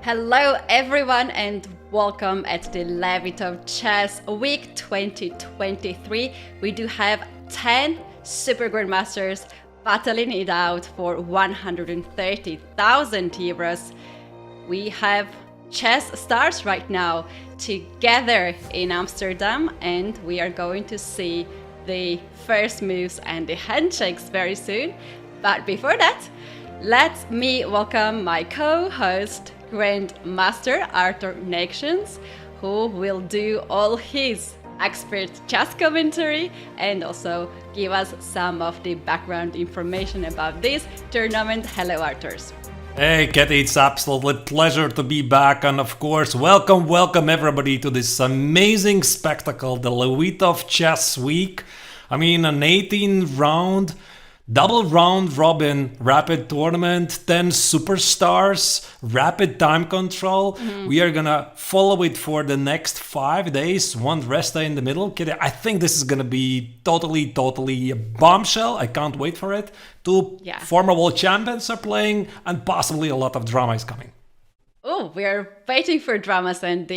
Hello everyone and welcome at the Levitov Chess Week 2023. We do have 10 Super Grandmasters battling it out for 130,000 euros. We have chess stars right now together in Amsterdam and we are going to see the first moves and the handshakes very soon. But before that, let me welcome my co-host, Grandmaster Arthur Nations, who will do all his expert chess commentary and also give us some of the background information about this tournament. Hello, Arthurs. Hey, Katie, it's absolutely pleasure to be back. And of course, welcome everybody to this amazing spectacle, the Levitov Chess Week. I mean, an 18-round double round robin rapid tournament, 10 superstars, rapid time control. We are gonna follow it for the next 5 days, one rest day in the middle. I think this is gonna be totally a bombshell. I can't wait for it. Two former world champions are playing and possibly a lot of drama is coming. Oh, we're waiting for dramas and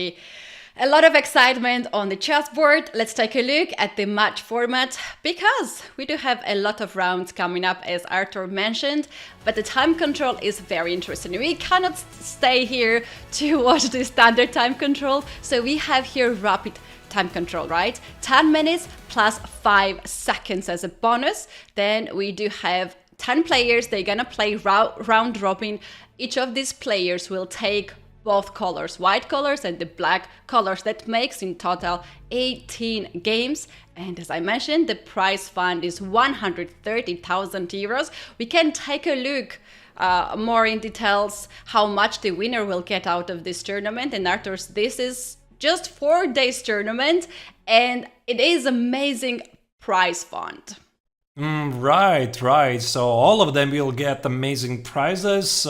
a lot of excitement on the chessboard. Let's take a look at the match format because we do have a lot of rounds coming up, as Arthur mentioned, but the time control is very interesting. We cannot stay here to watch the standard time control, so we have here rapid time control, right? 10 minutes plus 5 seconds as a bonus. Then we do have 10 players. They're gonna play round robin. Each of these players will take both colors, white colors and the black colors. That makes in total 18 games. And as I mentioned, the prize fund is 130,000 euros. We can take a look more in details how much the winner will get out of this tournament. And Arthur, this is just 4 days tournament and it is amazing prize fund. Right. So all of them will get amazing prizes.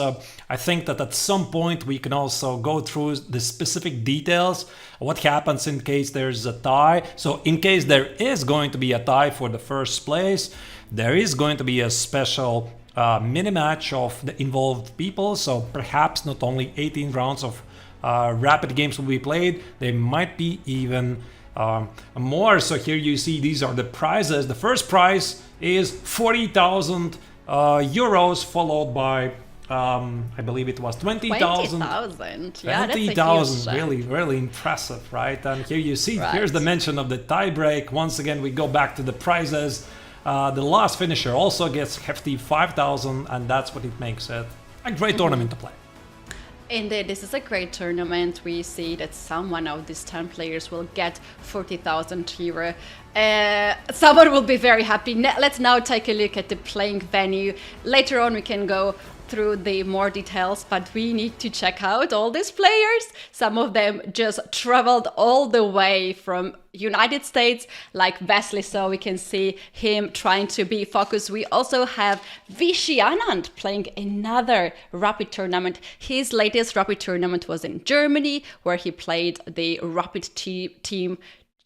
I think that at some point we can also go through the specific details. What happens in case there's a tie? So in case there is going to be a tie for the first place, there is going to be a special mini match of the involved people. So perhaps not only 18 rounds of rapid games will be played, there might be even more. So here you see these are the prizes. The first prize is 40,000 euros, followed by I believe it was 20,000. 20,000. Yeah, 20,000. Really impressive, right? And here you see, here's the mention of the tie break. Once again, we go back to the prizes. The last finisher also gets hefty 5,000, and that's what it makes it a great tournament to play. Indeed, this is a great tournament. We see that someone of these 10 players will get 40,000 euro. Someone will be very happy. Let's now take a look at the playing venue. Later on, we can go through the more details, but we need to check out all these players. Some of them just traveled all the way from United States, like Wesley, so we can see him trying to be focused. We also have Vichy Anand playing another rapid tournament. His latest rapid tournament was in Germany, where he played the Rapid Team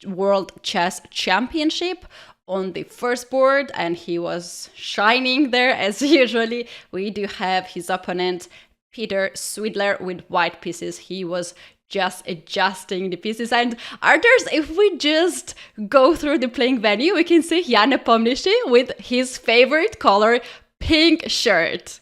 World Chess Championship on the first board, and he was shining there as usually. We do have his opponent Peter Swidler with white pieces. He was just adjusting the pieces. And Arthurs, if we just go through the playing venue, we can see Jan Nepomniachtchi with his favorite color, pink shirt.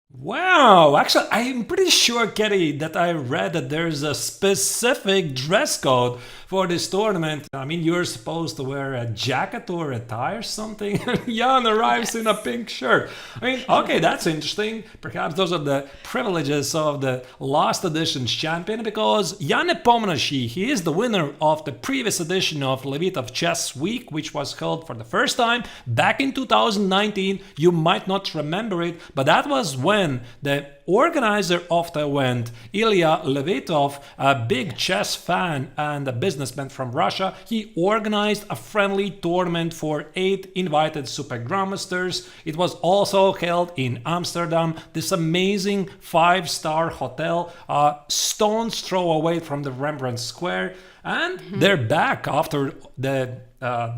Wow, actually, I'm pretty sure, Katie, that I read that there's a specific dress code for this tournament. I mean, you're supposed to wear a jacket or a tie or something. Jan arrives in a pink shirt. I mean, okay, that's interesting. Perhaps those are the privileges of the last edition's champion, because Jan Nepomniachtchi, he is the winner of the previous edition of Levitov Chess Week, which was held for the first time back in 2019. You might not remember it, but that was when the organizer of the event, Ilya Levitov, a big chess fan and a businessman from Russia, he organized a friendly tournament for 8 invited super grandmasters. It was also held in Amsterdam, this amazing 5-star hotel, a stone's throw away from the Rembrandt Square. And they're back after the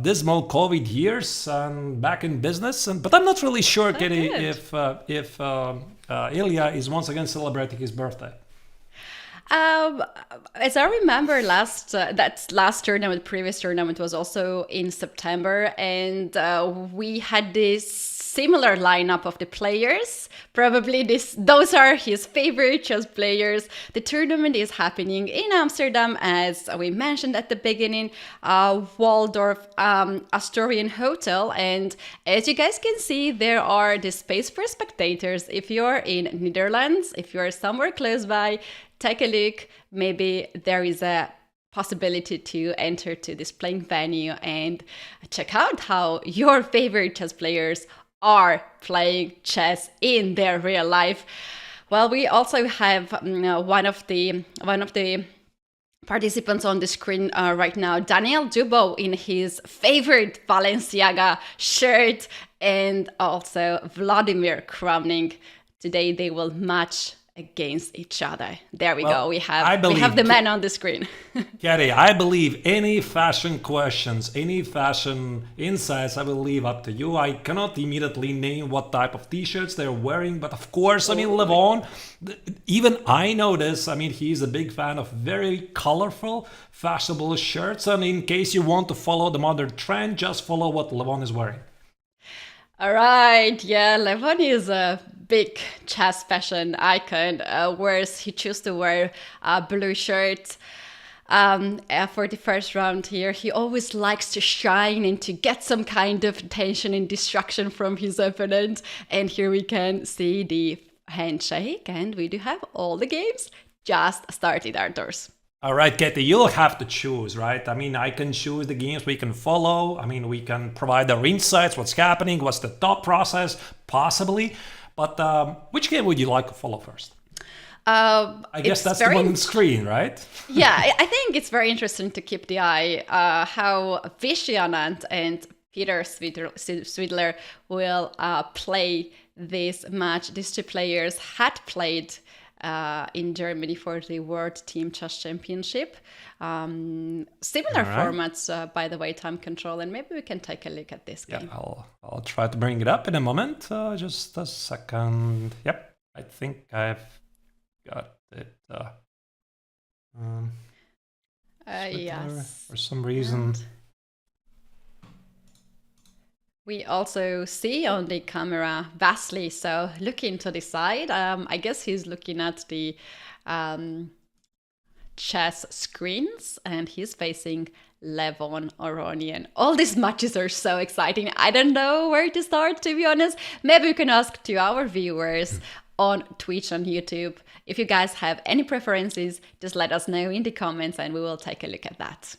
dismal COVID years and back in business. But I'm not really sure, Katie, if Ilya is once again celebrating his birthday. Um, as I remember, last tournament, previous tournament was also in September, and we had this similar lineup of the players. Probably those are his favorite chess players. The tournament is happening in Amsterdam, as we mentioned at the beginning, Waldorf Astorian Hotel, and as you guys can see, there are the space for spectators. If you're in Netherlands, if you're somewhere close by, take a look. Maybe there is a possibility to enter to this playing venue and check out how your favorite chess players are playing chess in their real life. Well, we also have one of the participants on the screen right now, Daniel Dubov, in his favorite Balenciaga shirt, and also Vladimir Kramnik. Today they will match against each other. There we go. We have the man on the screen. Katie, I believe any fashion questions, any fashion insights, I will leave up to you. I cannot immediately name what type of t-shirts they're wearing, but of course, I mean, Levon, even I know this. I mean, he's a big fan of very colorful, fashionable shirts. And in case you want to follow the modern trend, just follow what Levon is wearing. All right. Yeah, Levon is a big chess fashion icon. He chose to wear a blue shirt for the first round here. He always likes to shine and to get some kind of attention and distraction from his opponent. And here we can see the handshake, and we do have all the games just started outdoors. All right, Katie, you'll have to choose, right? I mean, I can choose the games we can follow. I mean, we can provide our insights, what's happening, what's the thought process, possibly. But which game would you like to follow first? I guess that's the one on the screen, right? Yeah, I think it's very interesting to keep the eye how Anand and Peter Swidler will play this match. These two players had played in Germany for the World Team Chess Championship. Similar formats, by the way, time control, and maybe we can take a look at this game. Yeah, I'll try to bring it up in a moment. Just a second. Yep, I think I've got it. Yes. For some reason. And we also see on the camera Vasily, so looking to the side. I guess he's looking at the chess screens, and he's facing Levon Aronian. All these matches are so exciting. I don't know where to start, to be honest. Maybe we can ask to our viewers on Twitch and YouTube. If you guys have any preferences, just let us know in the comments and we will take a look at that.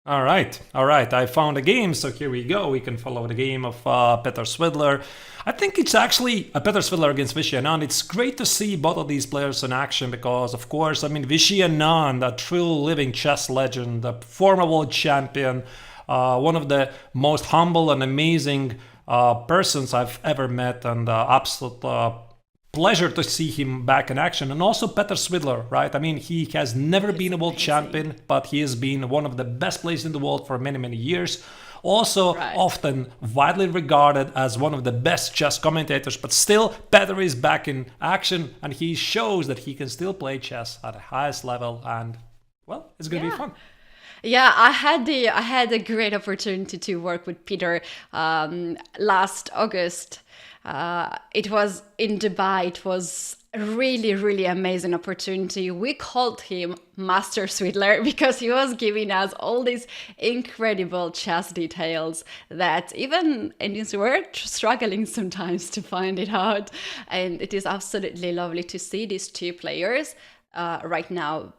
All right. I found a game, so here we go. We can follow the game of Peter Swidler. I think it's actually Peter Swidler against Vishy Anand. It's great to see both of these players in action because, of course, I mean, Vishy Anand, a true living chess legend, a former world champion, one of the most humble and amazing persons I've ever met, and absolute pleasure to see him back in action. And also Peter Swidler, right? I mean, he has never been a world champion, but he has been one of the best players in the world for many, many years. Also, often widely regarded as one of the best chess commentators, but still, Peter is back in action, and he shows that he can still play chess at the highest level, and, well, it's going to be fun. Yeah, I had a great opportunity to work with Peter last August. It was in Dubai. It was a really, really amazing opportunity. We called him Master Swidler because he was giving us all these incredible chess details that even Indians were struggling sometimes to find it out. And it is absolutely lovely to see these two players right now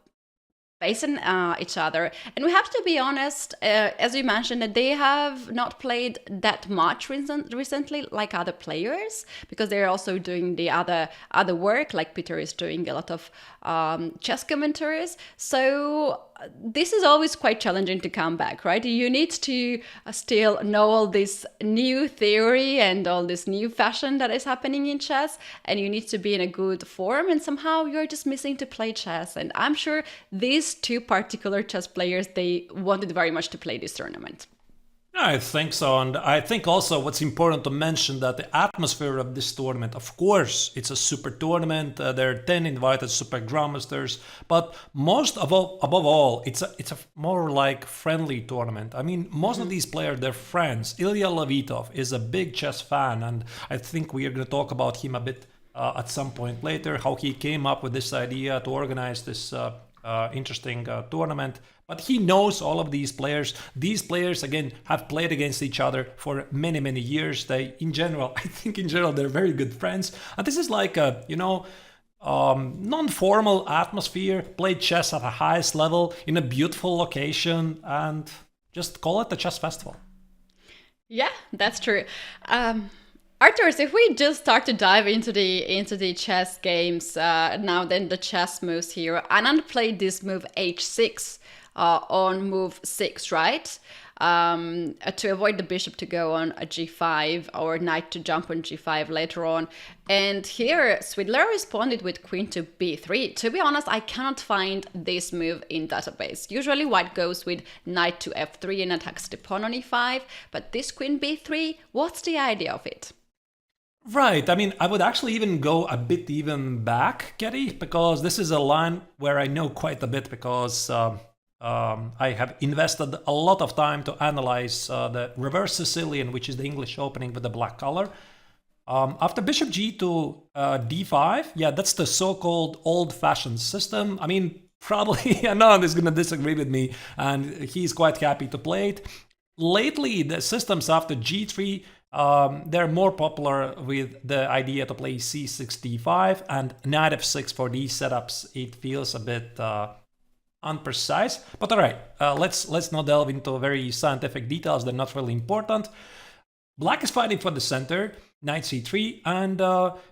facing each other. And we have to be honest, as you mentioned, that they have not played that much recently like other players, because they're also doing the other work, like Peter is doing a lot of chess commentaries. So this is always quite challenging to come back, right? You need to still know all this new theory and all this new fashion that is happening in chess, and you need to be in a good form, and somehow you're just missing to play chess. And I'm sure these two particular chess players, they wanted very much to play this tournament. I think so, and I think also what's important to mention that the atmosphere of this tournament, of course, it's a super tournament. There are 10 invited super grandmasters, but above all, it's a more like friendly tournament. I mean, most of these players, they're friends. Ilya Levitov is a big chess fan, and I think we are going to talk about him a bit at some point later, how he came up with this idea to organize this interesting tournament. But he knows all of these players. These players, again, have played against each other for many, many years. They, in general, I think in general, they're very good friends. And this is like a, non-formal atmosphere, play chess at the highest level in a beautiful location, and just call it a chess festival. Yeah, that's true. Arthurs, if we just start to dive into the chess games now, then the chess moves here. Anand played this move h6 on move 6, right? To avoid the bishop to go on a g5 or knight to jump on g5 later on. And here, Swidler responded with queen to b3. To be honest, I cannot find this move in database. Usually white goes with knight to f3 and attacks the pawn on e5, but this queen b3, what's the idea of it? Right, I mean, I would actually even go a bit even back, Getty, because this is a line where I know quite a bit because I have invested a lot of time to analyze the reverse Sicilian, which is the English opening with the black color. After bishop g to d5, yeah, that's the so-called old-fashioned system. I mean, probably Anand is going to disagree with me, and he's quite happy to play it. Lately, the systems after g3, they're more popular with the idea to play c6, d5, and knight f6 for these setups. It feels a bit unprecise, but all right, let's not delve into very scientific details. They're not really important. Black is fighting for the center, knight c3, and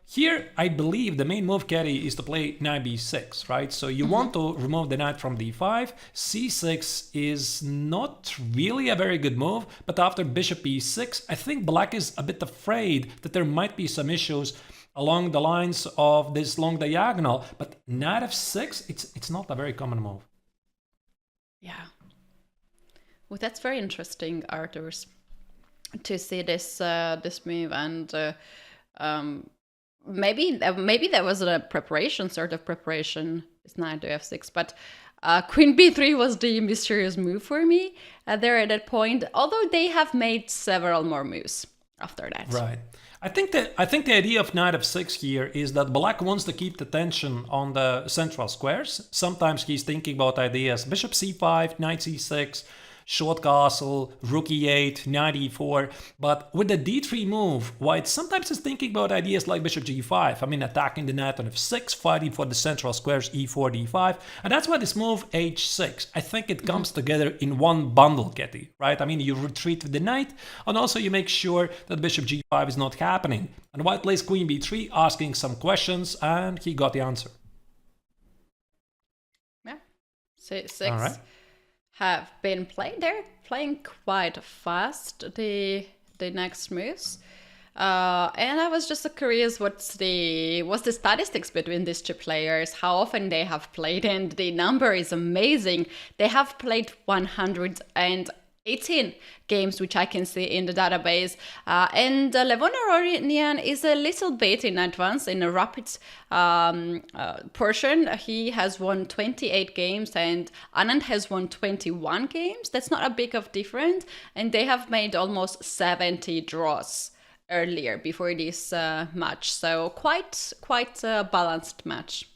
here I believe the main move, Kerry, is to play knight b6, right? So you want to remove the knight from d5. c6 is not really a very good move, but after bishop e6, I think black is a bit afraid that there might be some issues along the lines of this long diagonal, but knight f6, it's not a very common move. Yeah. Well, that's very interesting, Arthurs, to see this move, and maybe there was a preparation, sort of preparation. It's knight to f6, but queen b3 was the mysterious move for me there at that point. Although they have made several more moves after that. Right. I think the idea of knight f6 here is that black wants to keep the tension on the central squares. Sometimes he's thinking about ideas bishop c5, knight c6, short castle, rook e8, knight e4. But with the d3 move, white sometimes is thinking about ideas like bishop g5. I mean, attacking the knight on f6, fighting for the central squares e4, d5. And that's why this move h6, I think it comes together in one bundle, Getty, right? I mean, you retreat with the knight, and also you make sure that bishop g5 is not happening. And white plays queen b3, asking some questions, and he got the answer. Yeah. Six. All right. Have been played. They're playing quite fast, the next moves. And I was just curious what's the statistics between these two players, how often they have played, and the number is amazing. They have played 118 games, which I can see in the database. And Levon Aronian is a little bit in advance in a rapid portion. He has won 28 games and Anand has won 21 games. That's not a big of difference. And they have made almost 70 draws earlier before this match. So quite a balanced match.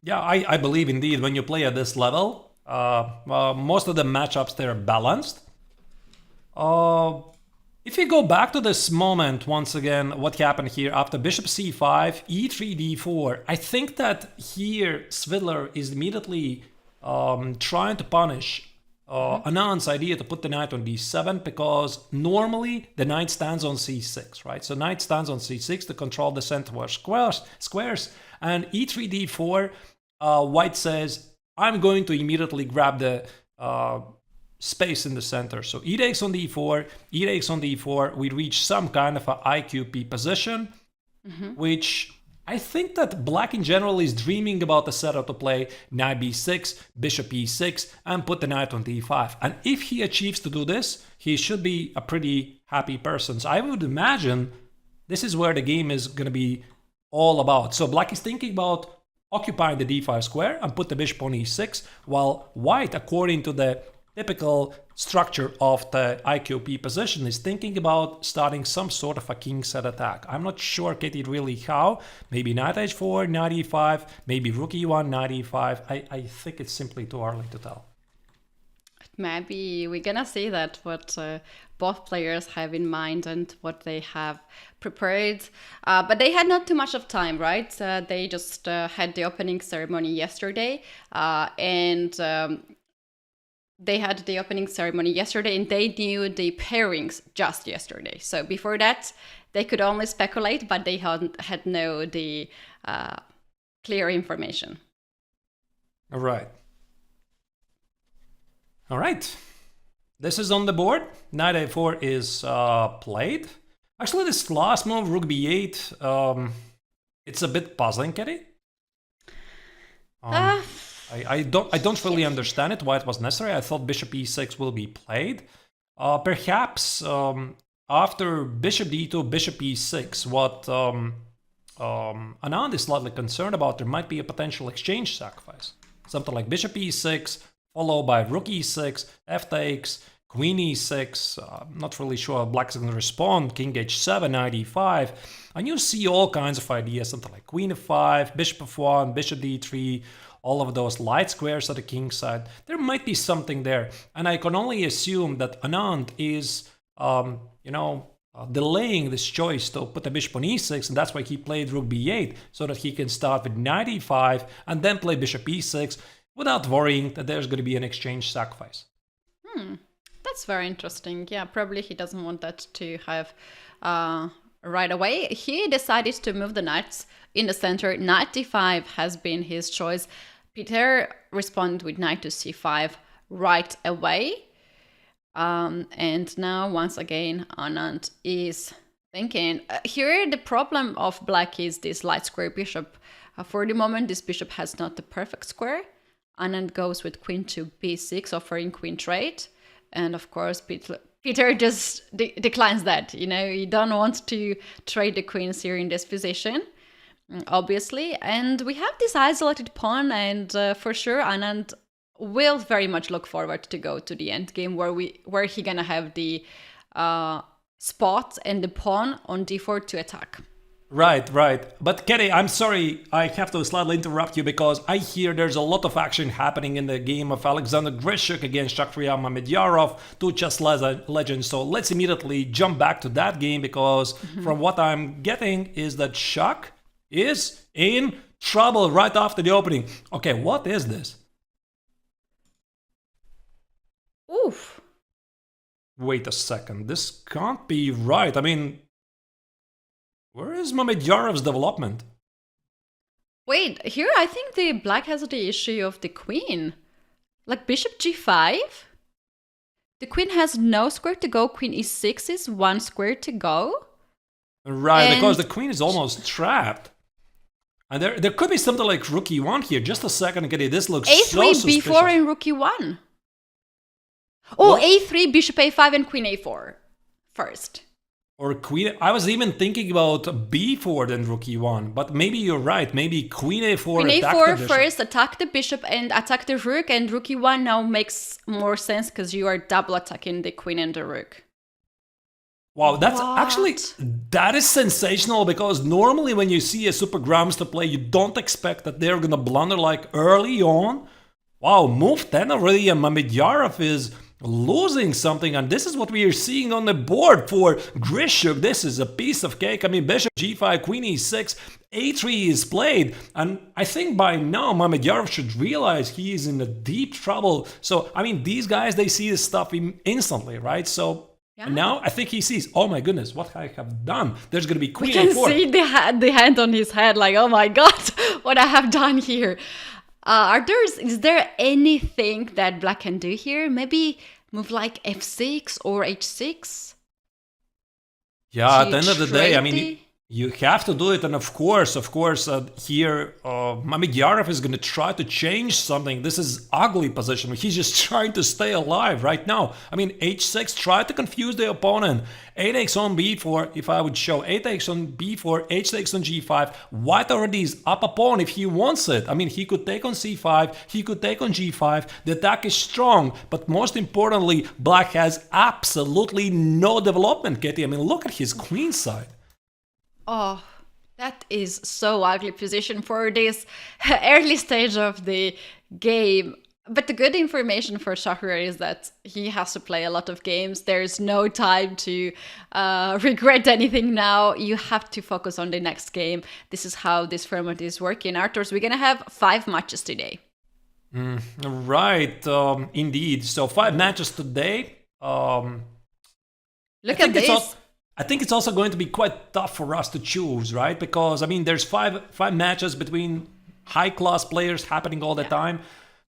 Yeah, I believe indeed when you play at this level, most of the matchups, they're balanced. If you go back to this moment, once again, what happened here after bishop c5, e3, d4, I think that here Swidler is immediately trying to punish Anand's idea to put the knight on d7, because normally the knight stands on c6, right? So knight stands on c6 to control the center squares, and e3, d4, white says, I'm going to immediately grab the space in the center. So e takes on d4, we reach some kind of a IQP position, which I think that black in general is dreaming about the setup to play knight b6, bishop e6, and put the knight on d5. And if he achieves to do this, he should be a pretty happy person. So I would imagine this is where the game is going to be all about. So black is thinking about occupying the d5 square and put the bishop on e6, while white, according to the typical structure of the IQP position, is thinking about starting some sort of a king set attack. I'm not sure, Katie, really how. Maybe knight h4, knight e5, maybe rook e1, knight e5. I think it's simply too early to tell. Maybe we're gonna see that what both players have in mind and what they have prepared. But they had not too much of time, right? They just had the opening ceremony yesterday, and they had the opening ceremony yesterday, and they knew the pairings just yesterday. So before that, they could only speculate, but they had no the clear information. All right. All right. This is on the board. Knight a4 is played. Actually, this last move, rook b8, it's a bit puzzling, Katie. I don't really understand it, why it was necessary. I thought bishop e6 will be played. Perhaps after bishop d2, bishop e6, what Anand is slightly concerned about, there might be a potential exchange sacrifice. Something like bishop e6, followed by rook e6, f takes, queen e6. I'm not really sure how black is going to respond. King h7, knight e5. And you see all kinds of ideas, something like queen f5, bishop f1, bishop d3, all of those light squares at the king side. There might be something there. And I can only assume that Anand is, delaying this choice to put the bishop on e6, and that's why he played rook b8, so that he can start with knight e5 and then play bishop e6 without worrying that there's going to be an exchange sacrifice. That's very interesting. Yeah, probably he doesn't want that to have right away. He decided to move the knights in the center. Knight d5 has been his choice. Peter responded with knight to c5 right away. And now, once again, Anand is thinking. Here, the problem of black is this light square bishop. For the moment, this bishop has not the perfect square. Anand goes with queen to b6, offering queen trade. And of course, Peter just declines that. You don't want to trade the queens here in this position, obviously. And we have this isolated pawn, and for sure, Anand will very much look forward to go to the endgame where he gonna have the spot and the pawn on d4 to attack. Right. But Katie, I'm sorry, I have to slightly interrupt you because I hear there's a lot of action happening in the game of Alexander Grishuk against Shakhriar Mamedyarov, two chess legends. So let's immediately jump back to that game because from what I'm getting is that Shak is in trouble right after the opening. Okay, what is this? Oof. Wait a second, this can't be right. I mean, where is Mamedyarov's development? Wait, here I think the black has the issue of the queen. Like bishop g5? The queen has no square to go. Queen e6 is one square to go. Right, because the queen is almost trapped. And there could be something like rook e1 here. Just a second, Katie, this looks a3, so suspicious. b4 and rook e1. Oh, what? A3, bishop a5 and queen a4 first. Or queen, I was even thinking about b4 than rook e1, but maybe you're right. Maybe queen a4. Queen a4 first, attack the bishop and attack the rook, and rook e1 now makes more sense because you are double attacking the queen and the rook. Wow, that is sensational because normally when you see a Super Grandmaster play, you don't expect that they're gonna blunder like early on. Wow, move 10 already, and Mamedyarov is losing something, and this is what we are seeing on the board for Grishuk. This is a piece of cake. I mean, bishop g5, queen e6, a3 is played, and I think by now Mamedyarov should realize he is in a deep trouble. So, I mean, these guys, they see this stuff instantly, right? So now I think he sees, oh my goodness, what I have done. There's going to be queen a4. We can see the hand on his head, like, oh my god, what I have done here. Is there anything that black can do here? Maybe move like f6 or h6? Yeah, at the end of the day, I mean, You have to do it, and of course, here Mamedyarov is going to try to change something. This is ugly position. He's just trying to stay alive right now. I mean, h6, try to confuse the opponent. 8x on b4, if I would show 8x on b4, h6 on g5, white already is up a pawn if he wants it. I mean, he could take on c5, he could take on g5. The attack is strong, but most importantly, black has absolutely no development, Katie. I mean, look at his queen side. Oh, that is so ugly position for this early stage of the game. But the good information for Shahryar is that he has to play a lot of games. There's no time to regret anything now. You have to focus on the next game. This is how this format is working. Arthurs, we're going to have 5 matches today. Right, indeed. So 5 matches today. Look at this. I think it's also going to be quite tough for us to choose, right? Because, I mean, there's five matches between high-class players happening all the time.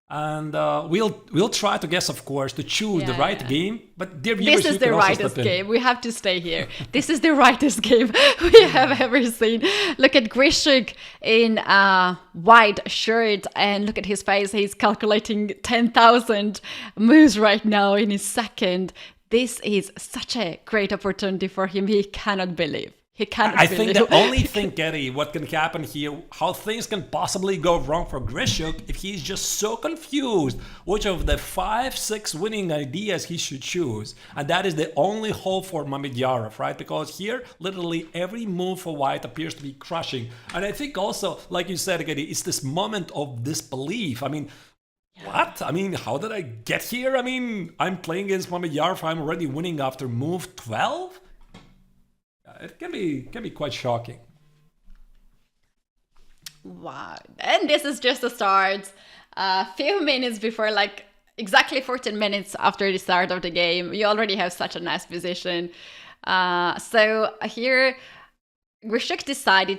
And we'll try to guess, of course, to choose the right game. But dear viewers, this is the rightest game. We have to stay here. This is the rightest game we have ever seen. Look at Grishuk in a white shirt, and look at his face. He's calculating 10,000 moves right now in his second. This is such a great opportunity for him. He cannot believe. I think the only thing, Katie, what can happen here, how things can possibly go wrong for Grishuk if he's just so confused which of the 5-6 winning ideas he should choose. And that is the only hope for Mamedyarov, right? Because here, literally every move for white appears to be crushing. And I think also, like you said, Katie, it's this moment of disbelief. I mean, what? I mean, how did I get here? I mean, I'm playing against Mamedyarov. I'm already winning after move 12? It can be quite shocking. Wow. And this is just the start. A few minutes before, like exactly 14 minutes after the start of the game, you already have such a nice position. So here, Grishuk decided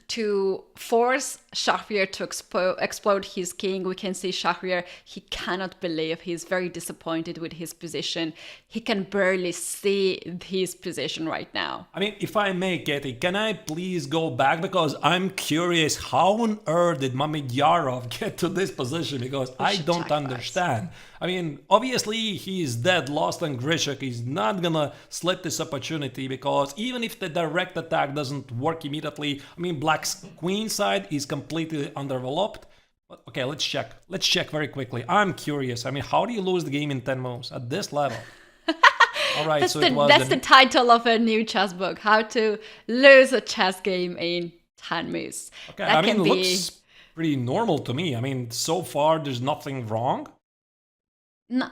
to force Shahryar to explode his king. We can see Shahryar, he cannot believe. He's very disappointed with his position. He can barely see his position right now. I mean, if I may, Katie, can I please go back? Because I'm curious, how on earth did Mamedyarov get to this position? Because I don't understand. I mean, obviously, he is dead, lost on Grishuk. He's not gonna slip this opportunity, because even if the direct attack doesn't work immediately, I mean, black's queen side is completely underdeveloped. But okay, let's check. Let's check very quickly. I'm curious. I mean, how do you lose the game in 10 moves at this level? All right, that's the title of a new chess book: How to Lose a Chess Game in 10 Moves. Okay, I mean, it looks pretty normal to me. I mean, so far there's nothing wrong. No.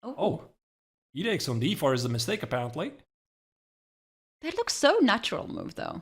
Oh, e takes on d4 is a mistake apparently. That looks so natural move though.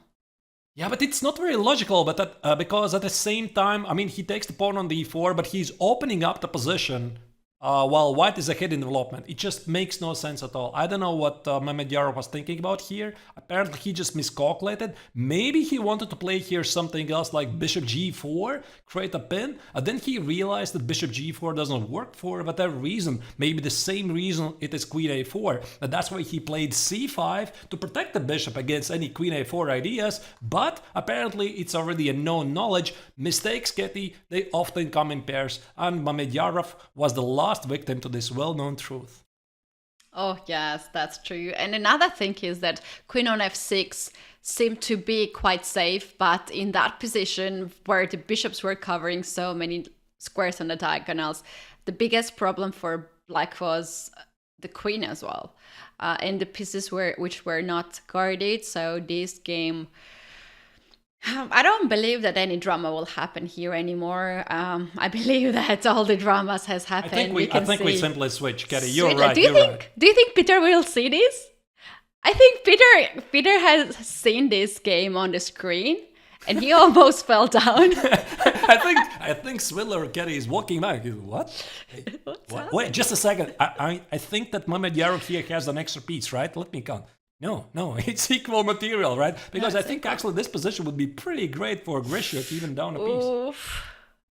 Yeah, but it's not very logical, but that, because at the same time, I mean, he takes the pawn on d4, but he's opening up the position while white is ahead in development. It just makes no sense at all. I don't know what Mamedyarov was thinking about here. Apparently, he just miscalculated. Maybe he wanted to play here something else like bishop g4, create a pin, and then he realized that bishop g4 doesn't work for whatever reason. Maybe the same reason it is queen a4. And that's why he played c5 to protect the bishop against any queen a4 ideas. But apparently, it's already a known knowledge. Mistakes, Katie, they often come in pairs. And Mamedyarov was the last victim to this well-known truth. Oh yes, that's true. And another thing is that queen on f6 seemed to be quite safe, but in that position where the bishops were covering so many squares on the diagonals, the biggest problem for black was the queen as well, and the pieces which were not guarded. So this game, I don't believe that any drama will happen here anymore. I believe that all the dramas has happened. I think we simply switch, Katie. You're right. Do you think Peter will see this? I think Peter has seen this game on the screen, and he almost fell down. I think Swidler, Katie, is walking back. What? Hey, what? Wait, just a second. I think that Mamedyarov here has an extra piece, right? Let me count. No, it's equal material, right? Because I think actually this position would be pretty great for Grishuk, even down a piece. Oof.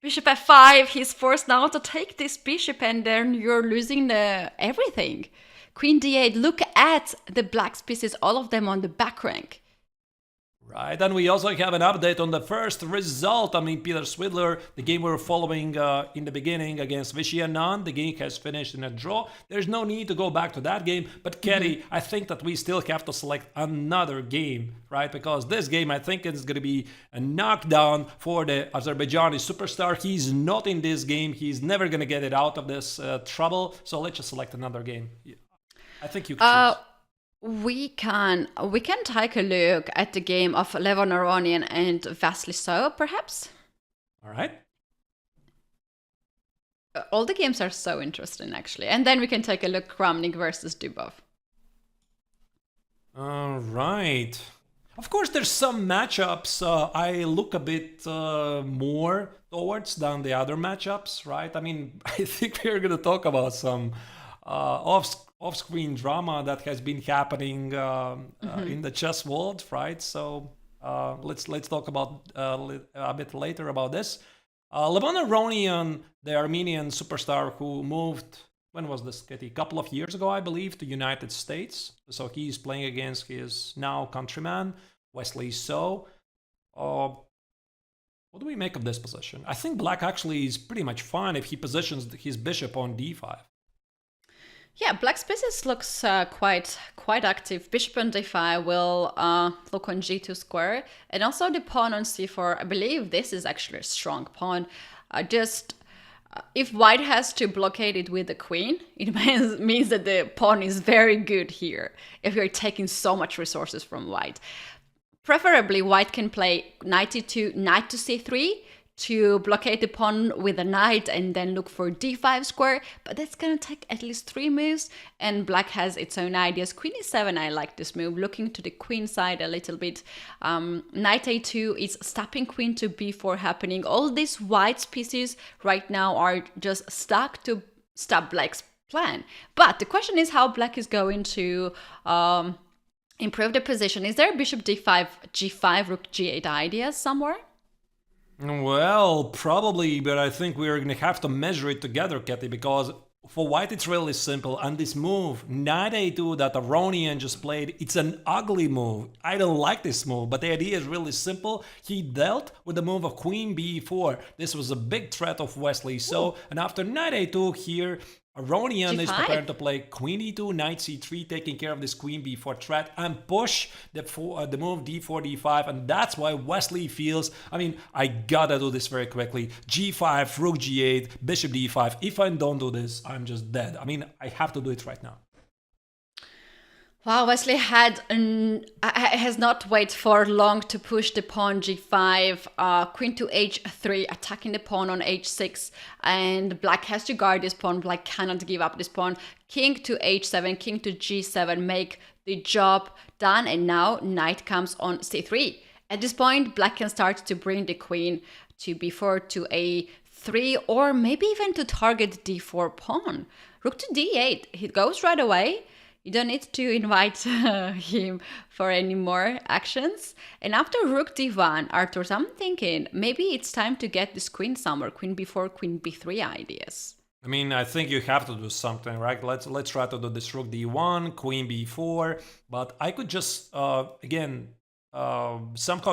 Bishop f5, he's forced now to take this bishop, and then you're losing everything. Queen d8, look at the black's pieces, all of them on the back rank. Right, and we also have an update on the first result. I mean, Peter Swidler, the game we were following in the beginning against Vichy Anand, the game has finished in a draw. There's no need to go back to that game. But Kerry, I think that we still have to select another game, right? Because this game, I think it's going to be a knockdown for the Azerbaijani superstar. He's not in this game. He's never going to get it out of this trouble. So let's just select another game. I think you can choose. We can take a look at the game of Levon Aronian and Vasily So, perhaps. All right. All the games are so interesting, actually, and then we can take a look Kramnik versus Dubov. All right. Of course, there's some matchups I look a bit more towards than the other matchups, right? I mean, I think we're going to talk about some off-screen drama that has been happening in the chess world, right? So let's talk about a bit later about this. Levon Aronian, the Armenian superstar who moved, when was this, Kitty? A couple of years ago, I believe, to United States. So he's playing against his now countryman, Wesley So. What do we make of this position? I think Black actually is pretty much fine if he positions his bishop on d5. Yeah, Black's pieces looks quite active. Bishop on d5 will look on g2 square, and also the pawn on c4. I believe this is actually a strong pawn. If White has to blockade it with the queen, it means that the pawn is very good here. If you're taking so much resources from White, preferably White can play knight e2, knight to c3. To blockade the pawn with a knight and then look for d5 square, but that's gonna take at least 3 moves, and Black has its own ideas. Queen e7, I like this move, looking to the queen side a little bit. Knight a2 is stopping queen to b4 happening. All these White's pieces right now are just stuck to stop Black's plan. But the question is how Black is going to improve the position. Is there bishop d5, g5, rook g8 ideas somewhere? Well, probably, but I think we're going to have to measure it together, Katy, because for White it's really simple. And this move, knight a2 that Aronian just played, it's an ugly move. I don't like this move, but the idea is really simple. He dealt with the move of queen b4. This was a big threat of Wesley So, and after knight a2 here, Aronian is prepared to play queen e2, knight c3, taking care of this queen b4 threat, and push the move d4, d5, and that's why Wesley feels, I mean, I gotta do this very quickly. G5, rook g8, bishop d5. If I don't do this, I'm just dead. I mean, I have to do it right now. Wow, Wesley has not waited for long to push the pawn g5, queen to h3, attacking the pawn on h6, and Black has to guard this pawn. Black cannot give up this pawn. King to h7, king to g7, make the job done, and now knight comes on c3. At this point, Black can start to bring the queen to b4, to a3, or maybe even to target d4 pawn. Rook to d8, he goes right away. You don't need to invite him for any more actions. And after rook d1, Arthur, I'm thinking maybe it's time to get this queen somewhere. Queen b4, queen b3 ideas. I mean, I think you have to do something, right? Let's try to do this rook d1, queen b4. But I could just, somehow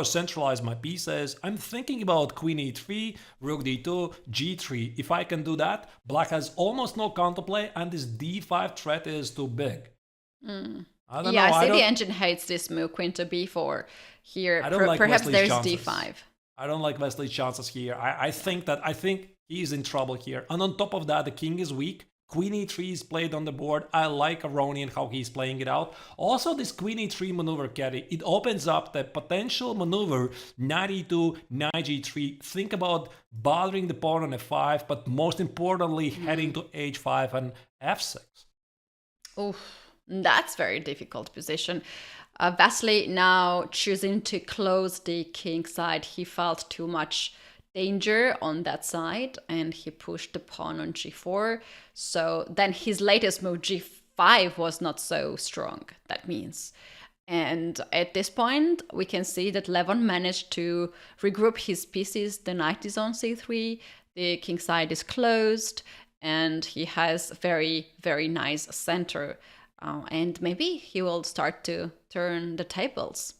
centralize my pieces. I'm thinking about queen e3, rook d2, g3. If I can do that, Black has almost no counterplay, and this d5 threat is too big. I see the engine hates this move, queen to b4 here. I don't like perhaps Wesley's there's chances. d5. I don't like Wesley's chances here. I think he's in trouble here. And on top of that, the king is weak. Queen e3 is played on the board. I like Aronian how he's playing it out. Also, this queen e3 maneuver, Katy, it opens up the potential maneuver knight e2, knight g3. Think about bothering the pawn on f5, but most importantly, heading to h5 and f6. Oof. That's very difficult position. Vasily now choosing to close the king side. He felt too much danger on that side and he pushed the pawn on g4. So then his latest move, g5, was not so strong, that means. And at this point, we can see that Levon managed to regroup his pieces. The knight is on c3, the king side is closed, and he has very, very nice center. And maybe he will start to turn the tables.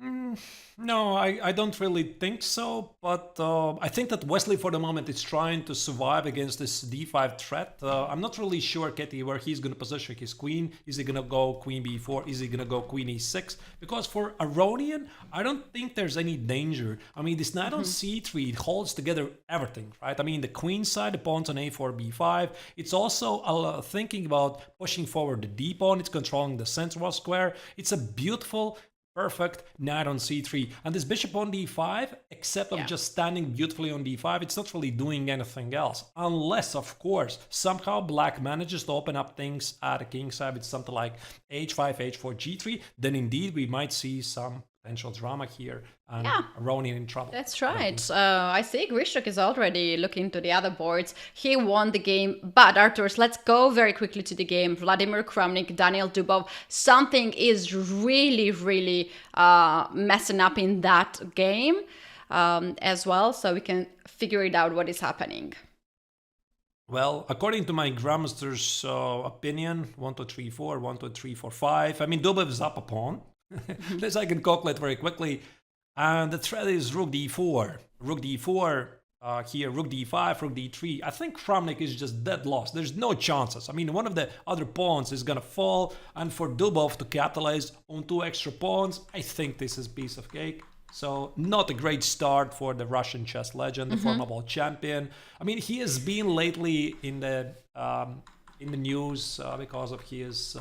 No, I don't really think so. But I think that Wesley, for the moment, is trying to survive against this d5 threat. I'm not really sure, Ketty, where he's going to position his queen. Is he going to go queen b4? Is he going to go queen e6? Because for Aronian, I don't think there's any danger. I mean, this knight on c3, it holds together everything, right? I mean, the queen side, the pawns on a4, b5. It's also thinking about pushing forward the d pawn. It's controlling the central square. It's a beautiful, perfect knight on c3, and this bishop on d5, except of just standing beautifully on d5, it's not really doing anything else, unless of course somehow black manages to open up things at the king side with something like h5, h4, g3. Then indeed we might see some potential drama here, and Aronian in trouble. That's right. I see Grishuk is already looking to the other boards. He won the game, but Arturs, let's go very quickly to the game. Vladimir Kramnik, Daniel Dubov. Something is really, really messing up in that game as well, so we can figure it out what is happening. Well, according to my grandmaster's opinion, 1, 2, 3, 4, 1, 2, 3, 4, 5. I mean, Dubov is up a pawn. This I can calculate very quickly. And the threat is rook d4. Rook d4 here, rook d5, rook d3. I think Kramnik is just dead lost. There's no chances. I mean, one of the other pawns is going to fall. And for Dubov to capitalize on 2 extra pawns, I think this is piece of cake. So not a great start for the Russian chess legend, the formidable champion. I mean, he has been lately in the news because of his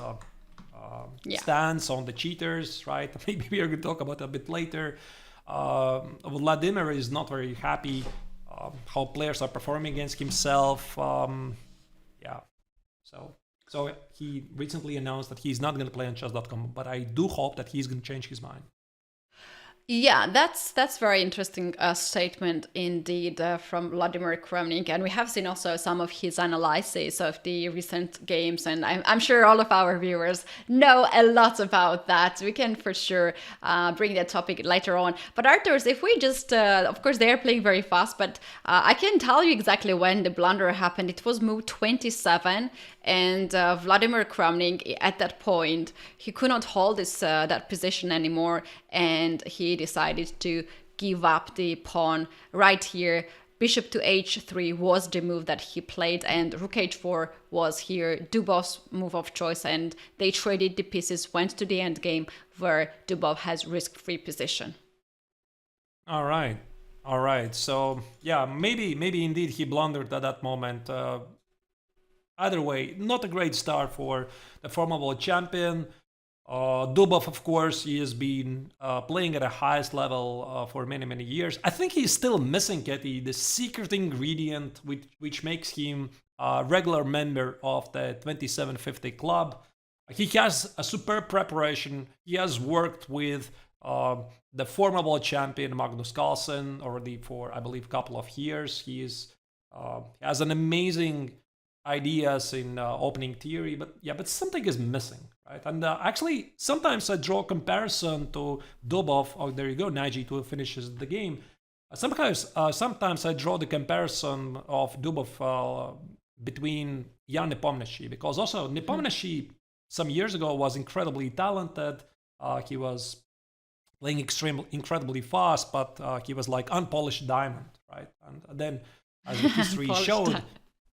stance on the cheaters, right? Maybe we are going to talk about it a bit later. Vladimir is not very happy how players are performing against himself. So he recently announced that he's not going to play on chess.com, but I do hope that he's going to change his mind. Yeah, that's very interesting statement indeed from Vladimir Kramnik, and we have seen also some of his analysis of the recent games, and I'm sure all of our viewers know a lot about that. We can for sure bring that topic later on. But Arturs, if we just, of course, they are playing very fast, but I can tell you exactly when the blunder happened. It was move 27. And Vladimir Kramnik, at that point, he could not hold that position anymore, and he decided to give up the pawn right here. Bishop to h3 was the move that he played, and rook h4 was here Dubov's move of choice, and they traded the pieces, went to the endgame, where Dubov has risk-free position. All right. So, yeah, maybe indeed he blundered at that moment. Either way, not a great start for the formidable champion. Dubov, of course, he has been playing at the highest level for many, many years. I think he's still missing, Ketty, the secret ingredient which makes him a regular member of the 2750 club. He has a superb preparation. He has worked with the formidable champion Magnus Carlsen already for, I believe, a couple of years. He has an amazing ideas in opening theory, but something is missing, right? And actually, sometimes I draw a comparison to Dubov. Oh, there you go, knight g2 finishes the game. Sometimes I draw the comparison of Dubov between Jan Nepomniachtchi, because also Nepomniachtchi some years ago was incredibly talented. He was playing incredibly fast, but he was like unpolished diamond, right? And then, as the history showed,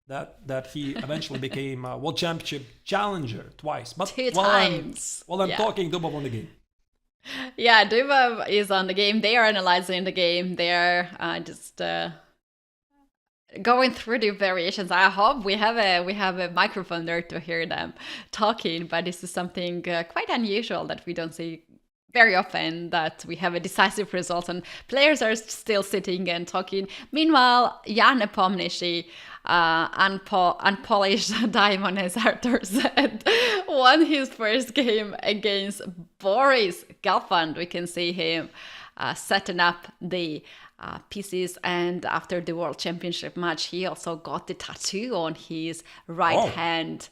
that he eventually became a world championship challenger twice. But 2 times. While I'm talking, Dubov on the game. Yeah, Dubov is on the game. They are analyzing the game. They are just going through the variations. I hope we have a microphone there to hear them talking. But this is something quite unusual that we don't see very often, that we have a decisive result and players are still sitting and talking. Meanwhile, Jan Nepomniachtchi, unpolished diamond, as Artur said, won his first game against Boris Gelfand. We can see him setting up the pieces, and after the World Championship match, he also got the tattoo on his right hand.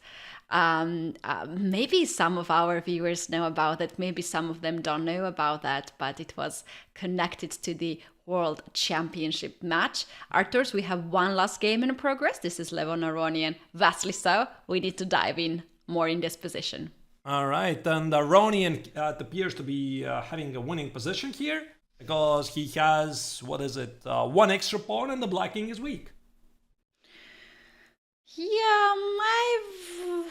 Maybe some of our viewers know about it, maybe some of them don't know about that, but it was connected to the World Championship match. Arturs, we have one last game in progress. This is Levon Aronian, vastly so. We need to dive in more in this position. All right, and Aronian appears to be having a winning position here because he has, what is it, one extra pawn and the black king is weak. Yeah,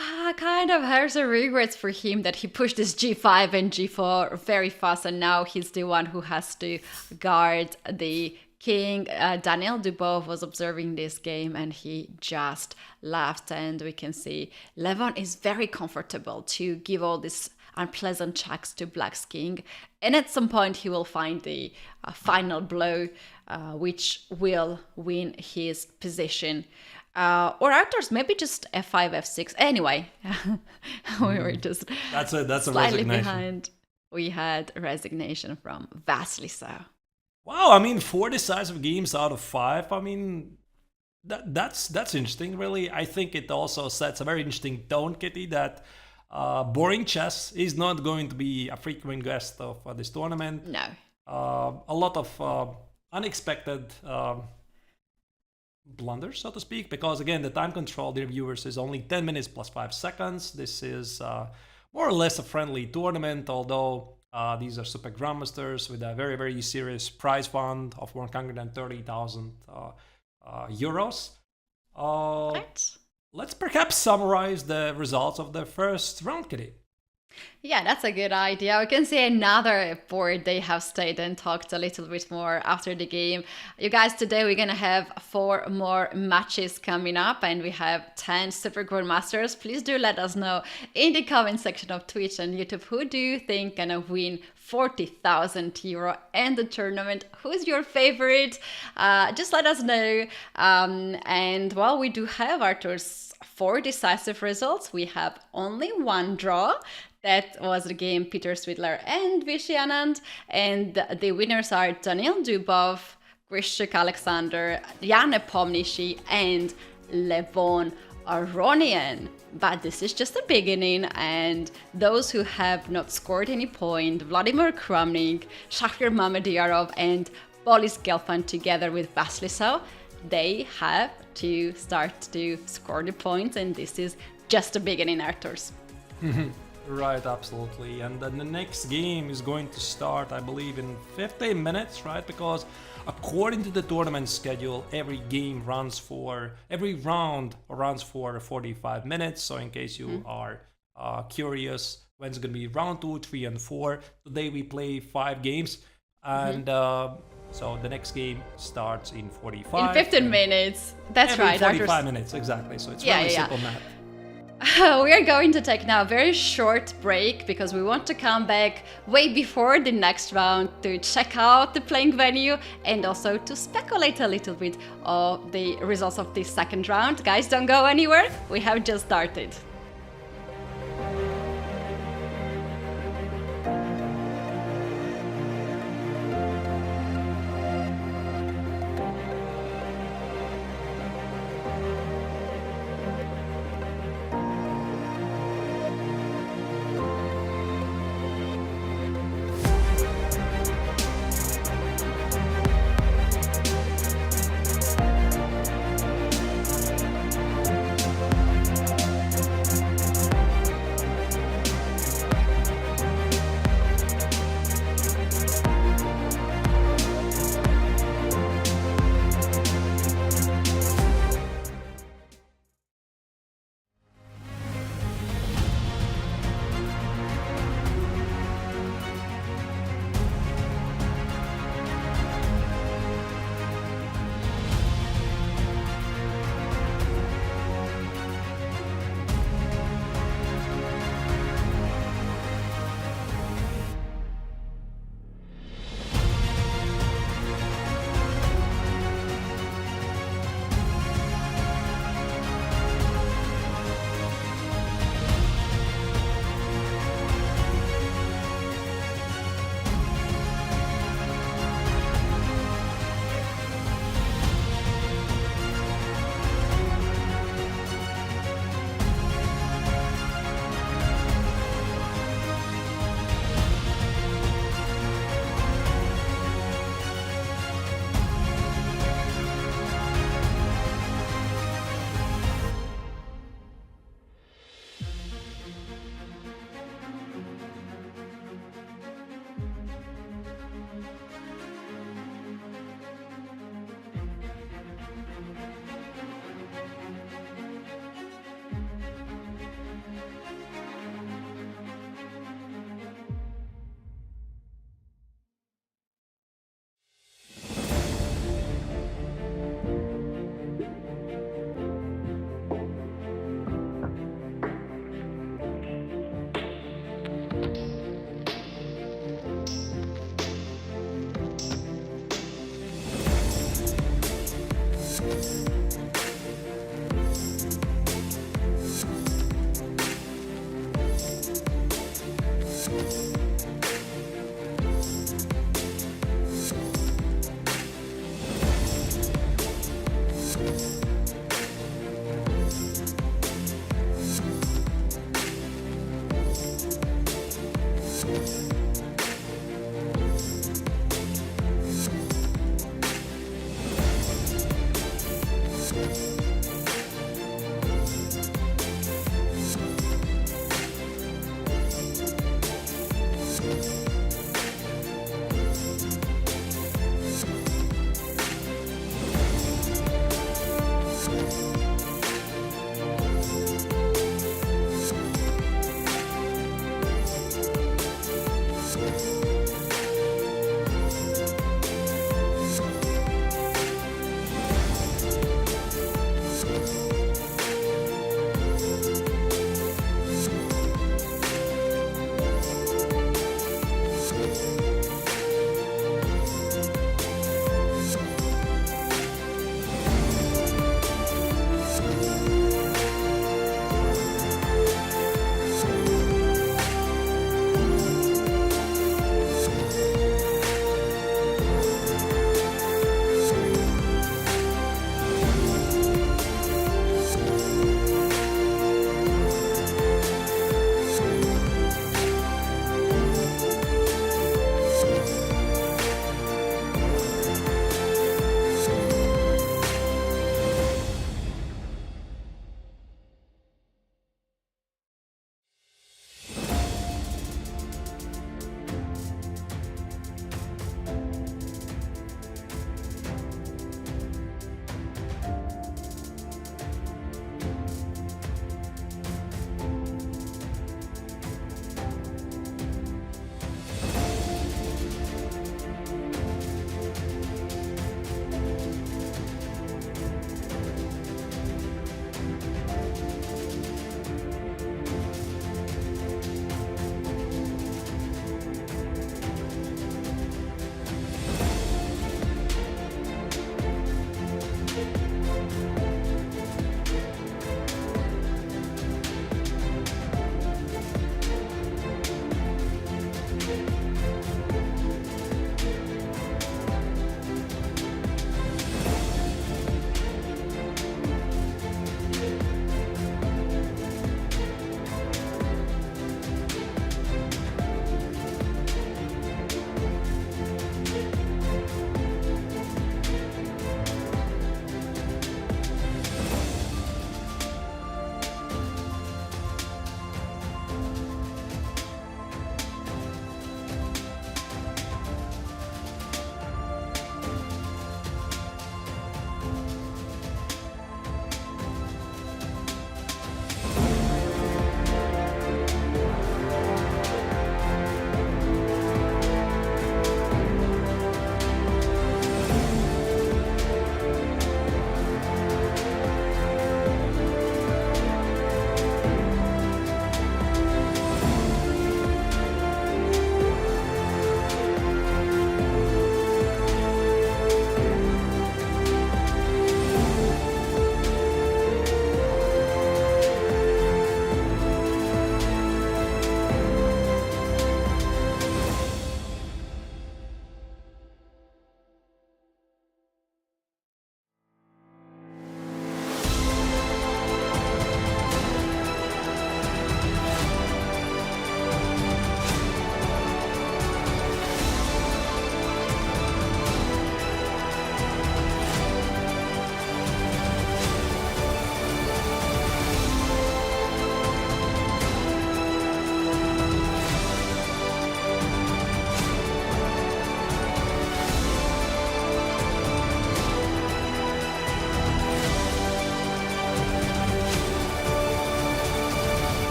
I kind of have some regrets for him that he pushed this g5 and g4 very fast, and now he's the one who has to guard the king. Daniel Dubov was observing this game and he just laughed, and we can see Levon is very comfortable to give all these unpleasant checks to Black's king, and at some point he will find the final blow, which will win his position. Or Arthur's maybe just f5, f6. Anyway, we were just that's a slightly resignation. behind. We had resignation from Vasilisa. Wow, I mean, 4 decisive games out of 5. I mean, that's interesting, really. I think it also sets a very interesting tone, Kitty, that boring chess is not going to be a frequent guest of this tournament. No. A lot of unexpected blunders, so to speak, because again, the time control, dear viewers, is only 10 minutes plus 5 seconds. This is more or less a friendly tournament, although these are super grandmasters with a very, very serious prize fund of 130,000 euros. Right. Let's perhaps summarize the results of the first round, Kitty. Yeah, that's a good idea. We can see another board they have stayed and talked a little bit more after the game. You guys, today we're going to have 4 more matches coming up, and we have 10 Super Grandmasters. Please do let us know in the comment section of Twitch and YouTube, who do you think gonna win 40,000 euro and the tournament? Who's your favorite? Just let us know. And while we do have Arthur's 4 decisive results, we have only 1 draw. That was the game Peter Swidler and Vishy Anand, and the winners are Daniel Dubov, Grishuk Alexander, Jan Nepomniachtchi, and Levon Aronian. But this is just the beginning, and those who have not scored any point, Vladimir Kramnik, Shahir Mamedyarov, and Boris Gelfand together with Vasilisa, they have to start to score the points, and this is just the beginning, Arthurs. Right, absolutely. And then the next game is going to start, I believe, in 15 minutes, right? Because according to the tournament schedule, every round runs for 45 minutes. So in case you are curious, when it's going to be round 2, 3, and 4, today we play 5 games. And so the next game starts in 45. In 15 minutes. That's right. 45 minutes, exactly. So it's really simple math. We are going to take now a very short break because we want to come back way before the next round to check out the playing venue and also to speculate a little bit of the results of this second round. Guys, don't go anywhere. We have just started.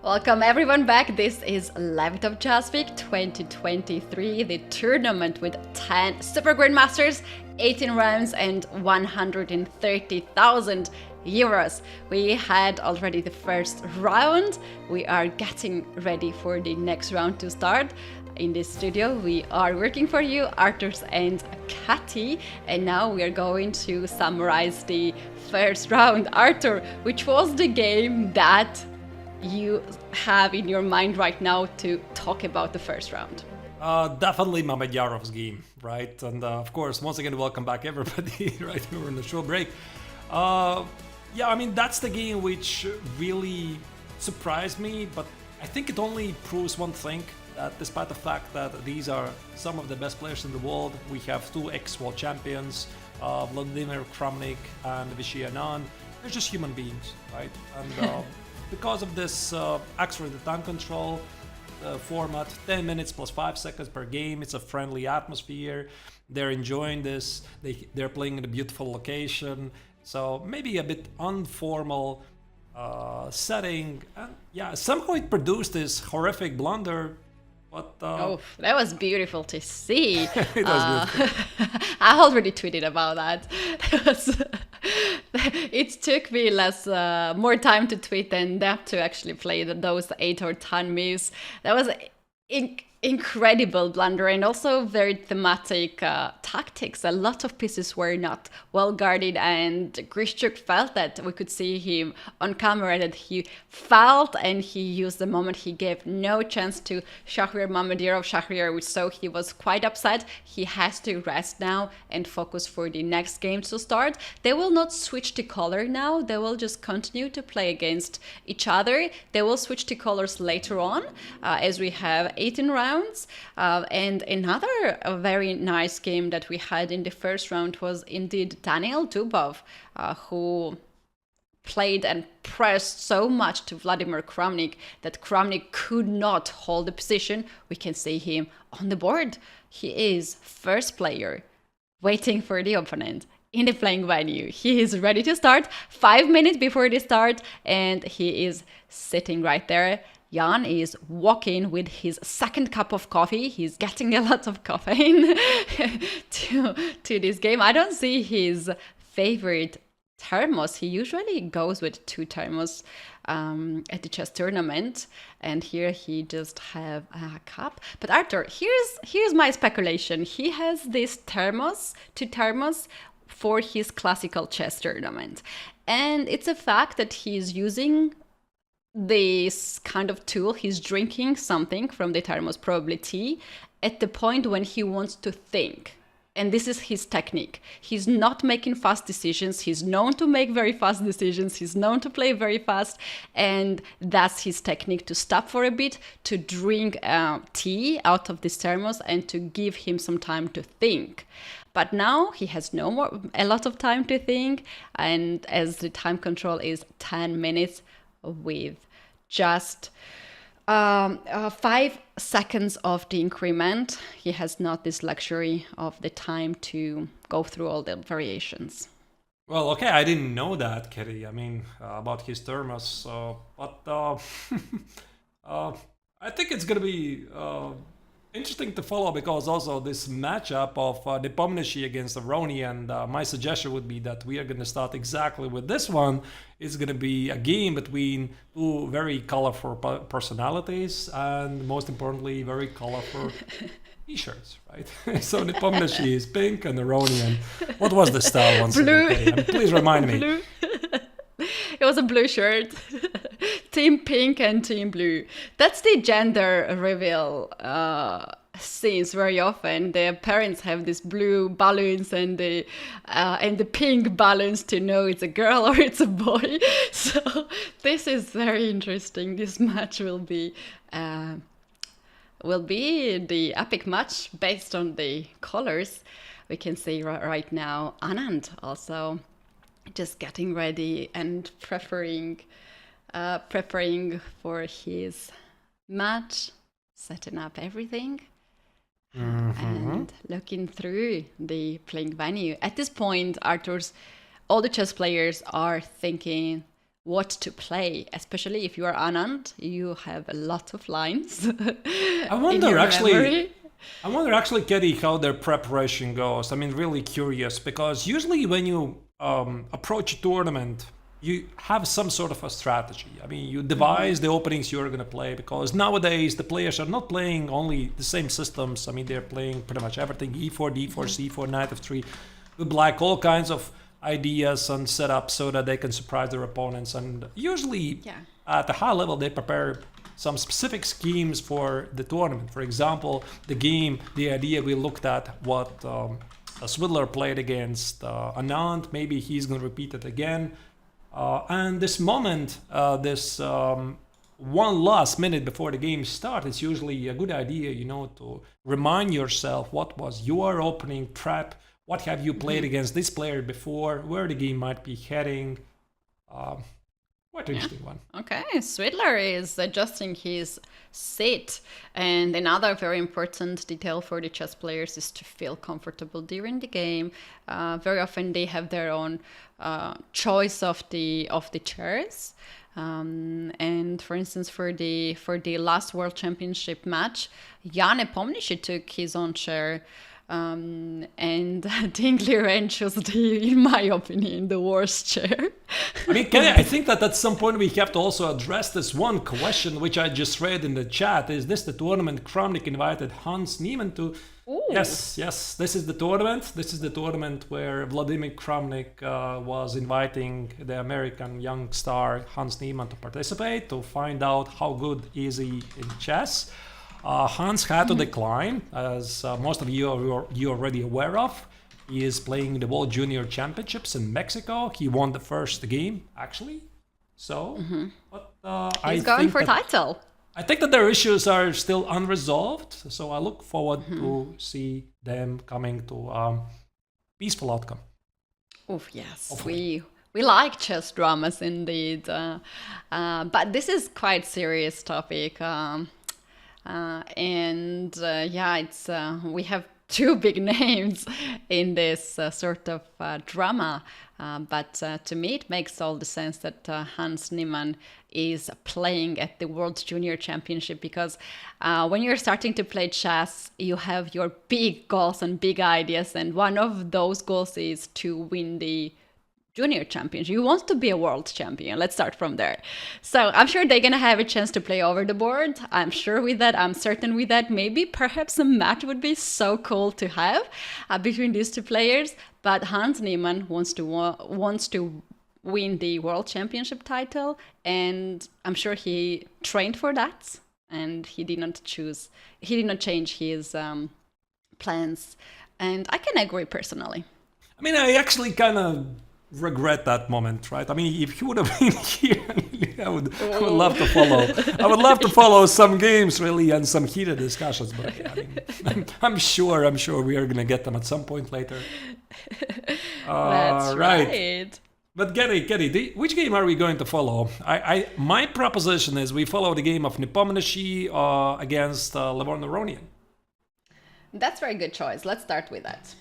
Welcome everyone back. This is Levitov Jazz Week 2023, the tournament with 10 Super Grandmasters, 18 rounds and 130,000 euros. We had already the first round. We are getting ready for the next round to start. In this studio we are working for you, Arthurs and Kati, and now we are going to summarize the first round. Arthur, which was the game that you have in your mind right now to talk about the first round? Definitely Mamedyarov's game, right? And of course, once again, welcome back everybody, right? We're in the show break. Yeah, I mean, that's the game which really surprised me, but I think it only proves one thing, that despite the fact that these are some of the best players in the world, we have two ex-world champions, Vladimir Kramnik and Anand. They're just human beings, right? And because of this accelerated time control format, 10 minutes plus 5 seconds per game, it's a friendly atmosphere. They're enjoying this. They're playing in a beautiful location. So maybe a bit informal setting. And yeah, somehow it produced this horrific blunder. But, oh, that was beautiful to see. It was beautiful. I already tweeted about that. It took me more time to tweet than that to actually play those 8 or 10 moves. That was incredible blunder, and also very thematic tactics. A lot of pieces were not well guarded, and Grishuk felt that. We could see him on camera that he felt, and he used the moment. He gave no chance to Shahriar Mamedyarov. Shahriar, we saw he was quite upset. He has to rest now and focus for the next game to start. They will not switch to color now. They will just continue to play against each other. They will switch to colors later on as we have 18 rounds. And another very nice game that we had in the first round was indeed Daniel Dubov, who played and pressed so much to Vladimir Kramnik that Kramnik could not hold the position. We can see him on the board. He is first player waiting for the opponent in the playing venue. He is ready to start 5 minutes before the start, and he is sitting right there. Jan is walking with his second cup of coffee. He's getting a lot of caffeine to this game. I don't see his favorite thermos. He usually goes with 2 thermos at the chess tournament, and here he just have a cup. But Arthur, here's my speculation. He has this thermos, 2 thermos, for his classical chess tournament, and it's a fact that he's using this kind of tool. He's drinking something from the thermos, probably tea, at the point when he wants to think. And this is his technique. He's not making fast decisions. He's known to make very fast decisions. He's known to play very fast. And that's his technique, to stop for a bit, to drink tea out of this thermos, and to give him some time to think. But now he has a lot of time to think. And as the time control is 10 minutes, with just 5 seconds of the increment, he has not this luxury of the time to go through all the variations. Well, okay, I didn't know that, Kerry. I mean, about his thermos. But I think it's going to be interesting to follow, because also this matchup of Nepo against Aronian, and my suggestion would be that we are going to start exactly with this one. It's going to be a game between 2 very colorful personalities, and most importantly, very colorful t-shirts, right? So Nepo is pink and Aronian. What was the style once Blue. again? Okay, please remind me. Blue. It was a blue shirt. Team pink and team blue. That's the gender reveal scenes very often. The parents have these blue balloons and the pink balloons to know it's a girl or it's a boy. So this is very interesting. This match will be the epic match based on the colors. We can see right now Anand also just getting ready and preparing for his match, setting up everything, and looking through the playing venue. At this point, all the chess players are thinking, what to play, especially if you are Anand. You have a lot of lines. I wonder actually, Katie, how their preparation goes. I mean, really curious, because usually when you approach a tournament, you have some sort of a strategy. I mean, you devise the openings you're going to play, because nowadays the players are not playing only the same systems. I mean, they're playing pretty much everything: E4, D4, C4, Knight f3, with black, all kinds of ideas and setups so that they can surprise their opponents. And usually at the high level, they prepare some specific schemes for the tournament. For example, the idea we looked at what Swidler played against Anand. Maybe he's going to repeat it again. And this moment, this one last minute before the game starts, it's usually a good idea, to remind yourself what was your opening trap, what have you played against this player before, where the game might be heading. Quite interesting one. Okay, Swidler is adjusting his seat, and another very important detail for the chess players is to feel comfortable during the game. Very often they have their own choice of the chairs. And for instance, for the last World Championship match, Jan Nepomniachtchi took his own chair. And Ding Liren chose in my opinion, the worst chair. I mean, I think that at some point we have to also address this one question, which I just read in the chat. Is this the tournament Kramnik invited Hans Niemann to? Ooh. Yes, this is the tournament. This is the tournament where Vladimir Kramnik was inviting the American young star Hans Niemann to participate, to find out how good is he in chess. Hans had to decline, as most of you are already aware of. He is playing the World Junior Championships in Mexico. He won the first game, actually. So, but he's going for title. I think that their issues are still unresolved. So I look forward to see them coming to peaceful outcome. Oh yes, hopefully. We like chess dramas indeed, but this is quite serious topic. It's we have two big names in this sort of drama, but to me it makes all the sense that Hans Niemann is playing at the World Junior Championship, because when you're starting to play chess, you have your big goals and big ideas, and one of those goals is to win the Junior Championship. You want to be a world champion. Let's start from there. So I'm sure they're going to have a chance to play over the board. I'm sure with that. I'm certain with that. Maybe perhaps a match would be so cool to have between these two players. But Hans Niemann wants to win the world championship title. And I'm sure he trained for that. And he did not change his plans. And I can agree personally. I mean, I actually kind of regret that moment, right? I mean, if he would have been here, I would love to follow. I would love to follow some games, really, and some heated discussions. But yeah, I mean, I'm sure we are gonna get them at some point later. That's right. But Getty, which game are we going to follow? My proposition is we follow the game of Nepomniachtchi against Aronian. That's a very good choice. Let's start with that.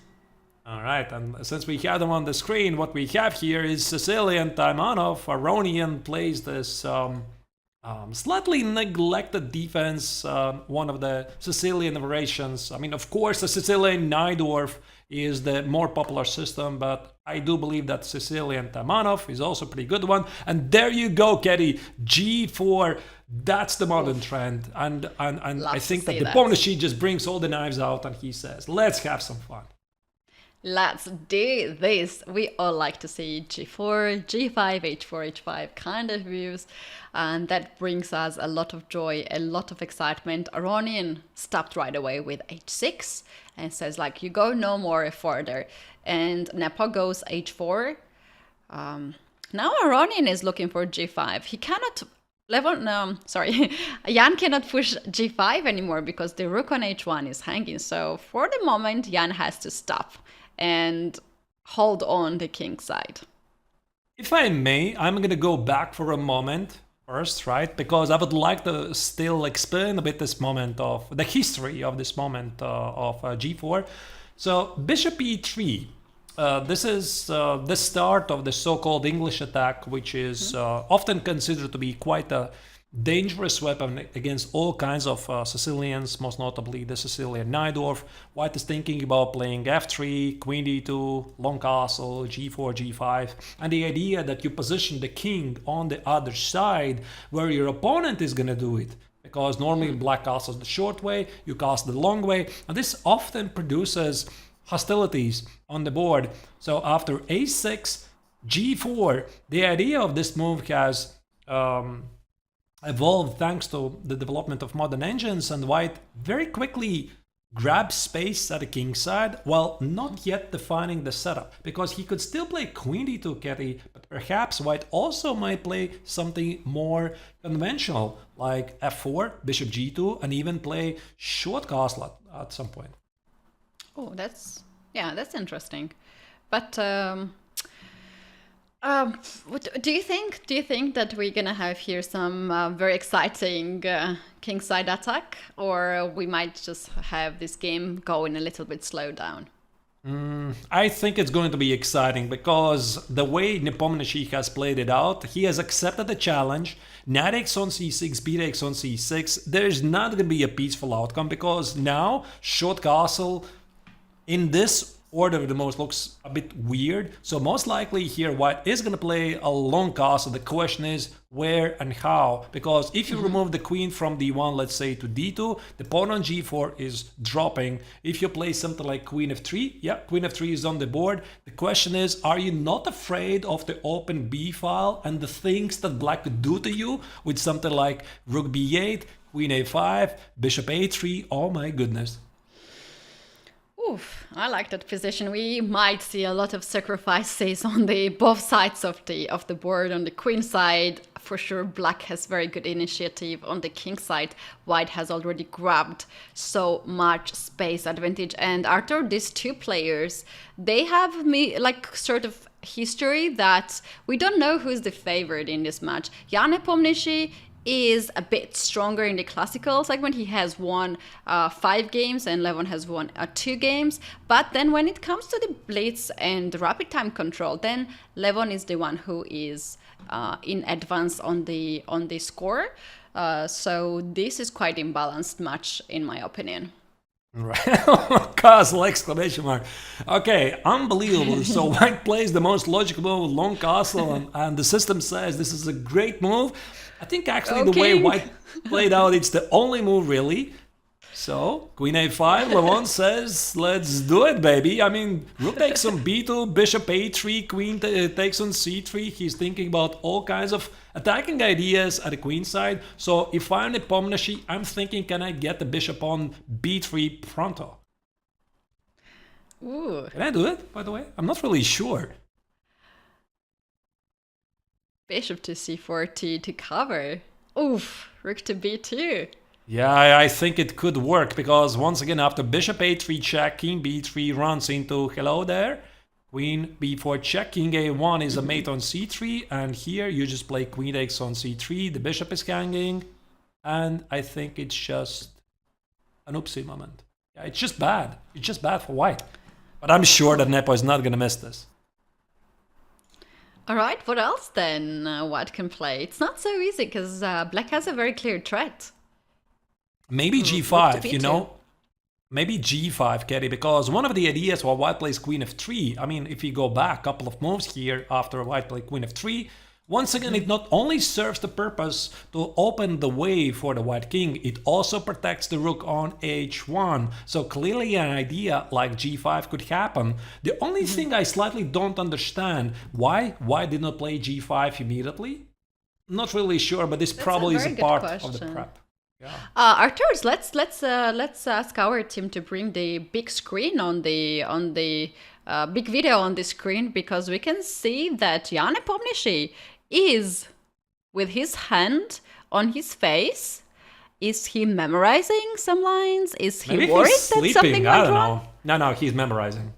All right, and since we have them on the screen, what we have here is Sicilian Taimanov. Aronian plays this slightly neglected defense, one of the Sicilian variations. I mean, of course, the Sicilian Najdorf is the more popular system, but I do believe that Sicilian Taimanov is also a pretty good one. And there you go, Katie, G4. That's the modern trend, and I think that Nepomniachtchi just brings all the knives out and he says, "Let's have some fun." Let's do this. We all like to see G4, G5, H4, H5 kind of views. And that brings us a lot of joy, a lot of excitement. Aronian stopped right away with H6 and says, like, you go no more further. And Nepo goes H4. Now Aronian is looking for G5. He cannot... Jan cannot push G5 anymore because the rook on H1 is hanging. So for the moment, Jan has to stop and hold on the king side. If I may, I'm going to go back for a moment first, right? Because I would like to still explain a bit this moment of the history of this moment of G4. So bishop E3. This is the start of the so-called English attack, which is often considered to be quite a dangerous weapon against all kinds of Sicilians, most notably the Sicilian Najdorf. White is thinking about playing f3, queen d2, long castle, g4, g5, and the idea that you position the king on the other side where your opponent is going to do it. Because normally black castles the short way, you castle the long way, and this often produces hostilities on the board. So after a6, g4, the idea of this move has evolved thanks to the development of modern engines, and white very quickly grabs space at the king side while not yet defining the setup, because he could still play queen d2 Ketty, but perhaps white also might play something more conventional like f4, bishop g2, and even play short castle at some point. Oh, that's interesting. But do you think that we're gonna have here some very exciting kingside attack, or we might just have this game going a little bit slow down? I think it's going to be exciting because the way Nepomniachtchi has played it out, he has accepted the challenge. Knight takes on c6, b takes on c6. There's not going to be a peaceful outcome because now short castle in this order the most looks a bit weird. So most likely here white is going to play a long castle. The question is where and how, because if you remove the queen from d1, let's say to d2, the pawn on g4 is dropping. If you play something like queen f3, yeah, queen f3 is on the board. The question is, are you not afraid of the open b file and the things that black could do to you with something like rook b8, queen a5, bishop a3? Oh my goodness. Oof, I like that position. We might see a lot of sacrifices on the both sides of the board. On the queen side, for sure, black has very good initiative. On the king side, white has already grabbed so much space advantage. And Arthur, these two players, they have sort of history that we don't know who's the favorite in this match. Jan Nepomniachtchi is a bit stronger in the classical segment. He has won 5 games and Levon has won 2 games. But then when it comes to the blitz and rapid time control, then Levon is the one who is in advance on the score. So this is quite imbalanced match in my opinion. Right, castle exclamation mark. Okay, unbelievable. So white plays the most logical move, long castle, and the system says this is a great move. I think actually the way white played out, it's the only move really. So queen a5, Levon says, let's do it, baby. I mean, rook takes on b2, bishop a3, queen takes on c3. He's thinking about all kinds of attacking ideas at the queen side. So if I'm Nepomniachtchi, I'm thinking, can I get the bishop on b3 pronto? Ooh. Can I do it, by the way? I'm not really sure. Bishop to c4 to cover. Oof, rook to b2. Yeah, I think it could work because once again, after bishop a3 check, king b3 runs into hello there. Queen b4 check, king a1 is a mate on c3, and here you just play queen takes on c3, the bishop is hanging, and I think it's just an oopsie moment. Yeah, it's just bad. It's just bad for white. But I'm sure that Nepo is not going to miss this. All right, what else then white can play? It's not so easy because black has a very clear threat. Maybe g5, you know? Maybe g5, Kerry, because one of the ideas while white plays queen f3, I mean, if you go back a couple of moves here after white played queen f3, once again, it not only serves the purpose to open the way for the white king, it also protects the rook on h1. So clearly an idea like g5 could happen. The only thing I slightly don't understand, why did not play g5 immediately? Not really sure, but this probably is a part of the prep. Yeah. Arturs, let's ask our team to bring the big screen on the big video on the screen, because we can see that Jan Nepomniachtchi is with his hand on his face. Is he memorizing some lines? Is he Maybe worried he's that sleeping. something I went don't wrong? know. No, he's memorizing.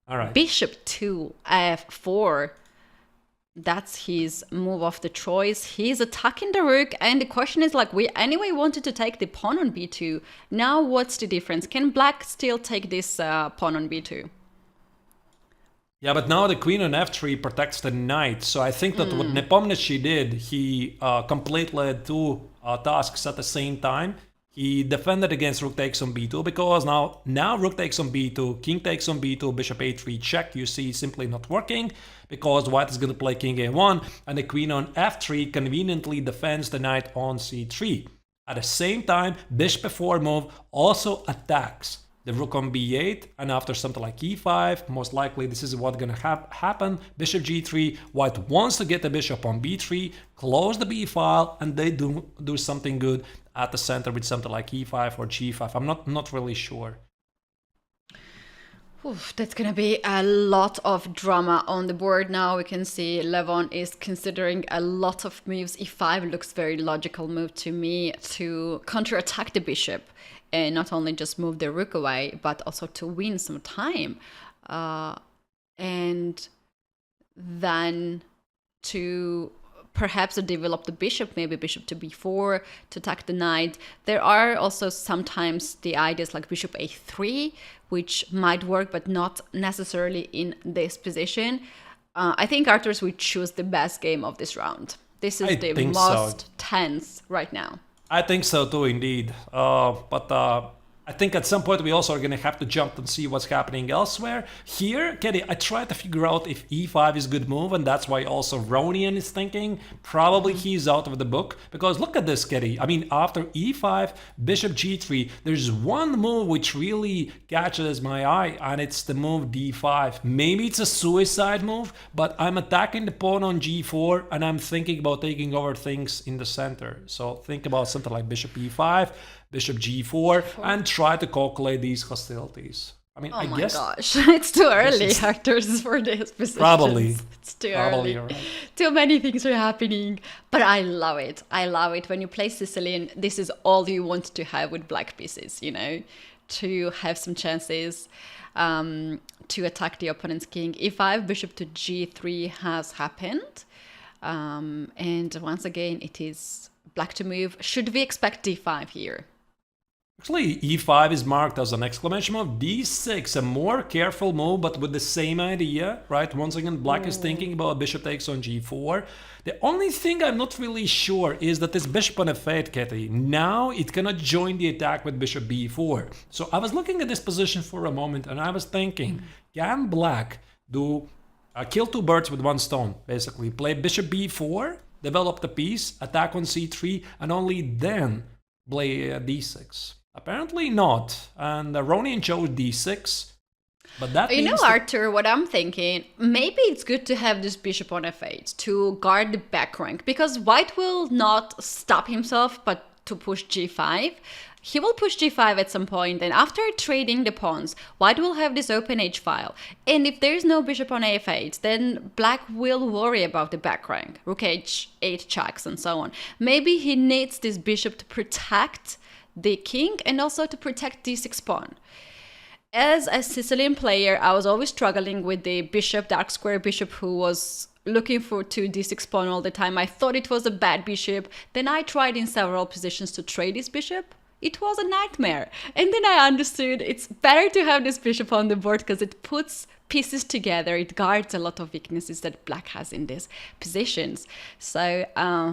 All right. Bishop to f4. That's his move of the choice. He's attacking the rook, and the question is, like, we anyway wanted to take the pawn on b2. Now what's the difference? Can black still take this pawn on b2? Yeah, but now the queen on f3 protects the knight. So I think that what Nepomniachtchi did, he completed two tasks at the same time. He defended against rook takes on b2 because now rook takes on b2, king takes on b2, bishop a3 check. You see, simply not working because white is going to play king a1 and the queen on f3 conveniently defends the knight on c3. At the same time, bishop f4 move also attacks the rook on b8, and after something like e5, most likely this is what's gonna happen. Bishop g3, white wants to get the bishop on b3, close the b file, and they do something good at the center with something like e5 or g5. I'm not really sure. Oof, that's gonna be a lot of drama on the board now. We can see Levon is considering a lot of moves. e5 looks very logical move to me to counterattack the bishop. And not only just move the rook away, but also to win some time. And then to perhaps develop the bishop, maybe bishop to b4, to attack the knight. There are also sometimes the ideas like bishop a3, which might work, but not necessarily in this position. I think Arthurs would choose the best game of this round. This is the most tense right now. I think so too, indeed. But I think at some point we also are going to have to jump and see what's happening elsewhere. Here, Katie, I tried to figure out if e5 is a good move, and that's why also Aronian is thinking probably he's out of the book. Because look at this, Katie. I mean, after e5, bishop g3, there's one move which really catches my eye, and it's the move d5. Maybe it's a suicide move, but I'm attacking the pawn on g4, and I'm thinking about taking over things in the center. So think about something like bishop e5, bishop g4, and try to calculate these hostilities. I mean, I guess... Oh my gosh, it's too early, Arthurs, for this position. Probably. It's too early. Right. Too many things are happening. But I love it. I love it. When you play Sicilian, this is all you want to have with black pieces, you know, to have some chances to attack the opponent's king. e5, bishop to g3 has happened. And once again, it is black to move. Should we expect d5 here? Actually, e5 is marked as an exclamation mark. d6, a more careful move, but with the same idea, right? Once again, black is thinking about bishop takes on g4. The only thing I'm not really sure is that this bishop on f8, Katie, now it cannot join the attack with bishop b4. So I was looking at this position for a moment, and I was thinking, can black do kill two birds with one stone, basically? Play bishop b4, develop the piece, attack on c3, and only then play d6. Apparently not, and Aronian chose d6, but that you know, Arthur, what I'm thinking, maybe it's good to have this bishop on f8 to guard the back rank, because white will not stop himself but to push g5. He will push g5 at some point, and after trading the pawns, white will have this open h file. And if there's no bishop on f8, then black will worry about the back rank, rook h8 checks and so on. Maybe he needs this bishop to protect the king and also to protect d6 pawn. As a Sicilian player, I was always struggling with the bishop, dark square bishop, who was looking for to d6 pawn all the time. I thought it was a bad bishop. Then I tried in several positions to trade this bishop. It was a nightmare. And then I understood it's better to have this bishop on the board because it puts pieces together. It guards a lot of weaknesses that black has in these positions. So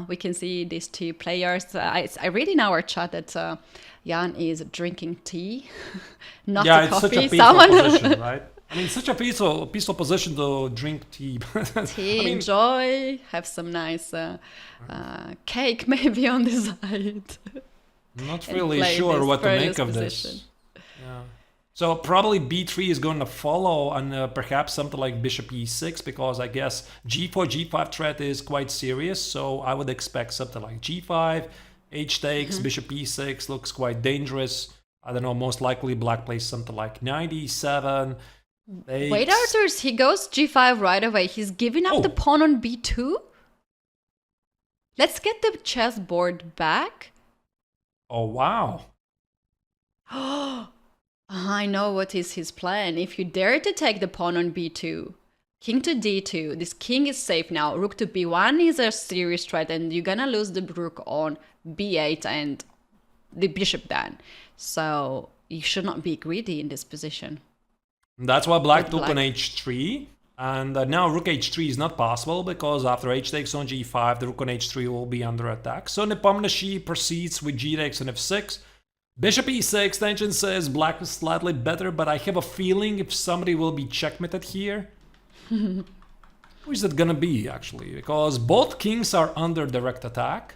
we can see these two players. I read in our chat that Jan is drinking tea, not a coffee. Such a peaceful position, right? I mean, such a peaceful position to drink tea. Tea, enjoy, have some nice cake maybe on the side. Not really sure what to make of this. Yeah. So probably b3 is going to follow, and perhaps something like bishop e6, because I guess g4-g5 threat is quite serious. So I would expect something like g5, h takes, bishop e6 looks quite dangerous. I don't know, most likely black plays something like knight e7. Wait, Arthurs, he goes g5 right away. He's giving up the pawn on b2? Let's get the chessboard back. Oh, wow. I know what is his plan. If you dare to take the pawn on b2, king to d2, this king is safe now. Rook to b1 is a serious threat, and you're gonna lose the rook on b8 and the bishop then. So you should not be greedy in this position. That's why black took on h3. And now rook h3 is not possible because after h takes on g5, the rook on h3 will be under attack. So Nepomniachtchi proceeds with g takes on f6. Bishop e6, tension says black is slightly better, but I have a feeling if somebody will be checkmated here. Who is it gonna be, actually? Because both kings are under direct attack.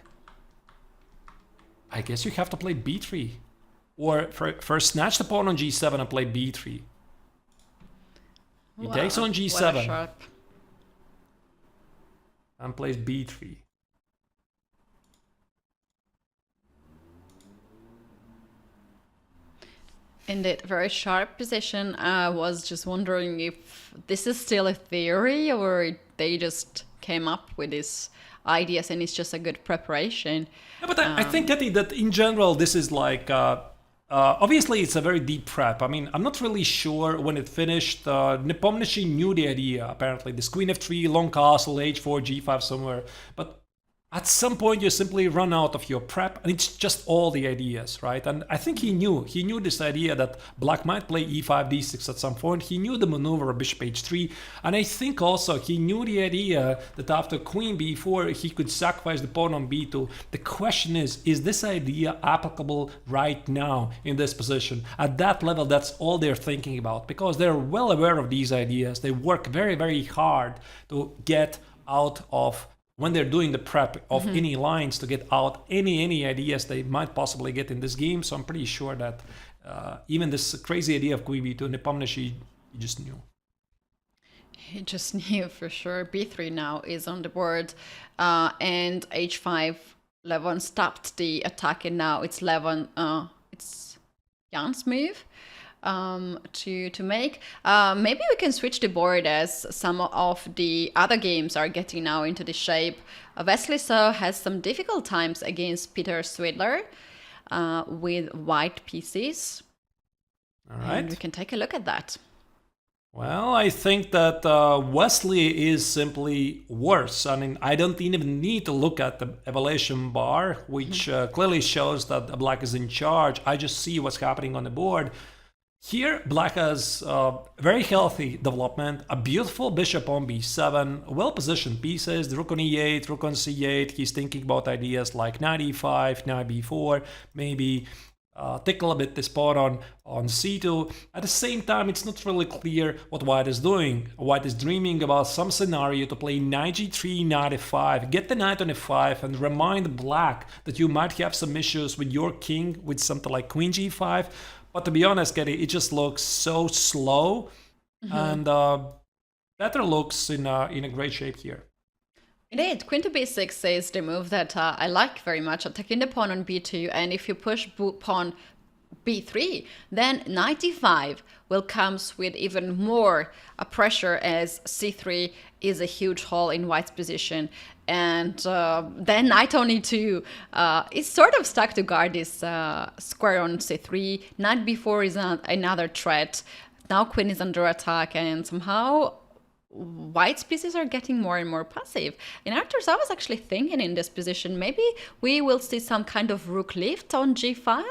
I guess you have to play b3. Or first snatch the pawn on g7 and play b3. He takes on g7 and plays b3. Indeed, very sharp position. I was just wondering if this is still a theory or they just came up with these ideas and it's just a good preparation. Yeah, but I think, Katie, that in general this is like... obviously, it's a very deep prep. I mean, I'm not really sure when it finished. Nepomniachtchi knew the idea, apparently. This queen f3, long castle, h4, g5 somewhere. But at some point, you simply run out of your prep, and it's just all the ideas, right? And I think he knew this idea that black might play e5, d6 at some point. He knew the maneuver of bishop h3, and I think also he knew the idea that after queen b4, he could sacrifice the pawn on b2. The question is this idea applicable right now in this position? At that level, that's all they're thinking about, because they're well aware of these ideas. They work very, very hard to get out of when they're doing the prep of any lines to get out any ideas they might possibly get in this game. So I'm pretty sure that even this crazy idea of queen b2, Nepomniachtchi, he just knew. He just knew for sure. b3 now is on the board, and h5. Levon stopped the attack, and now it's Levon. It's Jan's move to make. Maybe we can switch the board as some of the other games are getting now into the shape. Wesley So has some difficult times against Peter Swidler with white pieces. All right. And we can take a look at that. Well, I think that Wesley is simply worse. I mean, I don't even need to look at the evaluation bar, which clearly shows that black is in charge. I just see what's happening on the board. Here, black has very healthy development, a beautiful bishop on b7, well-positioned pieces, the rook on e8, rook on c8. He's thinking about ideas like knight e5, knight b4, maybe tickle a bit this pawn on c2. At the same time, it's not really clear what white is doing. White is dreaming about some scenario to play knight g3, knight f5, get the knight on f5, and remind black that you might have some issues with your king with something like queen g5. But to be honest, Katie, it just looks so slow, and better looks in a great shape here. Indeed, queen to b6 is the move that I like very much, attacking the pawn on b2, and if you push pawn b3, then knight e5 will come with even more pressure, as c3 is a huge hole in white's position. And then knight on e2 is sort of stuck to guard this square on c3. Knight b4 is another threat. Now queen is under attack, and somehow white's pieces are getting more and more passive. In Arthur's, I was actually thinking in this position, maybe we will see some kind of rook lift on g5.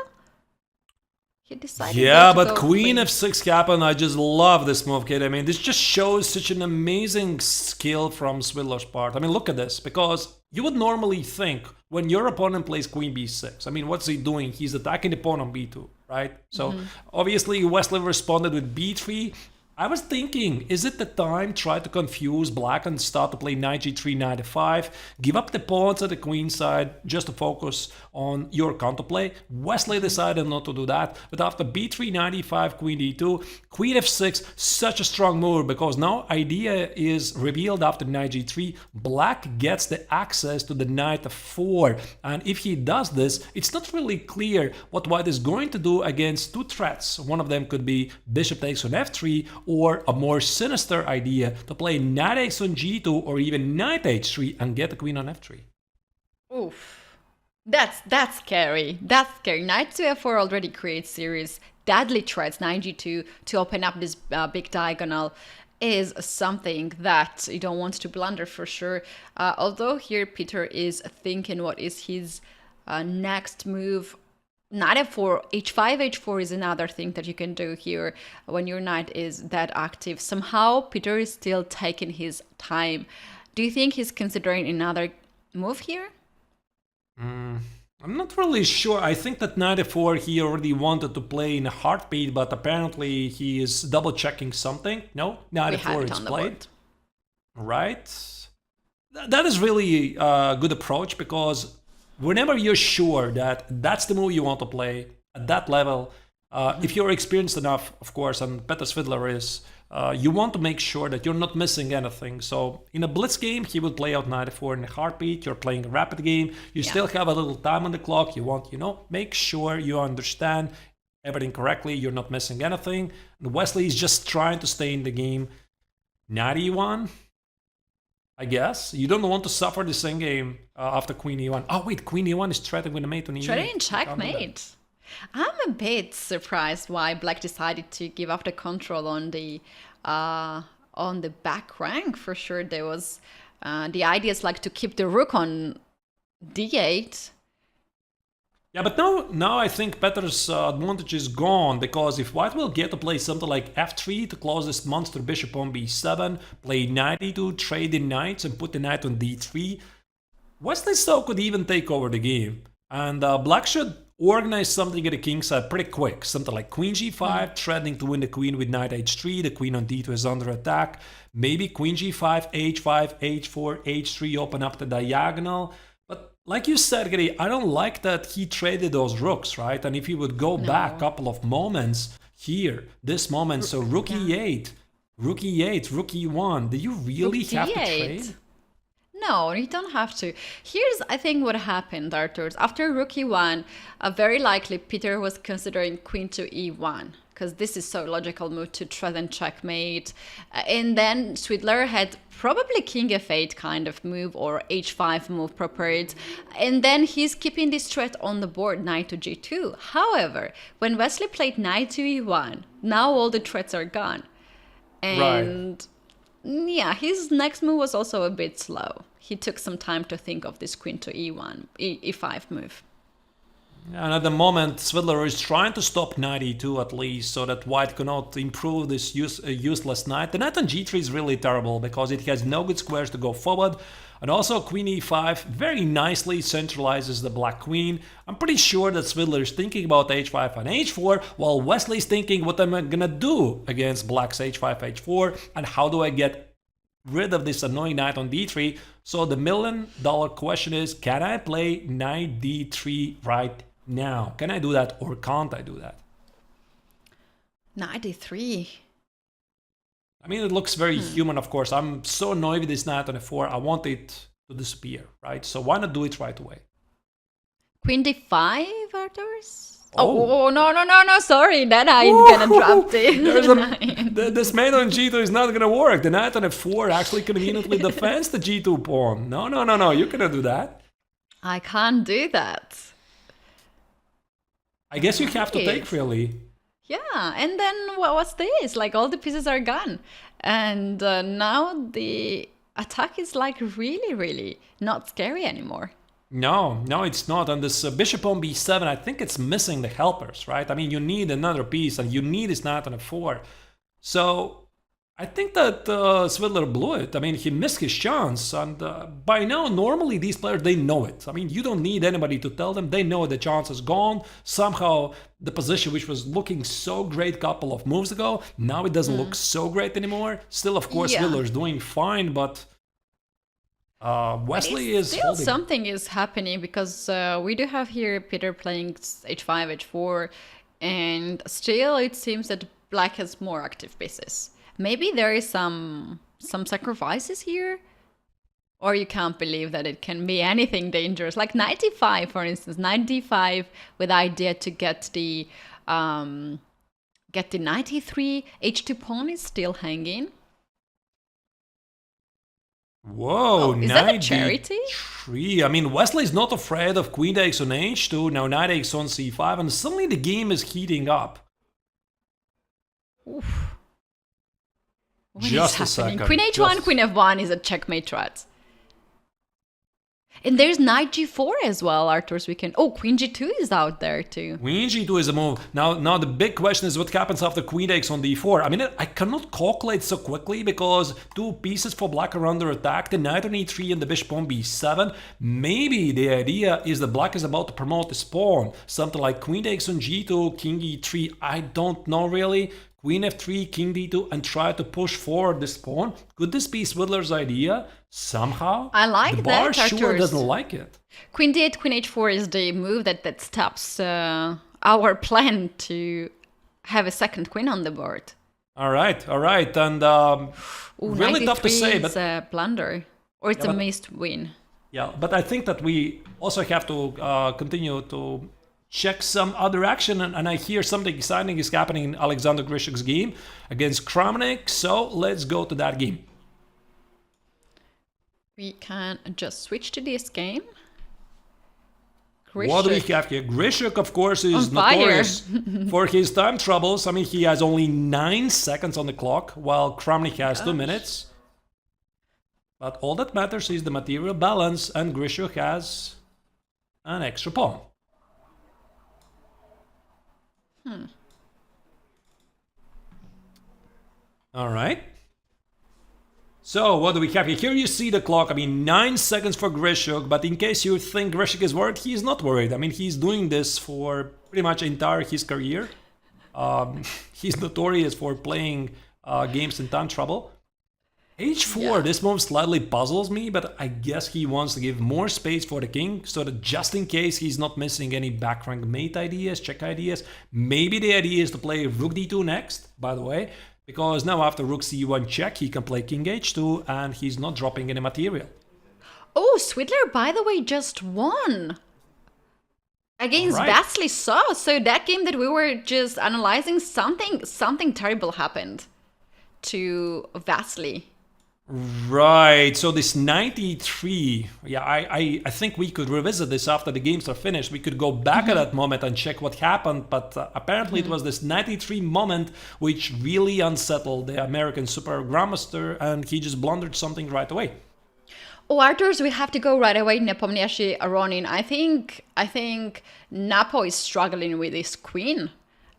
He decided. Yeah, but queen f6 happened. I just love this move, kid. I mean, this just shows such an amazing skill from Swidler's part. I mean, look at this, because you would normally think when your opponent plays queen b6, I mean, what's he doing? He's attacking the pawn on b2, right? So obviously Wesley responded with b3. I was thinking, is it the time to try to confuse black and start to play knight g3, knight f5, give up the pawns at the queen side just to focus on your counterplay? Wesley decided not to do that, but after b3, knight e5, queen d2, queen f6, such a strong move, because now idea is revealed after knight g3, black gets the access to the knight f4, and if he does this, it's not really clear what white is going to do against two threats. One of them could be bishop takes on f3, or a more sinister idea to play knight takes on g2 or even knight h3 and get the queen on f3. Oof. That's scary. That's scary. Knight to f4 already creates serious deadly threats. Knight g2 to open up this big diagonal is something that you don't want to blunder for sure. Although here Peter is thinking what is his next move. Knight f4, h5, h4 is another thing that you can do here when your knight is that active. Somehow Peter is still taking his time. Do you think he's considering another move here? I'm not really sure. I think that knight f4 he already wanted to play in a heartbeat, but apparently he is double checking something. No, knight f4 is played. Right. That is really a good approach, because whenever you're sure that that's the move you want to play at that level, if you're experienced enough, of course, and Peter Svidler is, you want to make sure that you're not missing anything. So in a blitz game, he would play out knight f4 in a heartbeat. You're playing a rapid game. You still have a little time on the clock. You want, make sure you understand everything correctly. You're not missing anything. And Wesley is just trying to stay in the game. Knight e1. I guess. You don't want to suffer the same game after queen e1. Oh, wait, queen e1 is threatened with a mate on e8. Threatening checkmate. I'm a bit surprised why Black decided to give up the control on the back rank. For sure, there was the idea is like to keep the rook on d8. Yeah, but now I think Peter's advantage is gone, because if White will get to play something like f3 to close this monster bishop on b7, play knight e2, trade in knights, and put the knight on d3, Wesley still could even take over the game. And Black should organize something at the king side pretty quick. Something like queen g5, threatening to win the queen with knight h3, the queen on d2 is under attack. Maybe queen g5, h5, h4, h3, open up the diagonal. Like you said, Gary, I don't like that he traded those rooks, right? And if he would go back a couple of moments here, this moment, so rook e8, rook e8, rook e1, do you really have to trade? No, you don't have to. Here's, I think, what happened, Artur. After rook e1, very likely Peter was considering queen to e1, because this is so logical move to threaten checkmate. And then Svidler had probably king f8 kind of move, or h5 move prepared. And then he's keeping this threat on the board, knight to g2. However, when Wesley played knight to e1, now all the threats are gone. And yeah, his next move was also a bit slow. He took some time to think of this queen to e1, e5 move. And at the moment, Svidler is trying to stop knight e2 at least, so that White cannot improve this useless knight. The knight on g3 is really terrible, because it has no good squares to go forward. And also queen e5 very nicely centralizes the black queen. I'm pretty sure that Svidler is thinking about h5 and h4, while Wesley is thinking what am I gonna do against black's h5, h4, and how do I get rid of this annoying knight on d3. So the $1,000,000 question is, can I play knight d3 right now? Can I do that, or can't I do that? Knight d3. I mean, it looks very human, of course. I'm so annoyed with this knight on f4. I want it to disappear, right? So why not do it right away? Queen d5, Arthurs? Oh, no, sorry. Then I'm gonna drop this mate on g2 is not gonna work. The knight on f4 actually conveniently defends the g2 pawn. No, you cannot do that. I can't do that. I guess you have to take, really. Yeah, and then what's this? Like, all the pieces are gone. And now the attack is like really not scary anymore. No, it's not. And this bishop on b7, I think it's missing the helpers, right? I mean, you need another piece, and you need this knight on f4. So I think that Svidler blew it. I mean, he missed his chance. And by now, normally these players, they know it. I mean, you don't need anybody to tell them. They know the chance is gone. Somehow, the position which was looking so great a couple of moves ago, now it doesn't look so great anymore. Still, of course, Svidler is doing fine, but Wesley is still holding. Something is happening, because we do have here Peter playing h5, h4, and still it seems that Black has more active pieces. Maybe there is some sacrifices here, or you can't believe that it can be anything dangerous. Like knight d5, for instance, knight d5 with the idea to get the knight e3, h2 pawn is still hanging. Whoa, is that a charity? D3. I mean, Wesley's not afraid of queen takes on h2, now knight takes on c5, and suddenly the game is heating up. Oof. What Just is a happening? second. Queen h1, queen f1 is a checkmate threat. And there's knight g4 as well, Arthur's weekend. Oh, queen g2 is out there too. Queen g2 is a move. Now the big question is what happens after queen takes on d4. I mean, I cannot calculate so quickly because two pieces for black are under attack. The knight on e3 and the bishop on b7. Maybe the idea is that black is about to promote his pawn. Something like queen takes on g2, king e3. I don't know really. Queen f3, king d2, and try to push forward this pawn. Could this be Swidler's idea? Somehow? I like the that, bar sure Arthurs. doesn't like it. Queen d8, queen h4 is the move that stops our plan to have a second queen on the board. All right. And really tough to say, it's but a blunder. Or it's a missed win. yeah, but I think that we also have to continue to check some other action, and I hear something exciting is happening in Alexander Grishuk's game against Kramnik, so let's go to that game. We can just switch to this game. What do we have here? Grishuk, of course, is On fire. notorious for his time troubles. I mean, he has only 9 seconds on the clock, while Kramnik has 2 minutes. But all that matters is the material balance, and Grishuk has an extra pawn. All right. So what do we have here? Here you see the clock. I mean, 9 seconds for Grishuk, but in case you think Grishuk is worried, he's not worried. I mean, he's doing this for pretty much entire his career. He's notorious for playing games in time trouble. H4, this move slightly puzzles me, but I guess he wants to give more space for the king, so that just in case he's not missing any back rank mate ideas, check ideas. Maybe the idea is to play rook d2 next, by the way, because now after rook c1 check, he can play king h2, and he's not dropping any material. Oh, Swidler, by the way, just won against Vasily Saw. So that game that we were just analyzing, something terrible happened to Vasily. Right, so this 93, yeah, I think we could revisit this after the games are finished. We could go back at that moment and check what happened, but apparently it was this 93 moment which really unsettled the American super grandmaster, and he just blundered something right away. Oh, Arthurs, we have to go right away. Nepo, Aronian. I think Nepo is struggling with his queen.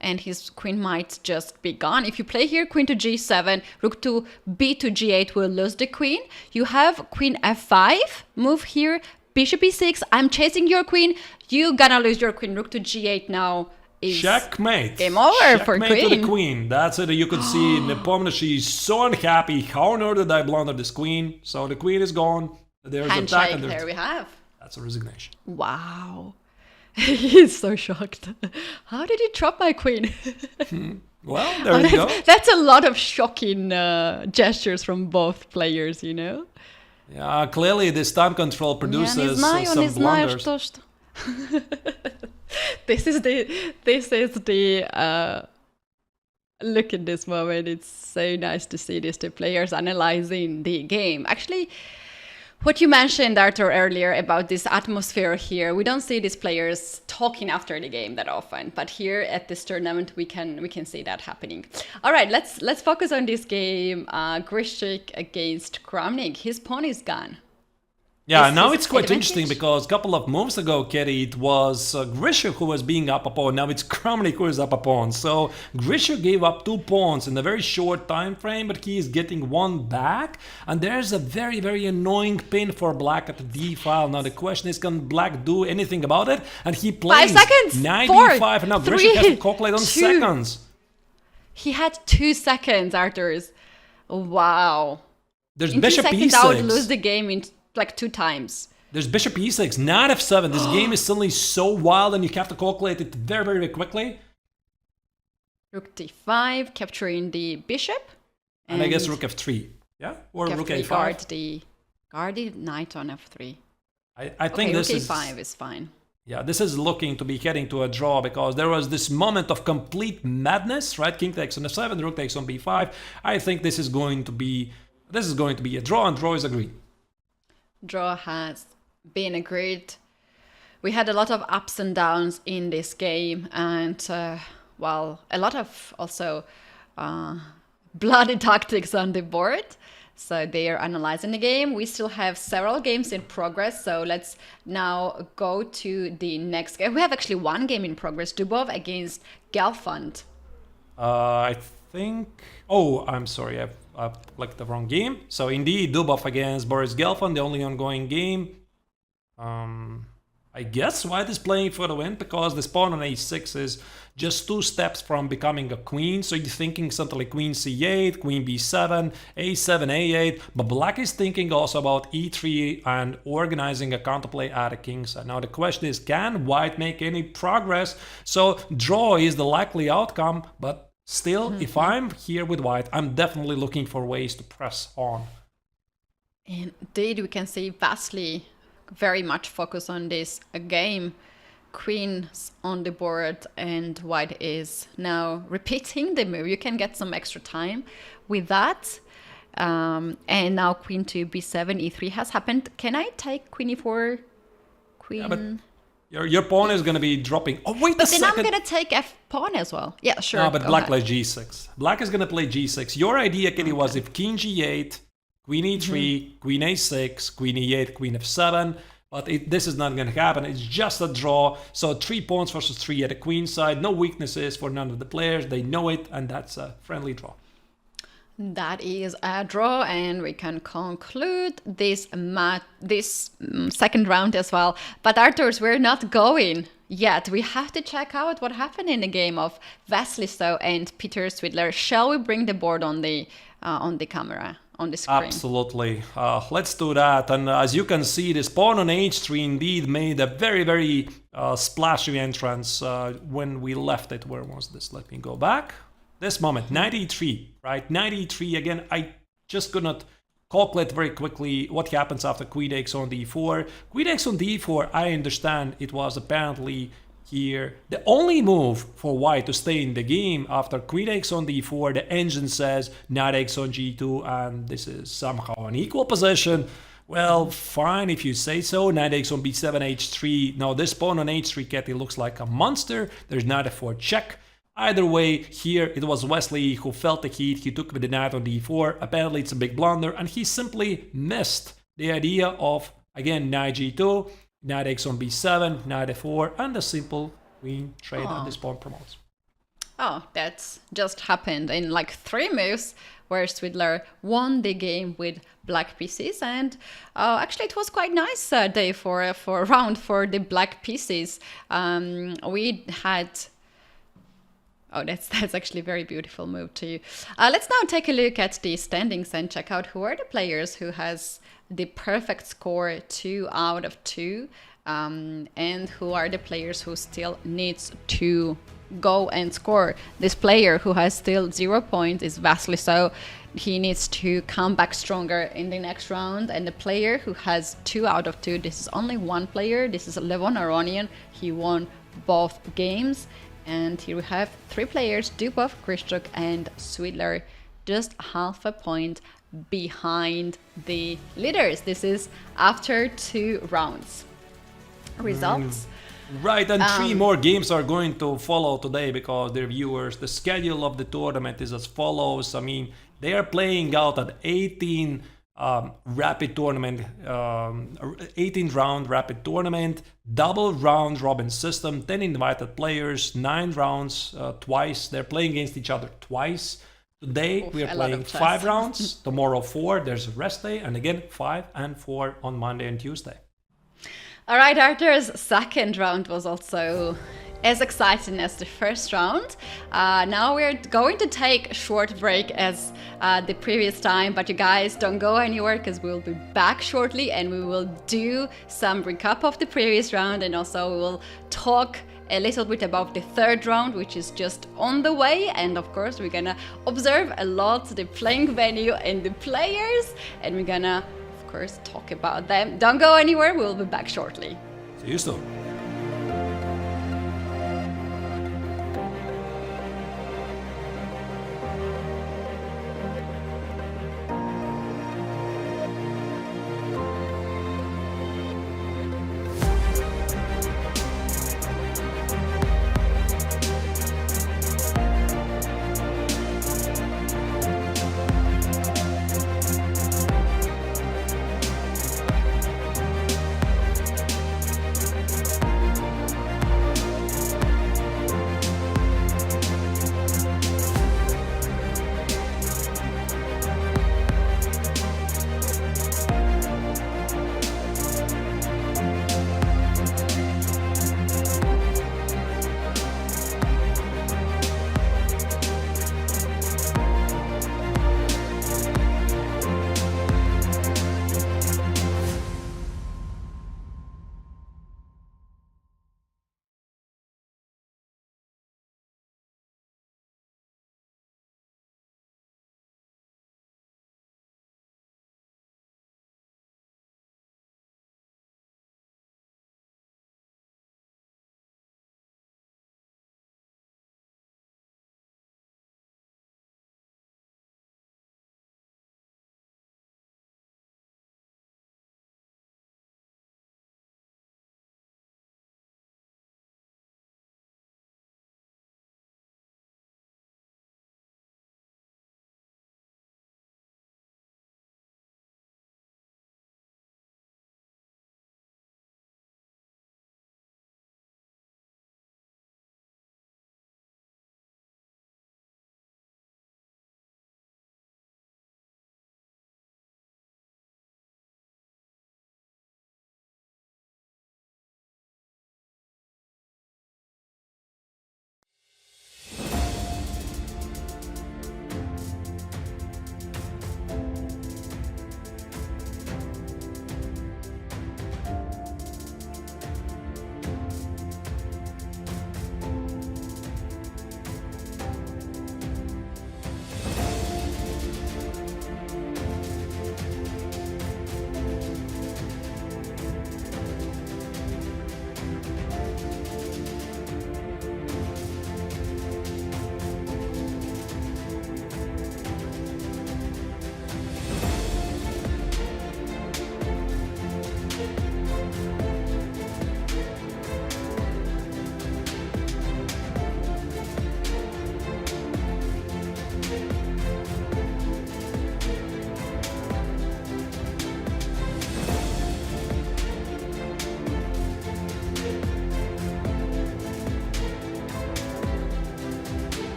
And his queen might just be gone. If you play here, queen to g7, rook to b to g8 will lose the queen. You have queen f5, move here, bishop e6, I'm chasing your queen, you gonna lose your queen, rook to g8 now is checkmate. Game over checkmate for to queen. the queen. That's it. You could see Nepo, she's so unhappy. How on earth did I blunder this queen? So the queen is gone. There's an attack. Handshake, there we have. That's a resignation. Wow. He's so shocked. How did he drop my queen? Well, there you go. That's a lot of shocking gestures from both players, you know? Yeah, clearly this time control produces some blunders. This is the look at this moment. It's so nice to see these two players analyzing the game. Actually, what you mentioned, Arthur, earlier about this atmosphere here, we don't see these players talking after the game that often, but here at this tournament we can see that happening. All right, let's focus on this game. Grishuk against Kramnik. His pawn is gone. Yeah, now it's quite interesting because a couple of moves ago, Katie, it was Grishuk who was being up a pawn. Now it's Kramnik who is up a pawn. So Grishuk gave up 2 pawns in a very short time frame, but he is getting 1 back. And there's a very, very annoying pin for black at the d file. Now the question is, can black do anything about it? And he plays 5 seconds, 95, and now 3, Grishuk has to calculate on 2. seconds. He had 2 seconds, Arthur's. Wow. There's in bishop 2 seconds, e6. I would lose the game in like 2 times. There's bishop e6, knight f7. This game is suddenly so wild and you have to calculate it very, very quickly. Rook d5, capturing the bishop. And I guess rook f3. Yeah? Or rook a5. Guard the knight on f3. I think this rook is... a5 is fine. Yeah, this is looking to be heading to a draw because there was this moment of complete madness, right? King takes on f7, rook takes on b5. I think this is going to be a draw, and draw is agreed. Draw has been agreed. We had a lot of ups and downs in this game, and a lot of also bloody tactics on the board. So they are analyzing the game. We still have several games in progress. So let's now go to the next game. We have actually one game in progress. Dubov against Gelfand. I think... Oh, I'm sorry. I've clicked the wrong game. So indeed, Dubov against Boris Gelfand, the only ongoing game. I guess White is playing for the win because this pawn on a6 is just 2 steps from becoming a queen. So you're thinking something like queen c8, queen b7, a7, a8. But Black is thinking also about e3 and organizing a counterplay at a king side. Now the question is, can White make any progress? So draw is the likely outcome, but still, if I'm here with White, I'm definitely looking for ways to press on. Indeed, we can see Vasily very much focus on this game. Queen's on the board and White is now repeating the move. You can get some extra time with that. And now queen to b7, e3 has happened. Can I take queen e4? Queen... Yeah, but your pawn is going to be dropping. Oh, wait a second. But then I'm going to take f pawn as well. Yeah, sure. No, but Black plays g6. Black is going to play g6. Your idea, Kitty, was if king g8, queen e3, queen a6, queen e8, queen f7. But this is not going to happen. It's just a draw. So 3 pawns versus 3 at the queen side. No weaknesses for none of the players. They know it, and that's a friendly draw. That is a draw, and we can conclude this second round as well. But Arthurs, we're not going yet. We have to check out what happened in the game of Vasily and Peter Swidler. Shall we bring the board on the camera? On the screen. Absolutely. Let's do that. And as you can see, this pawn on h3 indeed made a very, very splashy entrance when we left it. Where was this? Let me go back. This moment, 93, right? 93 again. I just could not calculate very quickly what happens after queen takes on d4. Queen takes on d4, I understand it was apparently here the only move for White to stay in the game. After queen takes on d4, the engine says knight takes on g2, and this is somehow an equal position. Well, fine if you say so. Knight takes on b7, h3. Now this pawn on h3, Ketty, looks like a monster. There's knight f4 check. Either way, here it was Wesley who felt the heat. He took with the knight on d4. Apparently it's a big blunder, and he simply missed the idea of, again, knight g2, knight takes on b7, knight f4, and a simple queen trade, and this pawn promotes. Oh, that's just happened in like 3 moves, where Swidler won the game with black pieces. And actually it was quite nice day for a round for the black pieces. We had... Oh, that's actually a very beautiful move too. Let's now take a look at the standings and check out who are the players who has the perfect score 2 out of 2, and who are the players who still needs to go and score. This player who has still 0 points is Vasily, so he needs to come back stronger in the next round. And the player who has 2 out of 2, this is only one player, this is Levon Aronian. He won both games. And here we have 3 players, Dubov, Grishuk and Swidler, just half a point behind the leaders. This is after 2 rounds. Results. Right, and 3 more games are going to follow today because they're viewers. The schedule of the tournament is as follows. I mean, they are playing out at 18 rapid tournament, 18 round rapid tournament, double round robin system, 10 invited players, 9 rounds twice. They're playing against each other twice. Today we are playing 5 rounds, tomorrow 4, there's a rest day, and again 5 and 4 on Monday and Tuesday. All right, Arthur's second round was also as exciting as the first round. Now we're going to take a short break as the previous time, but you guys don't go anywhere because we'll be back shortly and we will do some recap of the previous round, and also we will talk a little bit about the third round, which is just on the way. And of course we're gonna observe a lot the playing venue and the players, and we're gonna of course talk about them. Don't go anywhere, we'll be back shortly. See you soon.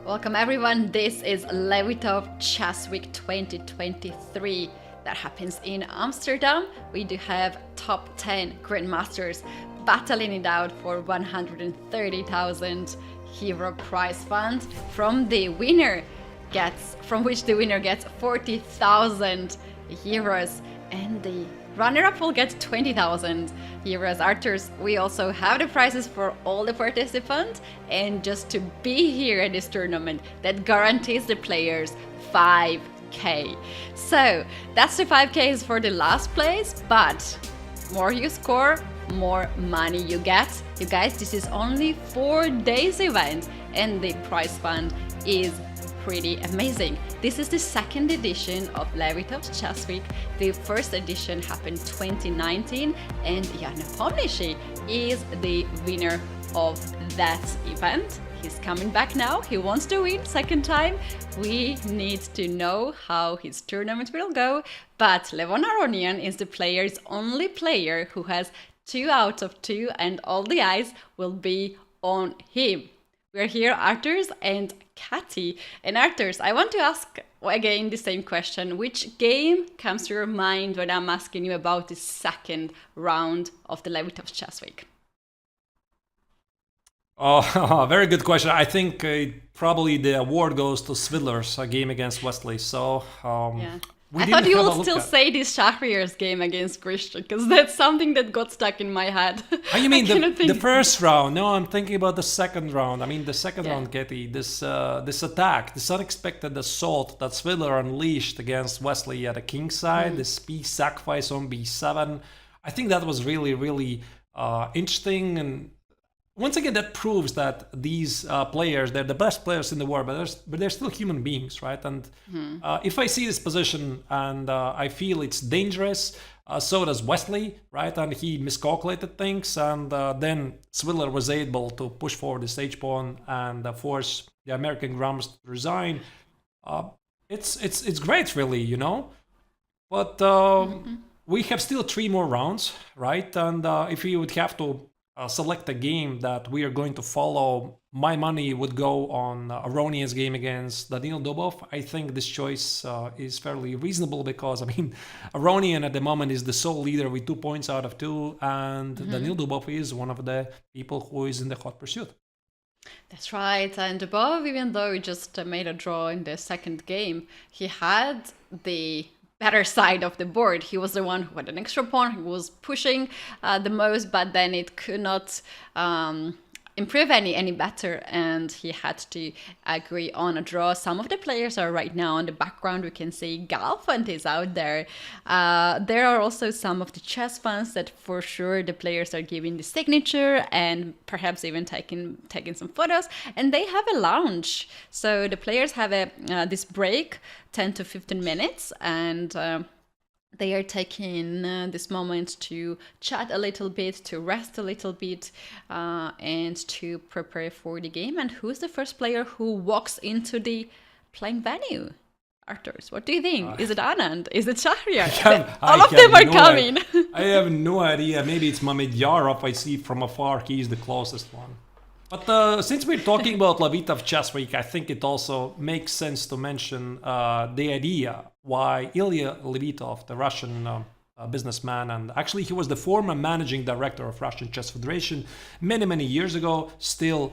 Welcome everyone, this is Levitov Chess Week 2023 that happens in Amsterdam. We do have top 10 Grandmasters battling it out for 130,000 euro prize fund from which the winner gets 40,000 euros and the runner-up will get 20,000 euros. Arthurs, we also have the prizes for all the participants, and just to be here at this tournament, that guarantees the players 5k. So that's the 5k's for the last place, but more you score, more money you get. You guys, this is only 4 days event and the prize fund is pretty amazing. This is the second edition of Levitov's Chess Week. The first edition happened 2019 and Jan Pomnishi is the winner of that event. He's coming back now. He wants to win second time. We need to know how his tournament will go. But Levon Aronian is the player's only player who has 2 out of 2 and all the eyes will be on him. We're here, Arthurs and Kati. And Arthurs, I want to ask again the same question. Which game comes to your mind when I'm asking you about the second round of the Levitov Chess Week? Oh, very good question. I think probably the award goes to Svidler's game against Wesley. So yeah. I thought you would still say this Shahriyar's game against Grishuk, because that's something that got stuck in my head. Oh, you mean the first round? No, I'm thinking about the second round. I mean the second round, Katie. This attack, this unexpected assault that Svidler unleashed against Wesley at the king side, this piece sacrifice on b7. I think that was really, really interesting. And once again, that proves that these players, they're the best players in the world, but they're still human beings, right? And if I see this position and I feel it's dangerous, so does Wesley, right? And he miscalculated things, and then Svidler was able to push forward the stage pawn and force the American Grandmaster to resign. It's great, really, you know? But we have still 3 more rounds, right? And if we would have to select a game that we are going to follow, my money would go on Aronian's game against Daniil Dubov. I think this choice is fairly reasonable because, I mean, Aronian at the moment is the sole leader with 2 points out of 2, and Daniil Dubov is one of the people who is in the hot pursuit. That's right, and Dubov, even though he just made a draw in the second game, he had the better side of the board. He was the one who had an extra pawn, who was pushing the most, but then it could not improve any better, and he had to agree on a draw. Some of the players are right now in the background. We can see Galfand is out there. There are also some of the chess fans that for sure the players are giving the signature and perhaps even taking some photos, and they have a lounge. So the players have this break, 10 to 15 minutes, and they are taking this moment to chat a little bit, to rest a little bit, and to prepare for the game. And who's the first player who walks into the playing venue? Arthurs, what do you think? Is it Anand? Is it Shahriyar? All of them are coming. I have no idea. Maybe it's Mamedyarov. I see from afar he's the closest one. But since we're talking about Levitov Chess Week, I think it also makes sense to mention the idea why Ilya Levitov, the Russian businessman, and actually he was the former managing director of Russian Chess Federation many years ago, still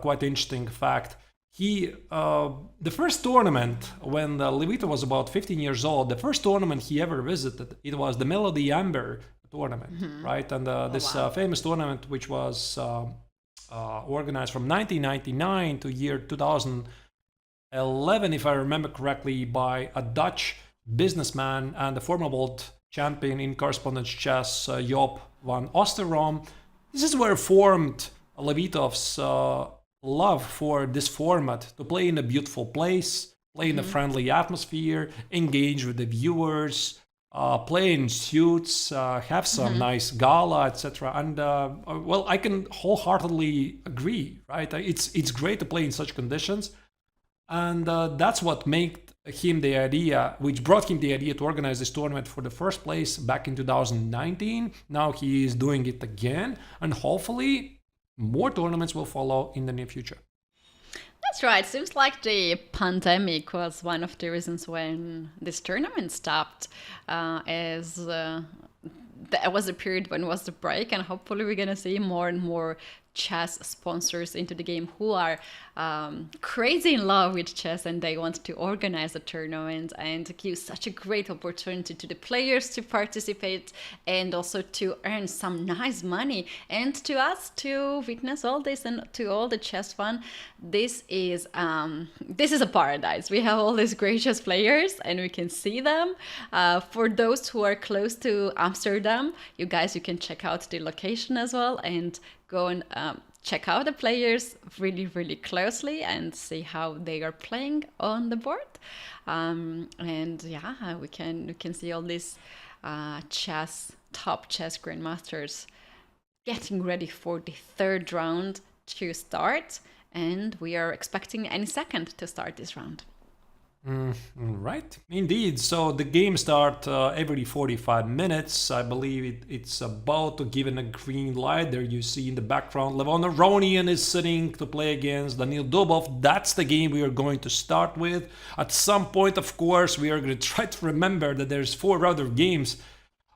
quite interesting fact. He, the first tournament, when Levitov was about 15 years old, the first tournament he ever visited, it was the Melody Amber tournament, right? And this famous tournament, which was organized from 1999 to year 2011, if I remember correctly, by a Dutch businessman and the former world champion in correspondence chess, Joop van Oosterom. This is where formed Levitov's love for this format, to play in a beautiful place, play in a friendly atmosphere, engage with the viewers, play in suits, have some nice gala, etc. And well, I can wholeheartedly agree, right? It's great to play in such conditions, and that's what made him the idea, which brought him the idea to organize this tournament for the first place back in 2019. Now he is doing it again, and hopefully more tournaments will follow in the near future. That's right. Seems like the pandemic was one of the reasons when this tournament stopped, as there was a period when was the break, and hopefully we're gonna see more and more chess sponsors into the game who are crazy in love with chess, and they want to organize a tournament and give such a great opportunity to the players to participate and also to earn some nice money, and to us to witness all this, and to all the chess fun. This is a paradise. We have all these great chess players and we can see them. For those who are close to Amsterdam, you can check out the location as well, and go and check out the players really, really closely and see how they are playing on the board. And yeah, we can see all these top chess grandmasters getting ready for the third round to start, and we are expecting any second to start this round. Right, indeed. So the game starts every 45 minutes. I believe it's about to give a green light. There you see in the background, Aronian is sitting to play against Dubov. That's the game we are going to start with. At some point, of course, we are going to try to remember that there's 4 other games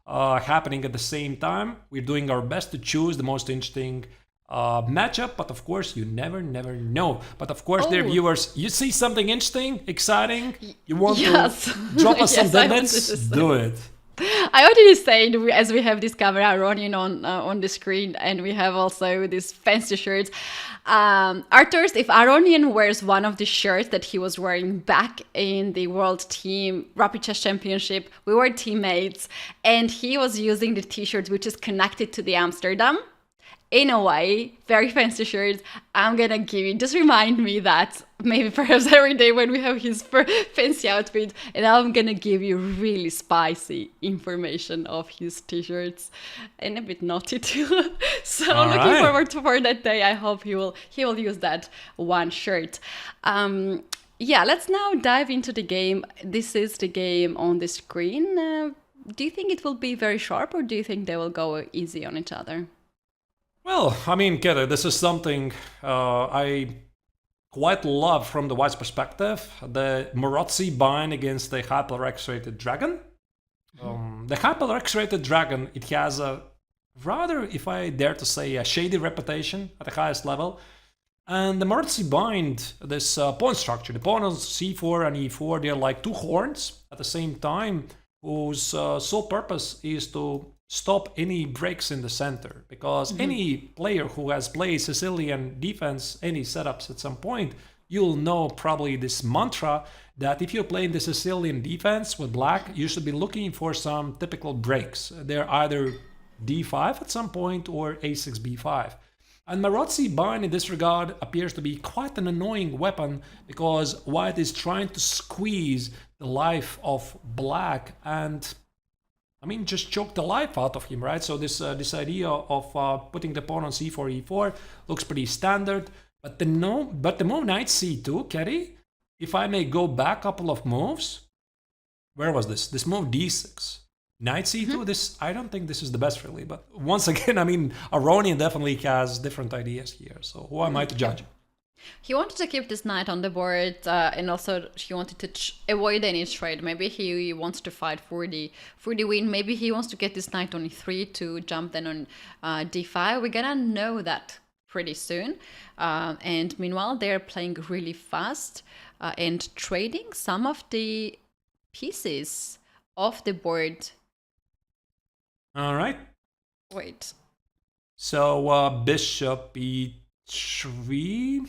happening at the same time. We're doing our best to choose the most interesting matchup, but of course you never know. But of course, dear viewers, you see something interesting, exciting, you want to drop us some deadlines, do it. I wanted to say, as we have this camera running on the screen, and we have also these fancy shirts. Arthur, if Aronian wears one of the shirts that he was wearing back in the World Team Rapid Chess Championship, we were teammates, and he was using the t-shirt which is connected to the Amsterdam. In a way, very fancy shirts. I'm gonna give you, just remind me that maybe perhaps every day when we have his fancy outfit, and I'm gonna give you really spicy information of his t-shirts, and a bit naughty too. So looking forward for that day. I hope he will use that one shirt. Yeah, let's now dive into the game. This is the game on the screen. Do you think it will be very sharp, or do you think they will go easy on each other? Well, I mean, Kete, this is something I quite love from the white's perspective. The Morozzi bind against the hyper-X-rated dragon. The hyper-X-rated dragon, it has a rather, if I dare to say, a shady reputation at the highest level. And the Morozzi bind, this pawn structure, the pawn on c4 and e4, they're like 2 horns at the same time, whose sole purpose is to stop any breaks in the center, because any player who has played Sicilian defense, any setups at some point, you'll know probably this mantra that if you're playing the Sicilian defense with black, you should be looking for some typical breaks. They're either d5 at some point or a6 b5. And Morozzi bind in this regard appears to be quite an annoying weapon, because white is trying to squeeze the life of black and just choke the life out of him, right? So this idea of putting the pawn on c4, e4 looks pretty standard. But the move knight c2, Kerry, if I may go back a couple of moves, where was this? This move d6. Knight c2, this, I don't think this is the best really. But once again, Aronian definitely has different ideas here. So who am I to judge? He wanted to keep this knight on the board, and also he wanted to avoid any trade. Maybe he wants to fight for the win. Maybe he wants to get this knight on e3 to jump then on d5. We're gonna know that pretty soon. And meanwhile, they're playing really fast and trading some of the pieces off the board. All right. Wait. So bishop e3.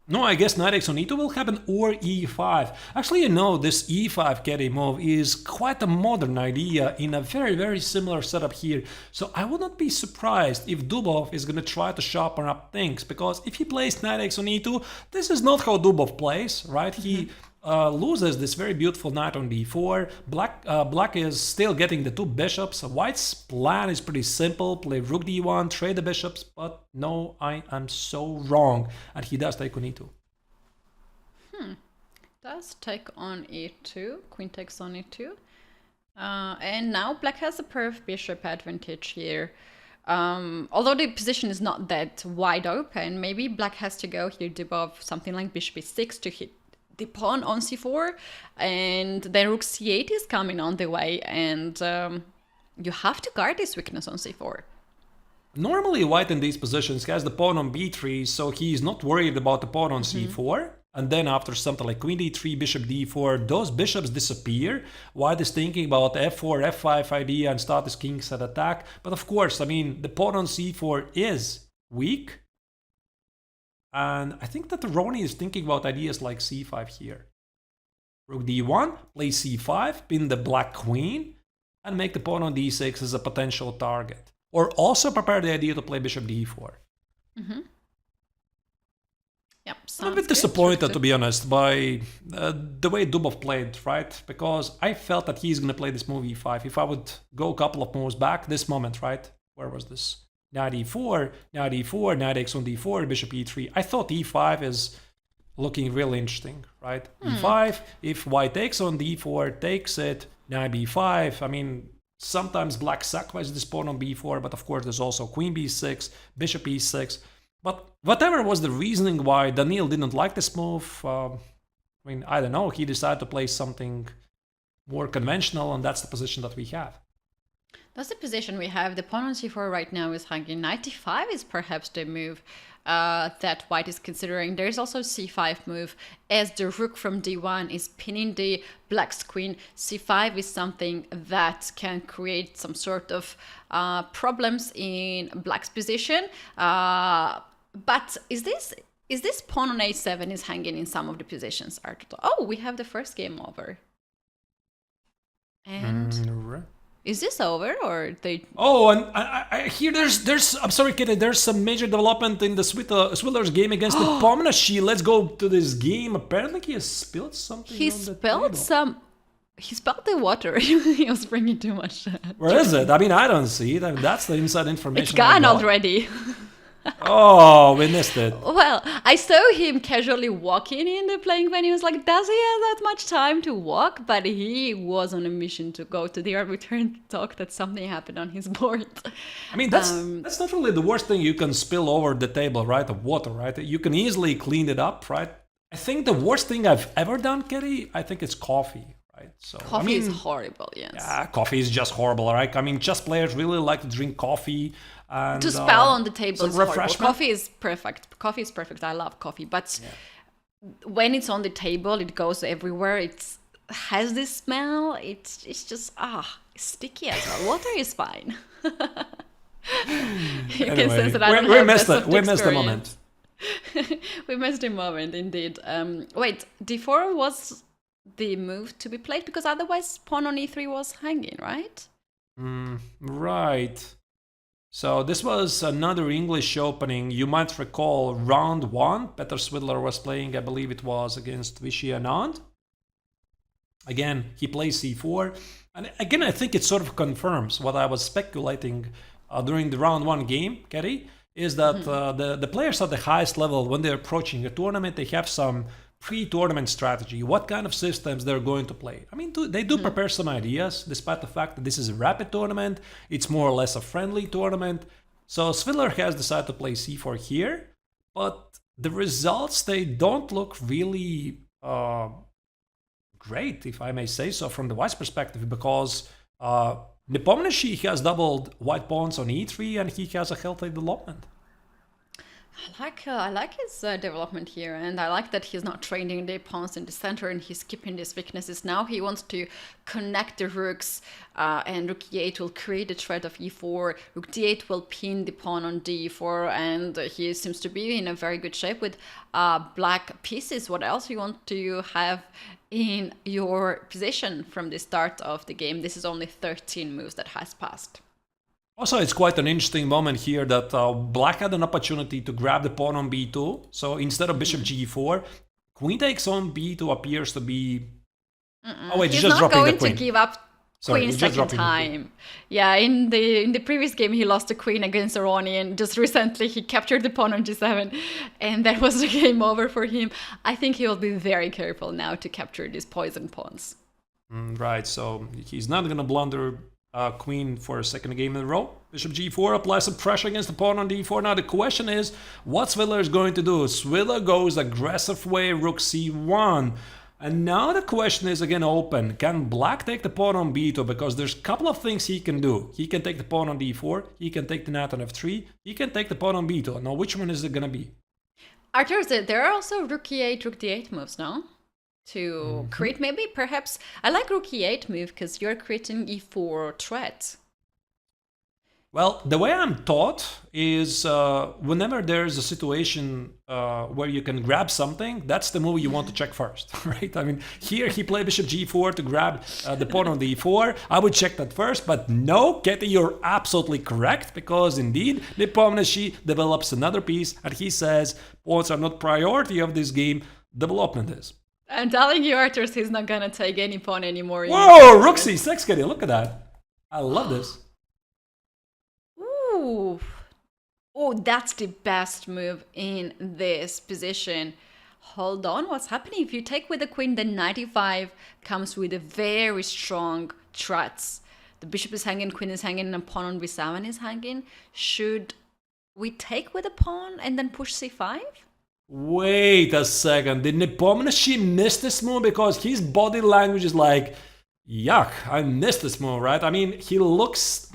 No, I guess knight x on e2 will happen, or e5. Actually, this e5 carry move is quite a modern idea in a very, very similar setup here. So I would not be surprised if Dubov is going to try to sharpen up things, because if he plays knight x on e2, this is not how Dubov plays, right? He loses this very beautiful knight on d4. Black is still getting the 2 bishops. White's plan is pretty simple: play rook d1, trade the bishops. But no, I am so wrong, and he does take on e2. Does take on e2. Queen takes on e2. And now black has a perf bishop advantage here. Although the position is not that wide open, maybe black has to go here Dubov something like bishop e6 to hit the pawn on c4, and then rook c8 is coming on the way, and you have to guard this weakness on c4. Normally, white in these positions has the pawn on b3, so he's not worried about the pawn on c4. And then after something like queen d3, bishop d4, those bishops disappear. White is thinking about f4, f5 idea and start his king set attack. But of course, I mean, the pawn on c4 is weak. And I think that Aronian is thinking about ideas like c5 here. Rook d1, play c5, pin the black queen, and make the pawn on d6 as a potential target. Or also prepare the idea to play bishop d4. Yep, I'm a bit disappointed, to be honest, by the way Dubov played, right? Because I felt that he's going to play this move e5. If I would go a couple of moves back, this moment, right? Where was this? Knight e4, knight e4, knight x on d4, bishop e3. I thought e5 is looking really interesting, right? e5, if white takes on d4, takes it, knight b5. I mean, sometimes black sacrifices this pawn on b4, but of course there's also queen b6, bishop e6. But whatever was the reasoning why Daniil didn't like this move, I mean, I don't know, he decided to play something more conventional, and that's the position that we have. That's the position we have. The pawn on c4 right now is hanging. Knight d5 is perhaps the move that white is considering. There is also c5 move, as the rook from d1 is pinning the black's queen. c5 is something that can create some sort of problems in black's position. But is this pawn on a7 is hanging in some of the positions? Oh, we have the first game over. And is this over or they? Oh, and I hear there's I'm sorry, Kitty. There's some major development in the Swiller's game against the Pomnashi. Let's go to this game. Apparently, he has spilled something. He spilled some. He spilled the water. He was bringing too much. Where is it? I mean, I don't see it. I mean, that's the inside information. It's gone already. Oh, we missed it. Well, I saw him casually walking in the playing venue. I was like, does he have that much time to walk? But he was on a mission to go to the arbiter and talk that something happened on his board. I mean, that's not really the worst thing you can spill over the table, right? Of water, right? You can easily clean it up, right? I think the worst thing I've ever done, Kerry, I think it's coffee. Right? So, coffee is horrible, yes. Yeah, coffee is just horrible, right? I mean, chess players really like to drink coffee. And, to spell on the table is horrible. Coffee is perfect. Coffee is perfect. I love coffee. But when it's on the table, it goes everywhere. It has this smell. It's just, sticky as well. Water is fine. You anyway, can sense that I don't we have missed best it. We missed the moment. We missed a moment, indeed. Wait, d4 was the move to be played because otherwise pawn on e3 was hanging, right? Right. So this was another English opening. You might recall round 1. Petr Svidler was playing, I believe it was against Vishy Anand. Again, he plays c4. And again, I think it sort of confirms what I was speculating during the round 1 game, Kerry, is that the players at the highest level, when they're approaching a tournament, they have some pre-tournament strategy, what kind of systems they're going to play. I mean, they do prepare some ideas, despite the fact that this is a rapid tournament. It's more or less a friendly tournament. So Svidler has decided to play c4 here, but the results, they don't look really great, if I may say so, from the white's perspective, because Nepomniachtchi has doubled white pawns on e3 and he has a healthy development. I like his development here, and I like that he's not training the pawns in the center and he's keeping these weaknesses. Now he wants to connect the rooks, and rook e8 will create a threat of e4, rook d8 will pin the pawn on d4, and he seems to be in a very good shape with black pieces. What else you want to have in your position from the start of the game? This is only 13 moves that has passed. Also, it's quite an interesting moment here that black had an opportunity to grab the pawn on b2. So instead of bishop g4, queen takes on b2 appears to be... Oh wait, he's just not dropping going the queen. to give up queen second time. Yeah, in the previous game he lost the queen against Aronian. Just recently he captured the pawn on g7, and that was the game over for him. I think he will be very careful now to capture these poison pawns. Right, so he's not going to blunder queen for a second game in a row. Bishop g4 applies some pressure against the pawn on d4. Now the question is, what Sviller is going to do? Sviller goes aggressive way, rook c1. And now the question is again open. Can black take the pawn on b2? Because there's a couple of things he can do. He can take the pawn on d4. He can take the knight on f3. He can take the pawn on b2. Now which one is it going to be? Arthur, there are also rook e8, rook d8 moves, no? To create maybe, perhaps... I like rook e8 move because you're creating e4 threat. Well, the way I'm taught is whenever there's a situation where you can grab something, that's the move you want to check first, right? I mean, here he played bishop g4 to grab the pawn on d4. I would check that first, but no, Katie, you're absolutely correct, because indeed, Nepo develops another piece, and he says, pawns are not priority of this game, development is. I'm telling you, Arthur, he's not gonna take any pawn anymore. Whoa, rook c6, Katie, look at that. I love this. Ooh. Oh, that's the best move in this position. Hold on, what's happening? If you take with the queen, then knight e5 comes with a very strong threats. The bishop is hanging, queen is hanging, and pawn on b7 is hanging. Should we take with a pawn and then push c5? Wait a second, did Nepomniachtchi miss this move? Because his body language is like, yuck, I missed this move, right? I mean, he looks,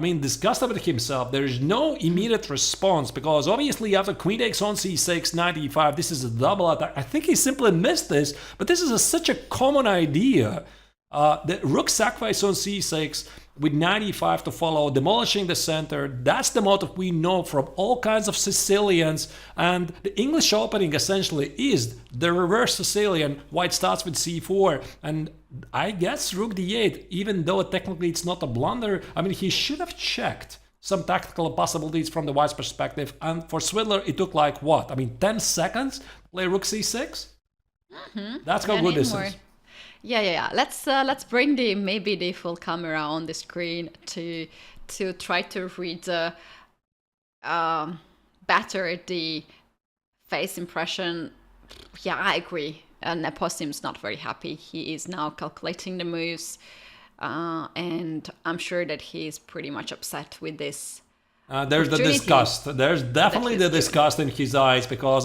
disgusted with himself. There is no immediate response, because obviously after queen takes on c6, knight e5, this is a double attack. I think he simply missed this, but this is such a common idea. The rook sacrifice on c6 with knight e5 to follow, demolishing the center. That's the motive we know from all kinds of Sicilians, and the English opening essentially is the reverse Sicilian. White starts with c4, and I guess rook d8, even though technically it's not a blunder. I mean, he should have checked some tactical possibilities from the white's perspective, and for Swidler it took like what? 10 seconds to play rook c6? That's how good this is. Yeah. Let's bring maybe the full camera on the screen to try to read better the face impression. Yeah, I agree. Nepo seems not very happy. He is now calculating the moves, and I'm sure that he is pretty much upset with this. There's the disgust. There's definitely the disgust in his eyes, because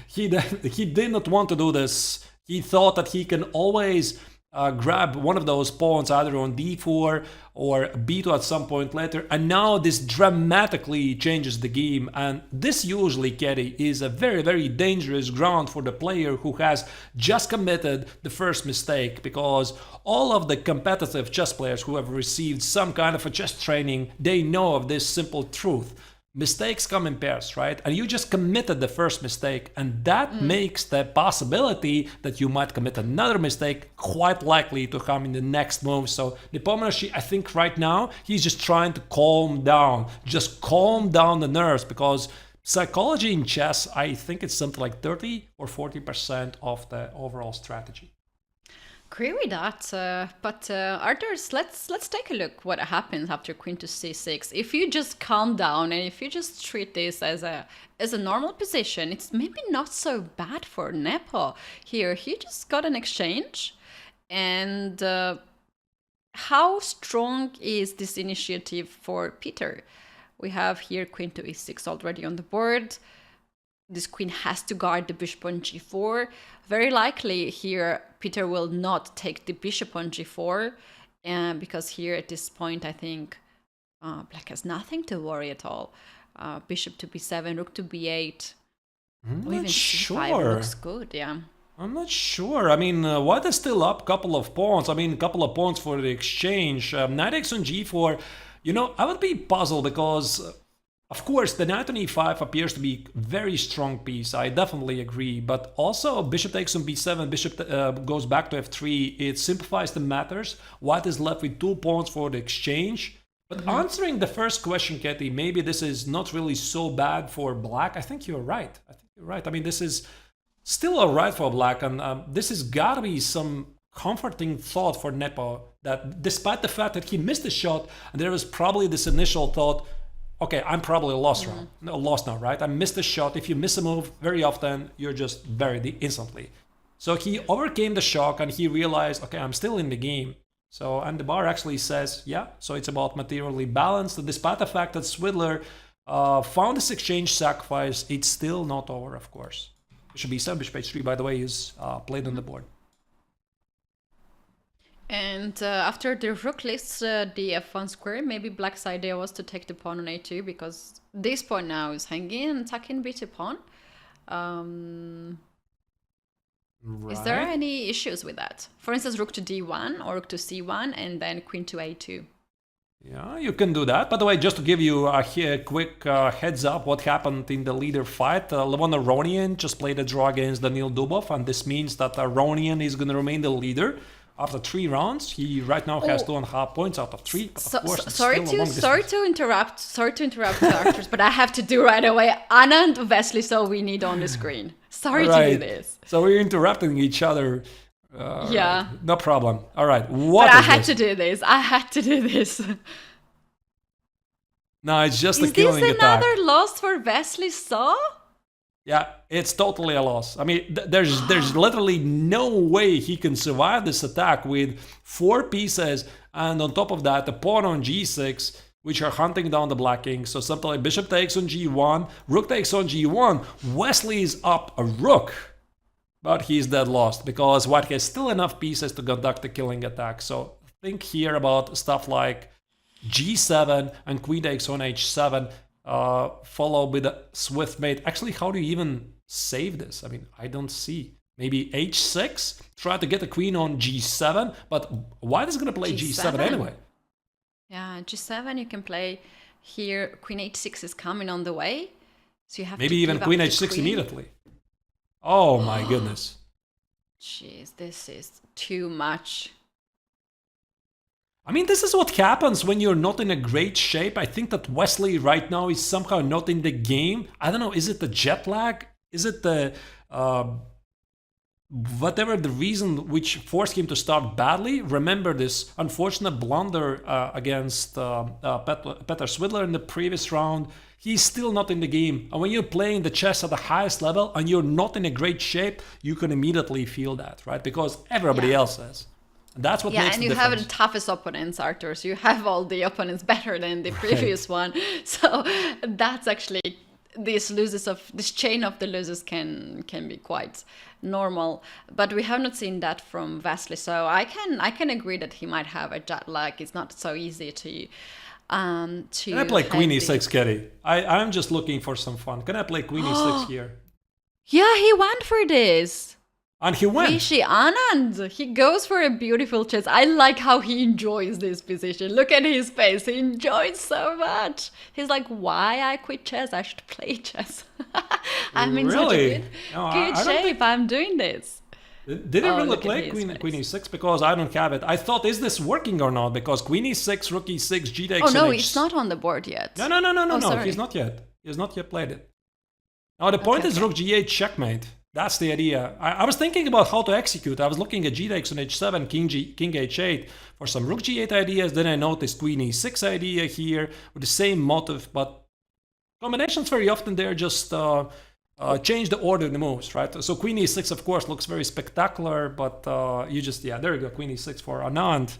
he did not want to do this. He thought that he can always grab one of those pawns either on d4 or b2 at some point later, and now this dramatically changes the game. And this usually, Katie, is a very, very dangerous ground for the player who has just committed the first mistake, because all of the competitive chess players who have received some kind of a chess training, they know of this simple truth. Mistakes come in pairs, right? And you just committed the first mistake, and that makes the possibility that you might commit another mistake quite likely to come in the next move. So Nepomniachtchi, I think right now, he's just trying to calm down the nerves, because psychology in chess, I think it's something like 30 or 40% of the overall strategy. Agree with that, but Arthur, let's take a look what happens after queen to c6. If you just calm down and if you just treat this as a normal position, it's maybe not so bad for Nepo. Here he just got an exchange, and how strong is this initiative for Peter? We have here queen to e6 already on the board. This queen has to guard the bishop on g4. Very likely here Peter will not take the bishop on g4, because here at this point I think black has nothing to worry at all. Bishop to b7, rook to b8, or even c5 looks good, yeah. I'm not sure. White is still up a couple of pawns. A couple of pawns for the exchange. Knight x on g4. I would be puzzled, because of course, the knight on e5 appears to be a very strong piece. I definitely agree. But also, bishop takes on b7, bishop goes back to f3. It simplifies the matters. White is left with 2 pawns for the exchange. But answering the first question, Katie, maybe this is not really so bad for black. I think you're right. This is still all right for black. And this has got to be some comforting thought for Nepo, that despite the fact that he missed the shot, and there was probably this initial thought, okay, I'm probably lost now, right? I missed a shot. If you miss a move very often, you're just buried instantly. So he overcame the shock and he realized, okay, I'm still in the game. So, and the bar actually says, yeah, so it's about materially balanced. Despite the fact that Swidler found this exchange sacrifice, it's still not over, of course. Bishop b7, bishop h3, by the way, is played on the board. And after the rook leaves the f1 square, maybe black's idea was to take the pawn on a2, because this pawn now is hanging and attacking b2 pawn. Is there any issues with that? For instance, rook to d1 or rook to c1 and then queen to a2. Yeah, you can do that. By the way, just to give you a quick heads up what happened in the leader fight, Aronian just played a draw against Daniil Dubov, and this means that Aronian is going to remain the leader. After 3 rounds, he right now has 2.5 points out of 3. But of course, sorry to interrupt the actors, but I have to do right away. Anand, Wesley, so we need on the screen. Sorry to do this. So we're interrupting each other. Yeah. No problem. All right. But I had to do this. I had to do this. No, it's just a killing attack. Is this another loss for Wesley So? Yeah, it's totally a loss. I mean, there's literally no way he can survive this attack with 4 pieces, and on top of that, the pawn on g6, which are hunting down the black king. So something like bishop takes on g1, rook takes on g1. Wesley is up a rook, but he's dead lost because white has still enough pieces to conduct a killing attack. So think here about stuff like g7 and queen takes on h7. Followed with a swift mate. Actually, how do you even save this? I mean, I don't see. Maybe h6? Try to get the queen on g7, but white is going to play g7 anyway. Yeah, g7 you can play here. Queen h6 is coming on the way. So you have maybe to even queen h6 immediately. Oh my goodness. Jeez, this is too much. I mean, this is what happens when you're not in a great shape. I think that Wesley right now is somehow not in the game. I don't know, is it the jet lag? Is it the whatever the reason which forced him to start badly? Remember this unfortunate blunder against Petr Swidler in the previous round. He's still not in the game. And when you're playing the chess at the highest level and you're not in a great shape, you can immediately feel that, right? Because everybody else is. That's what makes the difference. Yeah, and you have the toughest opponents, Arthur. So you have all the opponents better than the previous one. So that's actually this chain of the losers can be quite normal. But we have not seen that from Wesley. So I can agree that he might have a jet lag. It's not so easy to Can I play queen e6, Kitty? I'm just looking for some fun. Can I play queen e6 here? Yeah, he went for this. And he went. Rishi Anand, he goes for a beautiful chess. I like how he enjoys this position. Look at his face. He enjoys so much. He's like, why I quit chess? I should play chess. I'm in such a good shape. I'm doing this. Did he really play queen e6? Because I don't have it. I thought, is this working or not? Because queen e6, rook e6, g takes. Oh no, it's not on the board yet. No. He's not yet. He has not yet played it. Now the point is rook g8 checkmate. That's the idea. I was thinking about how to execute. I was looking at g takes on h7, king h8 for some rook g8 ideas. Then I noticed queen e6 idea here with the same motive, but combinations very often they're just change the order of the moves, right? So queen e6 of course looks very spectacular, but you just there you go, queen e6 for Anand.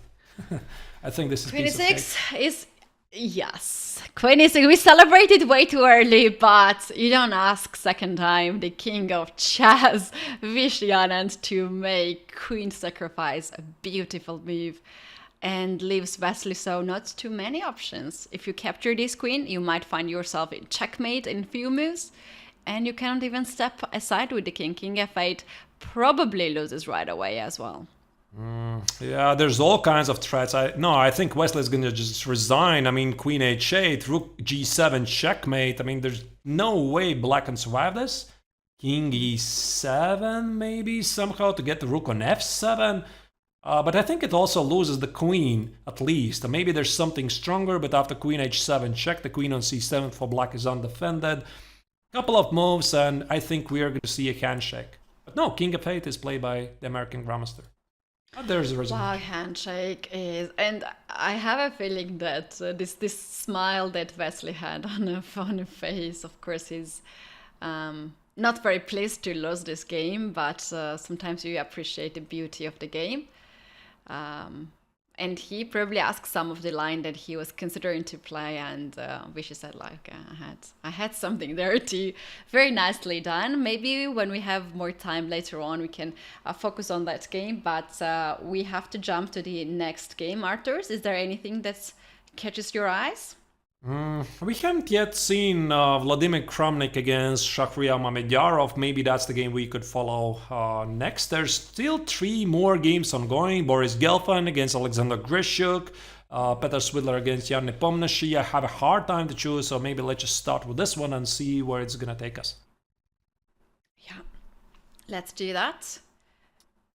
I think this is queen e6 is. Yes, queen e6. We celebrated way too early, but you don't ask second time the king of chess, Vishy Anand, to make queen sacrifice a beautiful move and leaves Wesley So not too many options. If you capture this queen, you might find yourself in checkmate in few moves, and you cannot even step aside with the king. King f8 probably loses right away as well. Yeah, there's all kinds of threats. I think Wesley's gonna just resign. I mean, queen h8, rook g7 checkmate. I mean, there's no way black can survive this. King e7 maybe somehow to get the rook on f7. But I think it also loses the queen at least. Maybe there's something stronger, but after queen h7 check, the queen on c7 for black is undefended. Couple of moves and I think we are going to see a handshake. But no, king f8 is played by the American Grandmaster. There's a reason. Wow, handshake is, and I have a feeling that this smile that Wesley had on a face, of course, he's not very pleased to lose this game, but sometimes you appreciate the beauty of the game. And he probably asked some of the line that he was considering to play, and Vishy said like, I had something there too. Very nicely done. Maybe when we have more time later on, we can focus on that game. But we have to jump to the next game. Arthurs, is there anything that catches your eyes? We haven't yet seen Vladimir Kramnik against Shahryar Mamedyarov. Maybe that's the game we could follow next. There's still 3 more games ongoing. Boris Gelfand against Alexander Grishuk. Petr Svidler against Jan Nepomniachtchi. I have a hard time to choose, so maybe let's just start with this one and see where it's going to take us. Yeah, let's do that.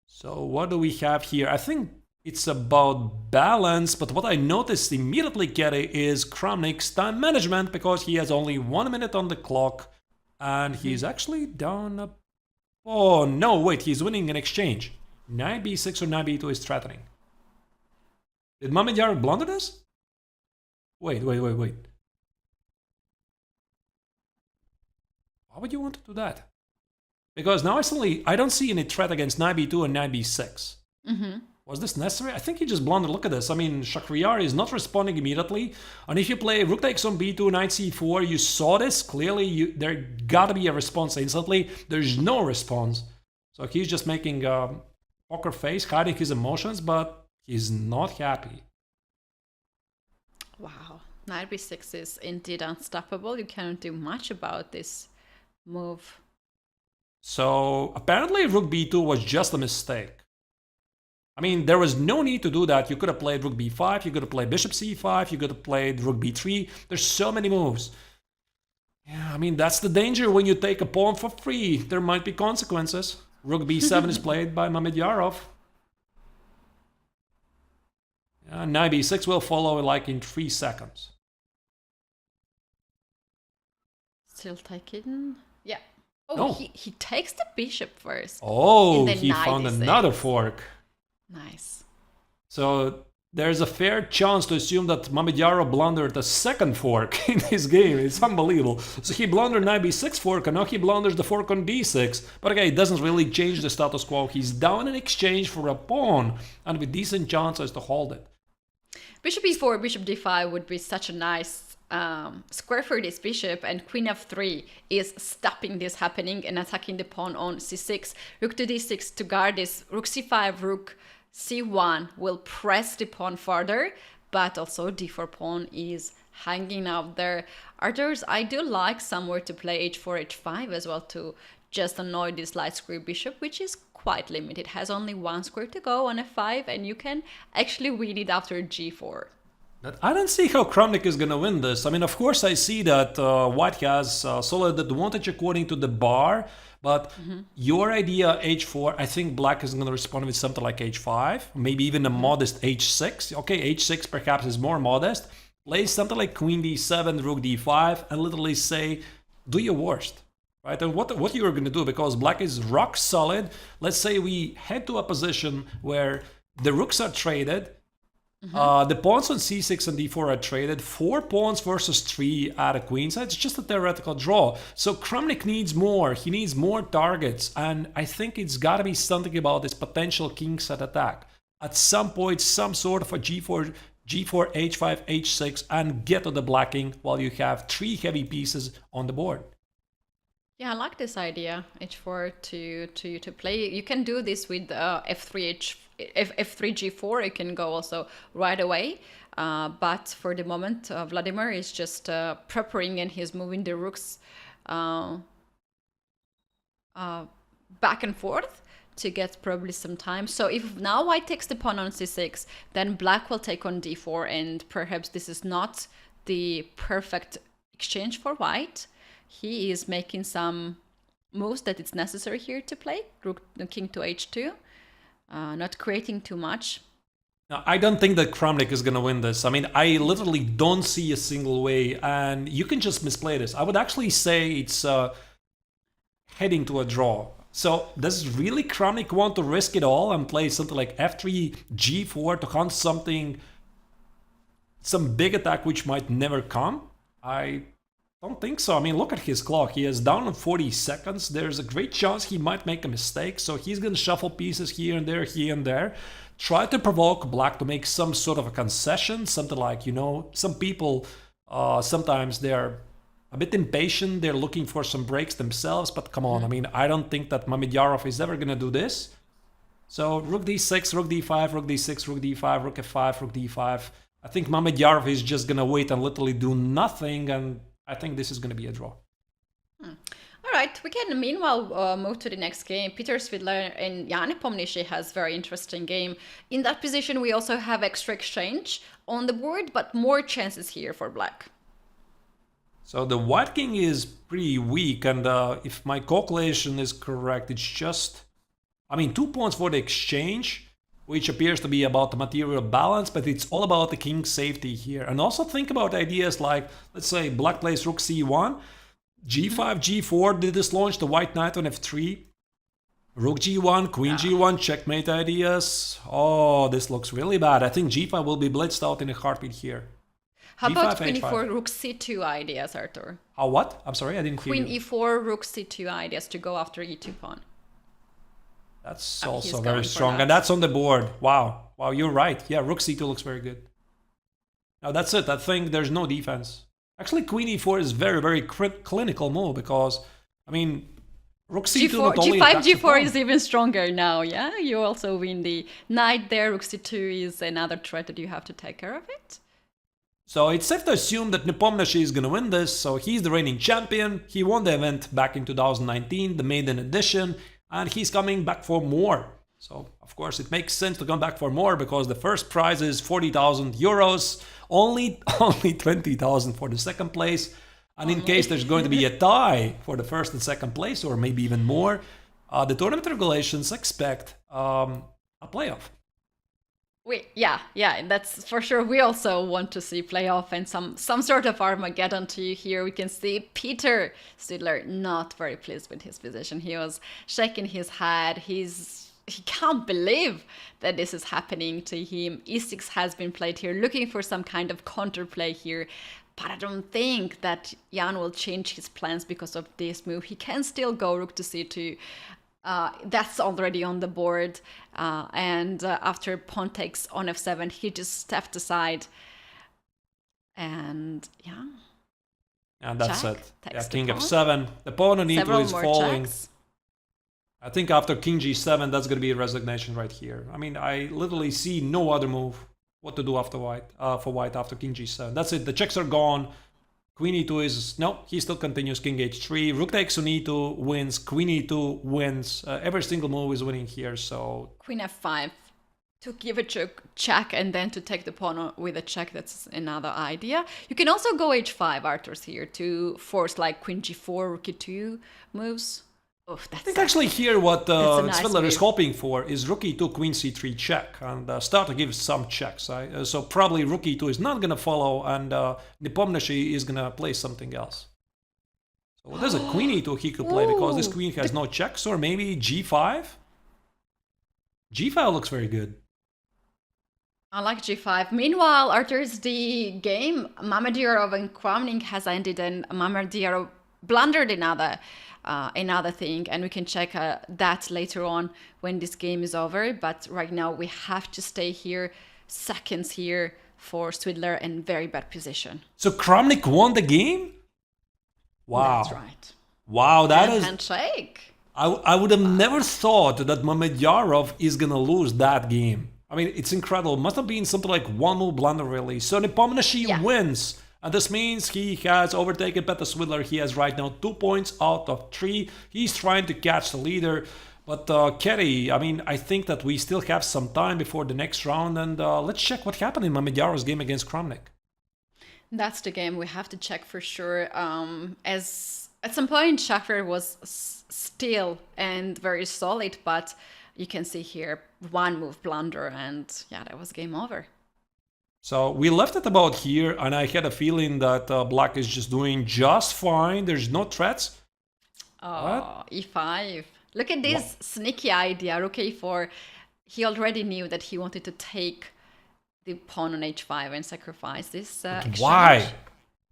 So what do we have here? I think it's about balance, but what I noticed immediately, Kerry, is Kramnik's time management, because he has only 1 minute on the clock, and he's actually down. Oh no, wait, he's winning an exchange. 9b6 or 9b2 is threatening. Did Mamedyarov blunder this? Wait. Why would you want to do that? Because now I don't see any threat against 9b2 and 9b6. Was this necessary? I think he just blundered. Look at this. I mean, Shahryar is not responding immediately. And if you play rook takes on b2, knight c4, you saw this. Clearly, there gotta be a response instantly. There's no response. So he's just making a poker face, hiding his emotions, but he's not happy. Wow. Knight b6 is indeed unstoppable. You cannot do much about this move. So apparently rook b2 was just a mistake. I mean, there was no need to do that. You could have played rook b5, you could have played bishop c5, you could have played rook b3. There's so many moves. Yeah, I mean, that's the danger when you take a pawn for free. There might be consequences. Rook b7 is played by Mamedyarov. Yeah, knight b6 will follow like in 3 seconds. Still taking. Yeah. Oh, No. he takes the bishop first. Oh, And then he knight found e6. another fork. Nice. So there's a fair chance to assume that Mamedyarov blundered a second fork in this game. It's unbelievable. So he blundered knight b6 fork, and now he blunders the fork on d6. But okay, it doesn't really change the status quo. He's down in exchange for a pawn, and with decent chances to hold it. Bishop e4, bishop d5 would be such a nice square for this bishop, and queen f3 is stopping this happening and attacking the pawn on c6. Rook to d6 to guard this. Rook c5, rook c1 will press the pawn further, but also d4 pawn is hanging out there. Arthurs, I do like somewhere to play h4, h5 as well to just annoy this light square bishop, which is quite limited. It has only 1 square to go on f5, and you can actually win it after g4. I don't see how Kramnik is going to win this. I mean, of course, I see that White has solid advantage according to the bar, but your idea h4, I think Black is going to respond with something like h5, maybe even a modest h6. Okay, h6 perhaps is more modest. Play something like queen d7, rook d5, and literally say, do your worst. Right? And what you're going to do, because Black is rock solid. Let's say we head to a position where the rooks are traded. The pawns on c6 and d4 are traded. 4 pawns versus 3 at a queen side. It's just a theoretical draw. So Kramnik needs more. He needs more targets. And I think it's got to be something about this potential king side attack. At some point, some sort of a g4, h5, h6, and get to the blacking while you have 3 heavy pieces on the board. Yeah, I like this idea, h4 to play. You can do this with f3 g4. You can go also right away. But for the moment, Vladimir is just preparing, and he's moving the rooks back and forth to get probably some time. So if now White takes the pawn on c6, then Black will take on d4, and perhaps this is not the perfect exchange for White. He is making some moves that it's necessary here to play. Rook, king to h2, not creating too much. Now, I don't think that Kramnik is going to win this. I mean, I literally don't see a single way, and you can just misplay this. I would actually say it's heading to a draw. So does really Kramnik want to risk it all and play something like f3, g4 to hunt some big attack which might never come? I Don't think so. I mean, look at his clock. He is down on 40 seconds. There's a great chance he might make a mistake. So he's going to shuffle pieces here and there. Try to provoke black to make some sort of a concession. Something like, some people, sometimes they're a bit impatient. They're looking for some breaks themselves. But come on, I mean, I don't think that Mamedyarov is ever going to do this. So rook d6, rook d5, rook d6, rook d5, rook f5, rook d5. I think Mamedyarov is just going to wait and literally do nothing. And I think this is going to be a draw. All right, we can meanwhile move to the next game. Peter Svidler and Jan Nepomniachtchi has very interesting game. In that position, we also have extra exchange on the board, but more chances here for black. So the white king is pretty weak, and if my calculation is correct, it's just, 2 points for the exchange, which appears to be about the material balance, but it's all about the king's safety here. And also think about ideas like, let's say, black plays rook c1, g5, g4, did this launch the white knight on f3, rook g1, queen g1, checkmate ideas. Oh, this looks really bad. I think g5 will be blitzed out in a heartbeat here. How g5, about queen h5. e4, rook c2 ideas, Artur? What? I'm sorry, I didn't hear Queen you. e4, rook c2 ideas to go after e2 pawn. That's He's also going very for strong. that. And that's on the board. Wow, you're right. Yeah, rook c2 looks very good. Now that's it. I think there's no defense. Actually, queen e4 is very, very clinical move because, rook c2 G4, not only G5, attacks the G4 pawn. is even stronger now, yeah? You also win the knight there. Rook c2 is another threat that you have to take care of it. So it's safe to assume that Nepomniachtchi is going to win this. So he's the reigning champion. He won the event back in 2019, the maiden edition, and he's coming back for more. So, of course, it makes sense to come back for more because the first prize is 40,000 euros, only 20,000 for the second place. And in case there's going to be a tie for the first and second place, or maybe even more, the tournament regulations expect a playoff. Yeah, that's for sure. We also want to see playoff and some sort of Armageddon to here. We can see Peter Svidler not very pleased with his position. He was shaking his head. He can't believe that this is happening to him. E6 has been played here, looking for some kind of counterplay here. But I don't think that Jan will change his plans because of this move. He can still go rook to c2. That's already on the board. And after pawn takes on f7, he just stepped aside. And yeah. And that's Check, it. takes Yeah, the king pawn. f7. The pawn on e2 Several is more falling. checks. I think after king g7, that's going to be a resignation right here. I literally see no other move. What to do after for white after king g7. That's it. The checks are gone. Queen e2 is... No, he still continues. King h3. Rook takes on e2 wins. Queen e2 wins. Every single move is winning here, so... Queen f5 to give a check and then to take the pawn with a check. That's another idea. You can also go h5, Arthur's here, to force like queen g4, rook e2 moves. Oh, I think actually here what a nice Svidler is move. hoping for is rook e2, queen c3 check, and start to give some checks. So probably rook e2 is not going to follow, and Nepomniachtchi is going to play something else. So there's a queen e2 he could play because this queen has no checks, or maybe g5? G5 looks very good. I like g5. Meanwhile, Arthur's the game. Mamedyarov and Kramnik has ended, and Mamedyarov blundered another thing, and we can check that later on when this game is over. But right now we have to stay here, seconds here for Svidler, in very bad position. So Kramnik won the game? Wow. That's right. Wow, that And is... handshake. I would have never thought that Mamedyarov is going to lose that game. It's incredible. Must have been something like one move blunder, really. So Nepomniachtchi wins. And this means he has overtaken Peter Svidler. He has right now 2 points out of 3. He's trying to catch the leader. But Kerry, I think that we still have some time before the next round. And let's check what happened in Mamedyarov's game against Kramnik. That's the game we have to check for sure. As at some point, Shaffer was still and very solid, but you can see here one move blunder, and yeah, that was game over. So we left it about here, and I had a feeling that Black is just doing just fine. There's no threats. Oh, e5. Look at this sneaky idea. Rook a4. He already knew that he wanted to take the pawn on h5 and sacrifice this exchange. Why?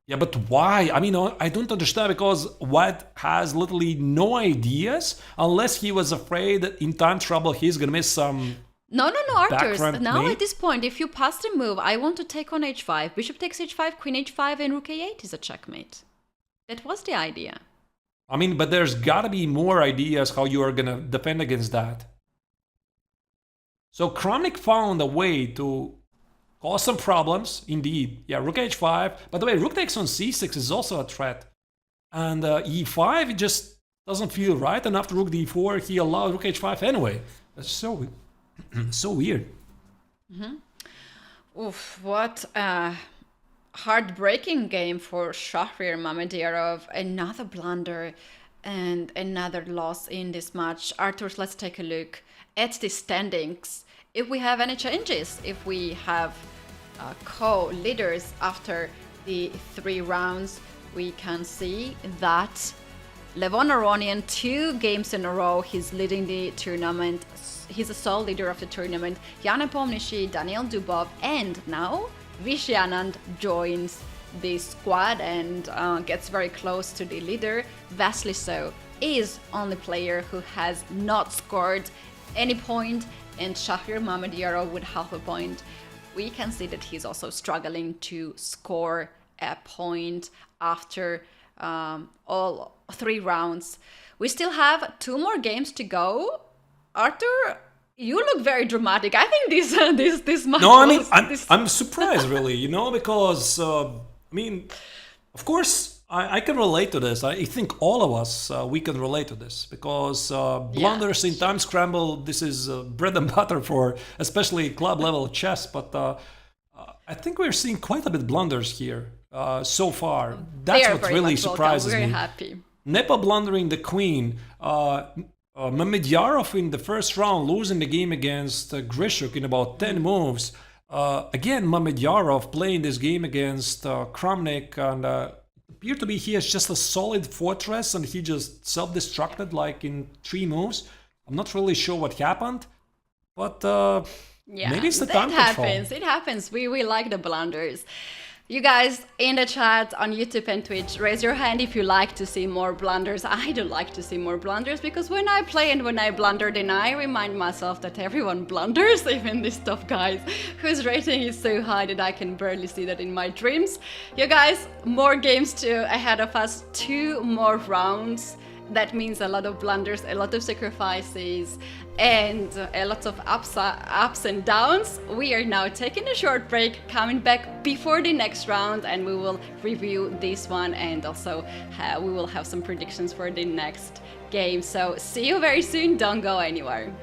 Yeah, but why? I mean, I don't understand because White has literally no ideas unless he was afraid that in time trouble he's gonna miss some. No, Arthur. Background Now mate? at this point, if you pass the move, I want to take on h5. Bishop takes h5, queen h5, and rook a8 is a checkmate. That was the idea. I mean, but there's gotta be more ideas how you are gonna defend against that. So Kramnik found a way to cause some problems, indeed. Yeah, rook h5. By the way, rook takes on c6 is also a threat. And e5, it just doesn't feel right. And after rook d4, he allowed rook h5 anyway. That's so so weird. Oof, what a heartbreaking game for Shahriar Mamedyarov. Another blunder and another loss in this match. Arthur, let's take a look at the standings. If we have any changes, if we have co-leaders after the 3 rounds, we can see that Aronian 2 games in a row, he's leading the tournament. He's a sole leader of the tournament. Nepo, Daniel Dubov, and now Vishy Anand joins the squad and gets very close to the leader. Vasily is only player who has not scored any point, and Shahriar Mamedyarov with half a point. We can see that he's also struggling to score a point after all 3 rounds. We still have 2 more games to go. Arthur, you look very dramatic. I think this match. No, I mean, I'm surprised really, you know, because I mean, of course, I can relate to this. I think all of us we can relate to this because blunders in time scramble. This is bread and butter for especially club level chess. But I think we're seeing quite a bit blunders here so far. That's what really surprises me. We're happy. Nepo blundering the queen. Mamedyarov in the first round losing the game against Grishuk in about 10 moves. Again, Mamedyarov playing this game against Kramnik, and appeared to be he has just a solid fortress and he just self-destructed like in 3 moves. I'm not really sure what happened, but maybe it's the time control. It happens. We like the blunders. You guys in the chat on YouTube and Twitch, raise your hand if you like to see more blunders. I do like to see more blunders because when I play and when I blunder, then I remind myself that everyone blunders, even these top guys whose rating is so high that I can barely see that in my dreams. You guys, more games ahead of us, 2 more rounds. That means a lot of blunders, a lot of sacrifices, and a lot of ups and downs. We are now taking a short break, coming back before the next round, and we will review this one, and also we will have some predictions for the next game. So see you very soon, don't go anywhere.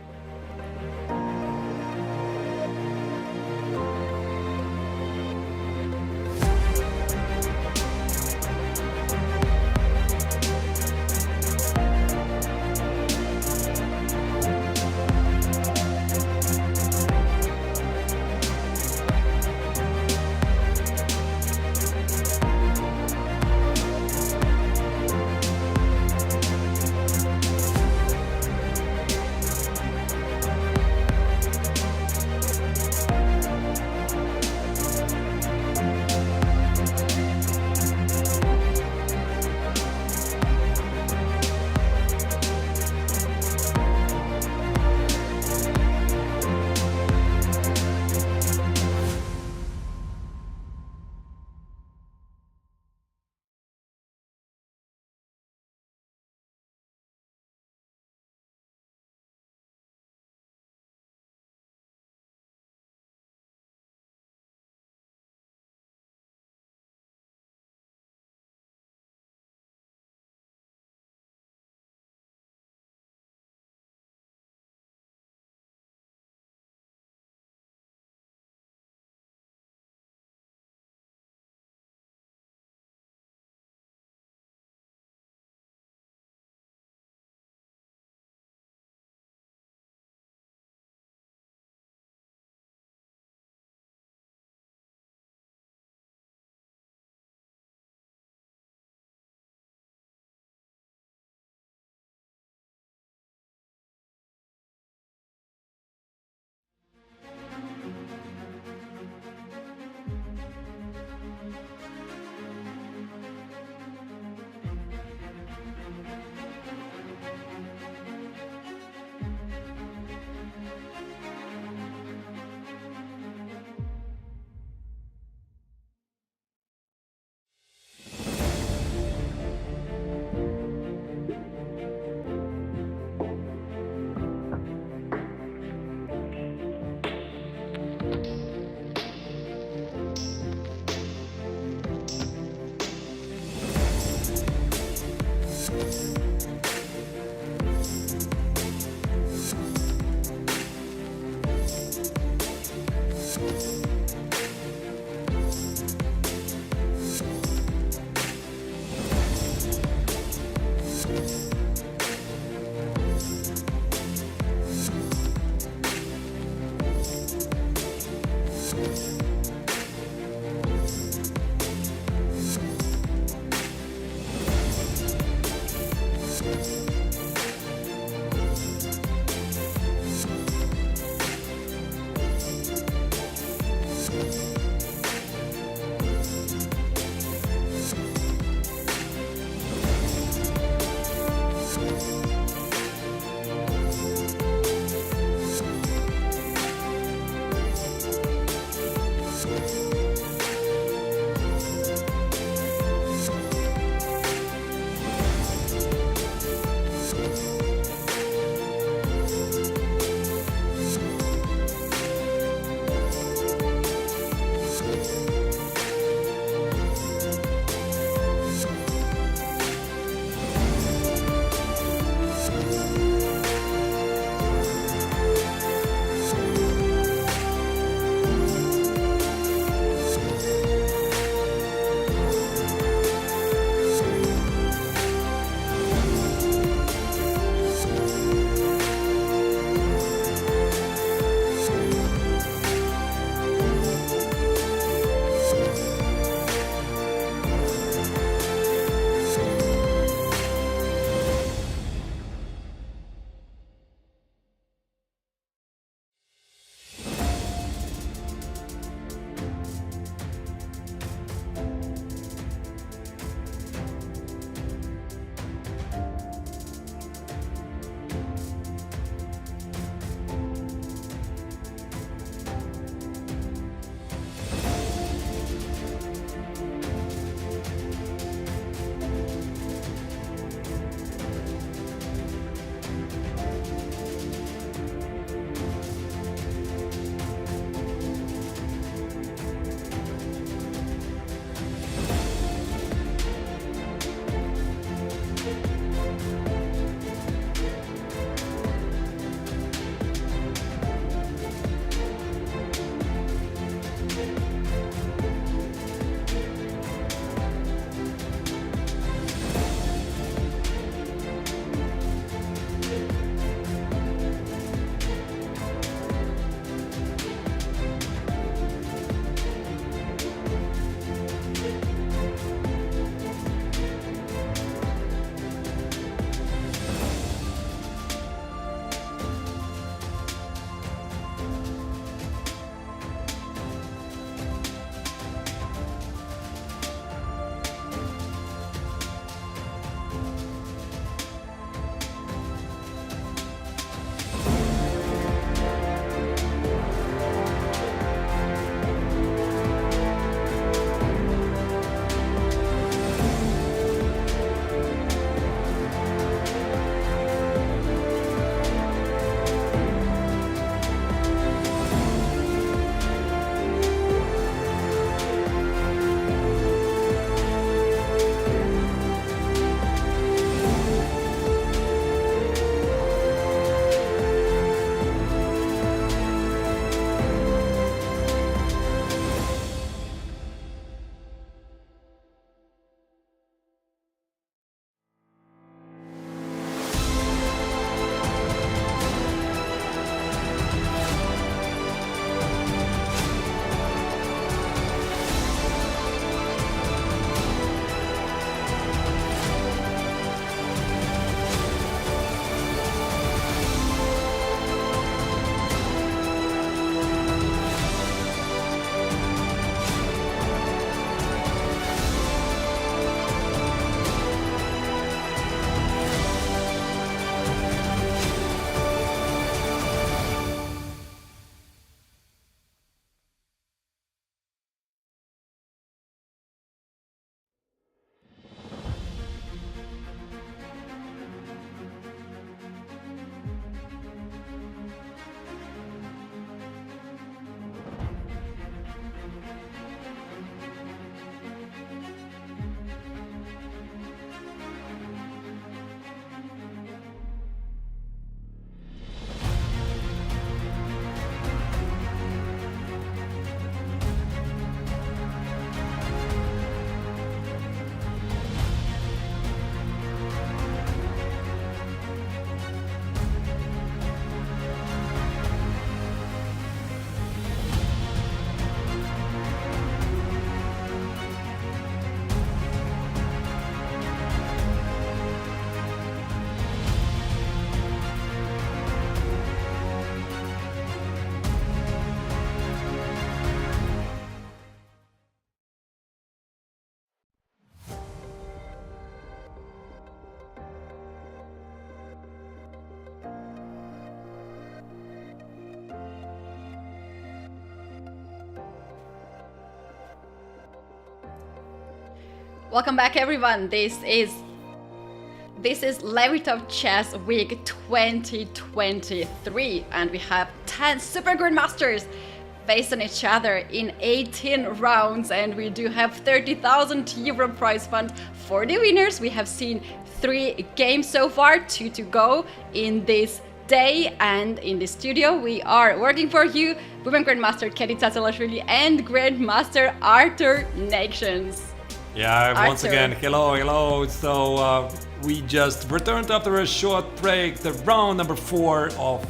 Welcome back, everyone. This is Levitov Chess Week 2023, and we have 10 Super Grandmasters facing each other in 18 rounds, and we do have 30,000 euro prize fund for the winners. We have seen 3 games so far, 2 to go in this day, and in the studio we are working for you, Women Grandmaster Kedi Tazalashvili and Grandmaster Arthur Nations. Yeah, once again, hello. So we just returned after a short break. The round number 4 of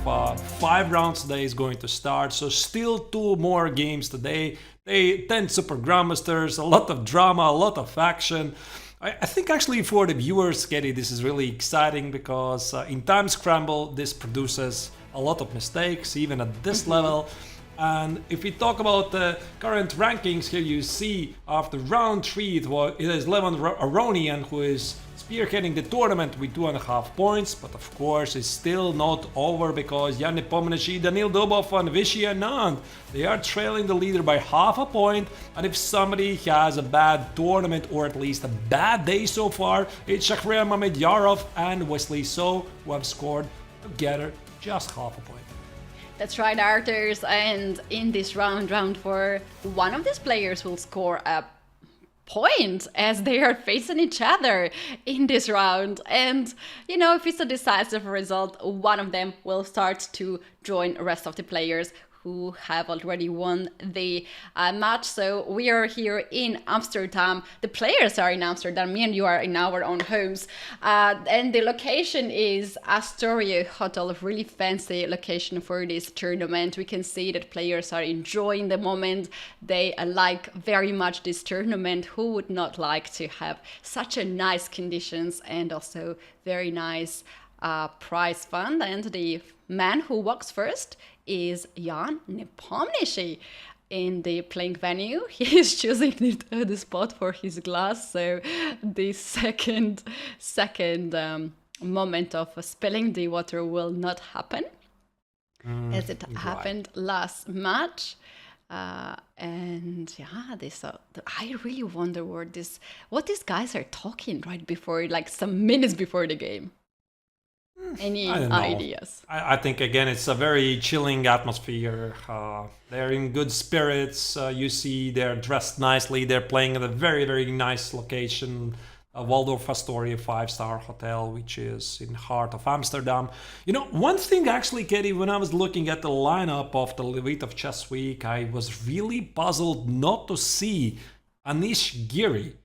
5 rounds today is going to start. So still 2 more games today. 10 Super Grandmasters, a lot of drama, a lot of action. I think actually for the viewers, Kedi, this is really exciting because in Time Scramble, this produces a lot of mistakes, even at this level. And if we talk about the current rankings, here you see after round 3, it is Levan Aronian who is spearheading the tournament with 2.5 points, but of course it's still not over because Nepo, Dubov and Anand, they are trailing the leader by half a point, and if somebody has a bad tournament or at least a bad day so far, it's Mamedyarov and Wesley So who have scored together just half a point. That's right, Arthurs, and in this round 4, one of these players will score a point as they are facing each other in this round. And, you know, if it's a decisive result, one of them will start to join the rest of the players who have already won the match. So we are here in Amsterdam. The players are in Amsterdam. Me and you are in our own homes. And the location is Astoria Hotel, a really fancy location for this tournament. We can see that players are enjoying the moment. They like very much this tournament. Who would not like to have such a nice conditions and also very nice prize fund? And the man who walks first is Jan Nepomniachtchi in the playing venue. He is choosing the spot for his glass, so the second moment of spilling the water will not happen as it happened last match. And yeah, I really wonder what these guys are talking right before, like some minutes before the game. Any ideas? I think again it's a very chilling atmosphere. They're in good spirits. You see they're dressed nicely. They're playing at a very, very nice location, Waldorf Astoria 5-star hotel, which is in the heart of Amsterdam. You know, one thing actually, Kedi, when I was looking at the lineup of the Levitov Chess Week, I was really puzzled not to see Anish Giri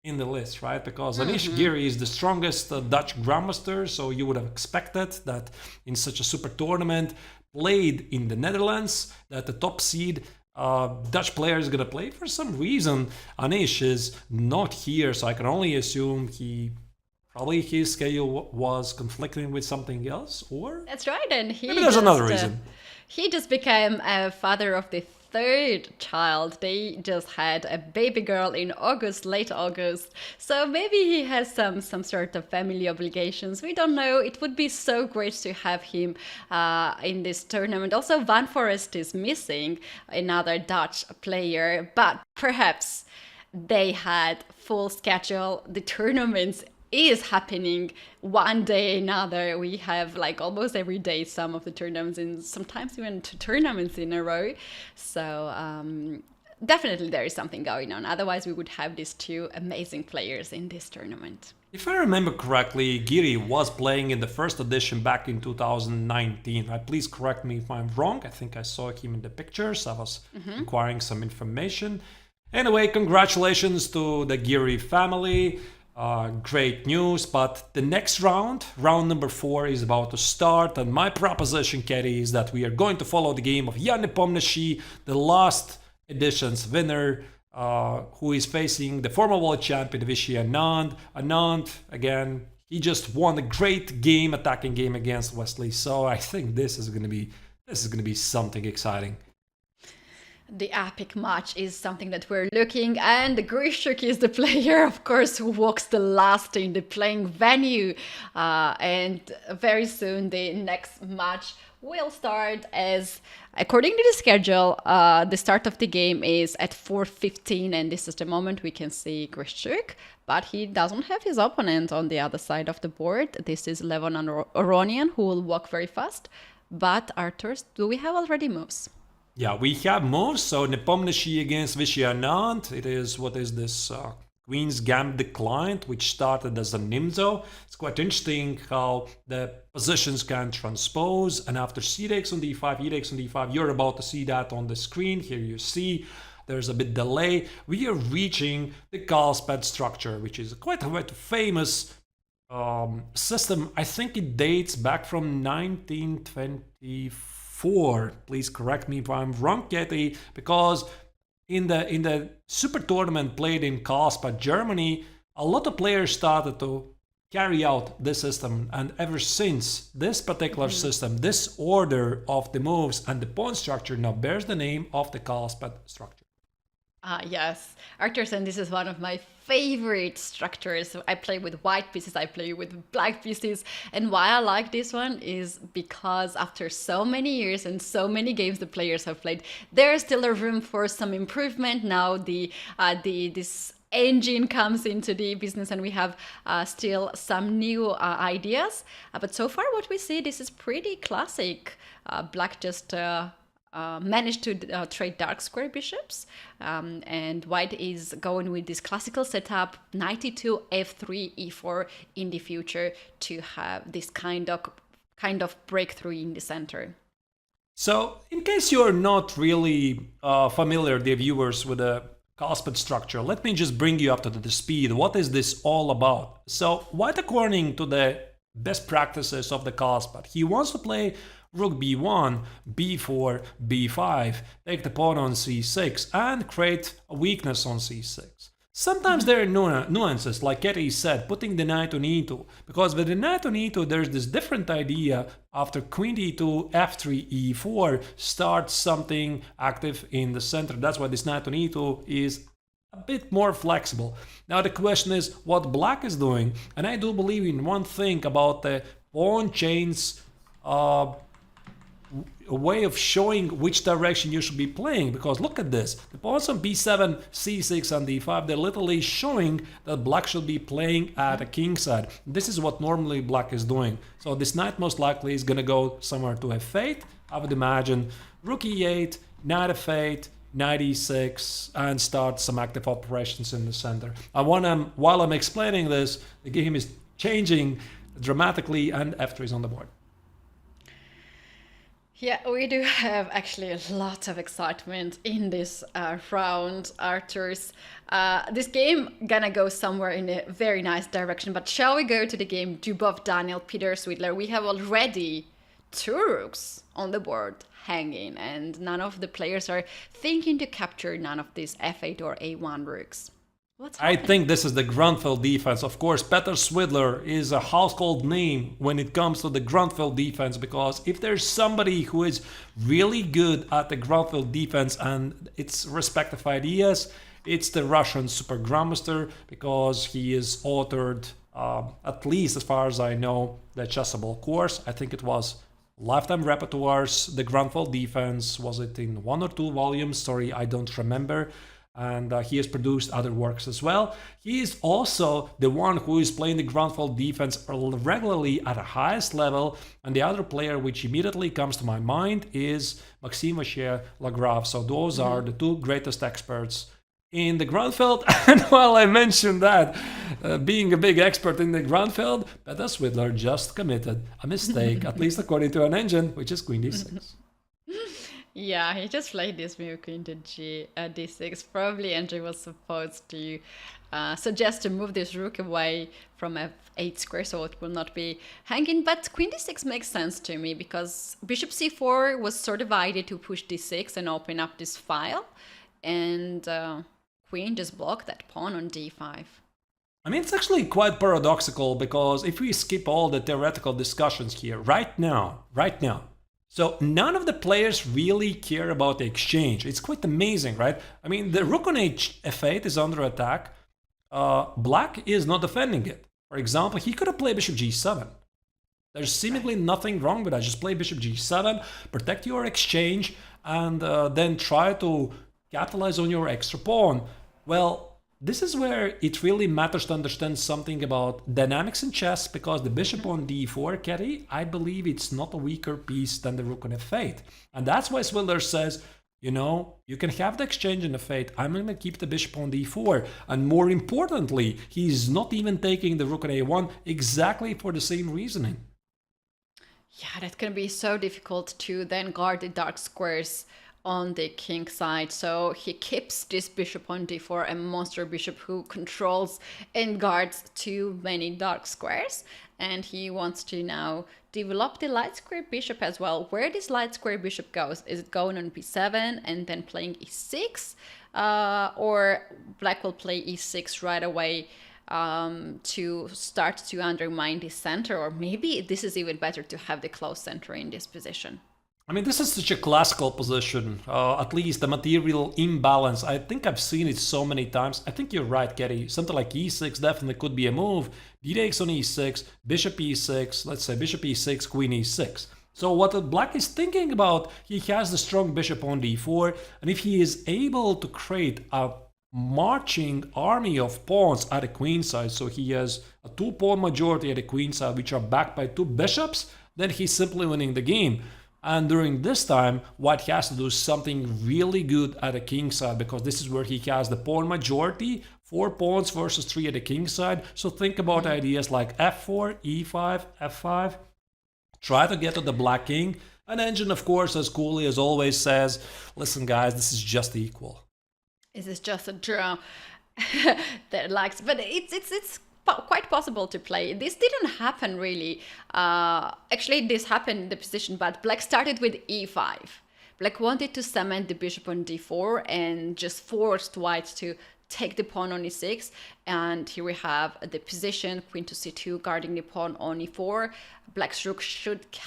in the list, right? Because Anish Giri is the strongest Dutch grandmaster, so you would have expected that in such a super tournament played in the Netherlands, that the top seed Dutch player is gonna play. For some reason, Anish is not here, so I can only assume his schedule was conflicting with something else, or that's right, and maybe there's another reason. He just became a father of the 3rd child. They just had a baby girl in late August. So maybe he has some sort of family obligations. We don't know. It would be so great to have him in this tournament. Also, Van Forest is missing, another Dutch player, but perhaps they had full schedule. The tournaments is happening one day another. We have like almost every day some of the tournaments, and sometimes even 2 tournaments in a row. So definitely there is something going on. Otherwise we would have these 2 amazing players in this tournament. If I remember correctly, Giri was playing in the first edition back in 2019. Please correct me if I'm wrong. I think I saw him in the pictures. I was acquiring some information. Anyway, congratulations to the Giri family. Great news, but the next round number 4, is about to start, and my proposition, Kedi, is that we are going to follow the game of Jan Nepomniachtchi, the last edition's winner, who is facing the former world champion Vishy Anand. Anand, again, he just won a great attacking game against Wesley, so I think this is going to be something exciting. The epic match is something that we're looking, and Grishuk is the player, of course, who walks the last in the playing venue. And very soon the next match will start, as according to the schedule, the start of the game is at 4:15, and this is the moment we can see Grishuk, but he doesn't have his opponent on the other side of the board. This is Levon and Aronian, who will walk very fast. But Arthurs, do we have already moves? Yeah, we have moves. So Nepo against Anand. It is, what is this? Queen's Gambit declined, which started as a Nimzo. It's quite interesting how the positions can transpose. And after c takes on d5, e takes on d5, you're about to see that on the screen. Here you see there's a bit delay. We are reaching the Carlsbad structure, which is quite a famous system. I think it dates back from 1924. Please correct me if I'm wrong, Katie, because in the super tournament played in Carlsbad, Germany, a lot of players started to carry out this system, and ever since this particular system, this order of the moves and the pawn structure now bears the name of the Carlsbad structure. Yes, Arthurs, and this is one of my favorite structures. I play with white pieces, I play with black pieces, and why I like this one is because after so many years and so many games the players have played, there's still a room for some improvement. Now this engine comes into the business, and we have still some new ideas. But so far, what we see, this is pretty classic. Black just managed to trade dark square bishops, and white is going with this classical setup, knight e2, f3, e4 in the future to have this kind of breakthrough in the center. So, in case you're not really familiar, dear viewers, with the Carlsbad structure, let me just bring you up to the speed. What is this all about? So, white, according to the best practices of the Carlsbad, he wants to play rook b1, b4, b5, take the pawn on c6, and create a weakness on c6. Sometimes there are nuances, like Katie said, putting the knight on e2, because with the knight on e2 there's this different idea. After queen d2, f3, e4 starts something active in the center. That's why this knight on e2 is a bit more flexible. Now the question is what black is doing, and I do believe in one thing about the pawn chains a way of showing which direction you should be playing, because look at this, the pawns on b7, c6 and d5, they're literally showing that black should be playing at a king side. This is what normally black is doing. So this knight most likely is gonna go somewhere to f8, I would imagine, rook e8, knight f8, knight e6, and start some active operations in the center. While I'm explaining this, the game is changing dramatically and f3 is on the board. Yeah, we do have actually a lot of excitement in this round, Arthurs. This game gonna go somewhere in a very nice direction, but shall we go to the game Dubov, Daniel, Peter, Swidler? We have already 2 rooks on the board hanging, and none of the players are thinking to capture none of these f8 or a1 rooks. I think this is the Grunfeld defense. Of course, Peter Swidler is a household name when it comes to the Grunfeld defense, because if there's somebody who is really good at the Grunfeld defense and its respective ideas, it's the Russian Super Grandmaster, because he is authored, at least as far as I know, the Chessable course. I think it was Lifetime Repertoires, the Grunfeld defense. Was it in 1 or 2 volumes? Sorry, I don't remember. And he has produced other works as well. He is also the one who is playing the Grunfeld defense regularly at the highest level. And the other player which immediately comes to my mind is Maxime Vachier-Lagrave. So those are the 2 greatest experts in the Grunfeld. And while I mentioned that, being a big expert in the Grunfeld, Peter Swidler just committed a mistake, at least according to an engine, which is queen d6. Yeah, he just played this move, queen to d6. Probably Andrew was supposed to suggest to move this rook away from f8 square, so it will not be hanging. But queen d6 makes sense to me, because bishop c4 was sort of divided to push d6 and open up this file, and queen just blocked that pawn on d5. I mean, it's actually quite paradoxical, because if we skip all the theoretical discussions here, right now, So none of the players really care about the exchange. It's quite amazing, right? I mean, the rook on f8 is under attack. Black is not defending it. For example, he could have played bishop g7. There's seemingly nothing wrong with that. Just play bishop g7, protect your exchange, and then try to capitalize on your extra pawn. Well, this is where it really matters to understand something about dynamics in chess, because the bishop on d4, Ketty, I believe it's not a weaker piece than the rook on f8. And that's why Swiller says, you know, you can have the exchange in f8. I'm going to keep the bishop on d4. And more importantly, he's not even taking the rook on a1 exactly for the same reasoning. Yeah, that can be so difficult to then guard the dark squares on the king side. So he keeps this bishop on d4, a monster bishop who controls and guards too many dark squares. And he wants to now develop the light square bishop as well. Where this light square bishop goes, is it going on b7 and then playing e6? Or black will play e6 right away to start to undermine the center? Or maybe this is even better to have the close center in this position. I mean, this is such a classical position, at least the material imbalance. I think I've seen it so many times. I think you're right, Ketty. Something like e6 definitely could be a move. D takes on e6, bishop e6, let's say bishop e6, queen e6. So what black is thinking about, he has the strong bishop on d4, and if he is able to create a marching army of pawns at the queen side, so he has a two-pawn majority at the queen side, which are backed by two bishops, then he's simply winning the game. And during this time, White has to do something really good at the king side, because this is where he has the pawn majority, 4 pawns versus 3 at the king side. So think about ideas like f4, e5, f5. Try to get to the black king. And Engine, of course, as coolly as always, says, listen guys, this is just equal. This is just a draw that likes, but it's quite possible to play. This didn't happen really. Actually, this happened in the position, but black started with e5. Black wanted to cement the bishop on d4 and just forced white to take the pawn on e6. And here we have the position, queen to c2, guarding the pawn on e4. Black's rook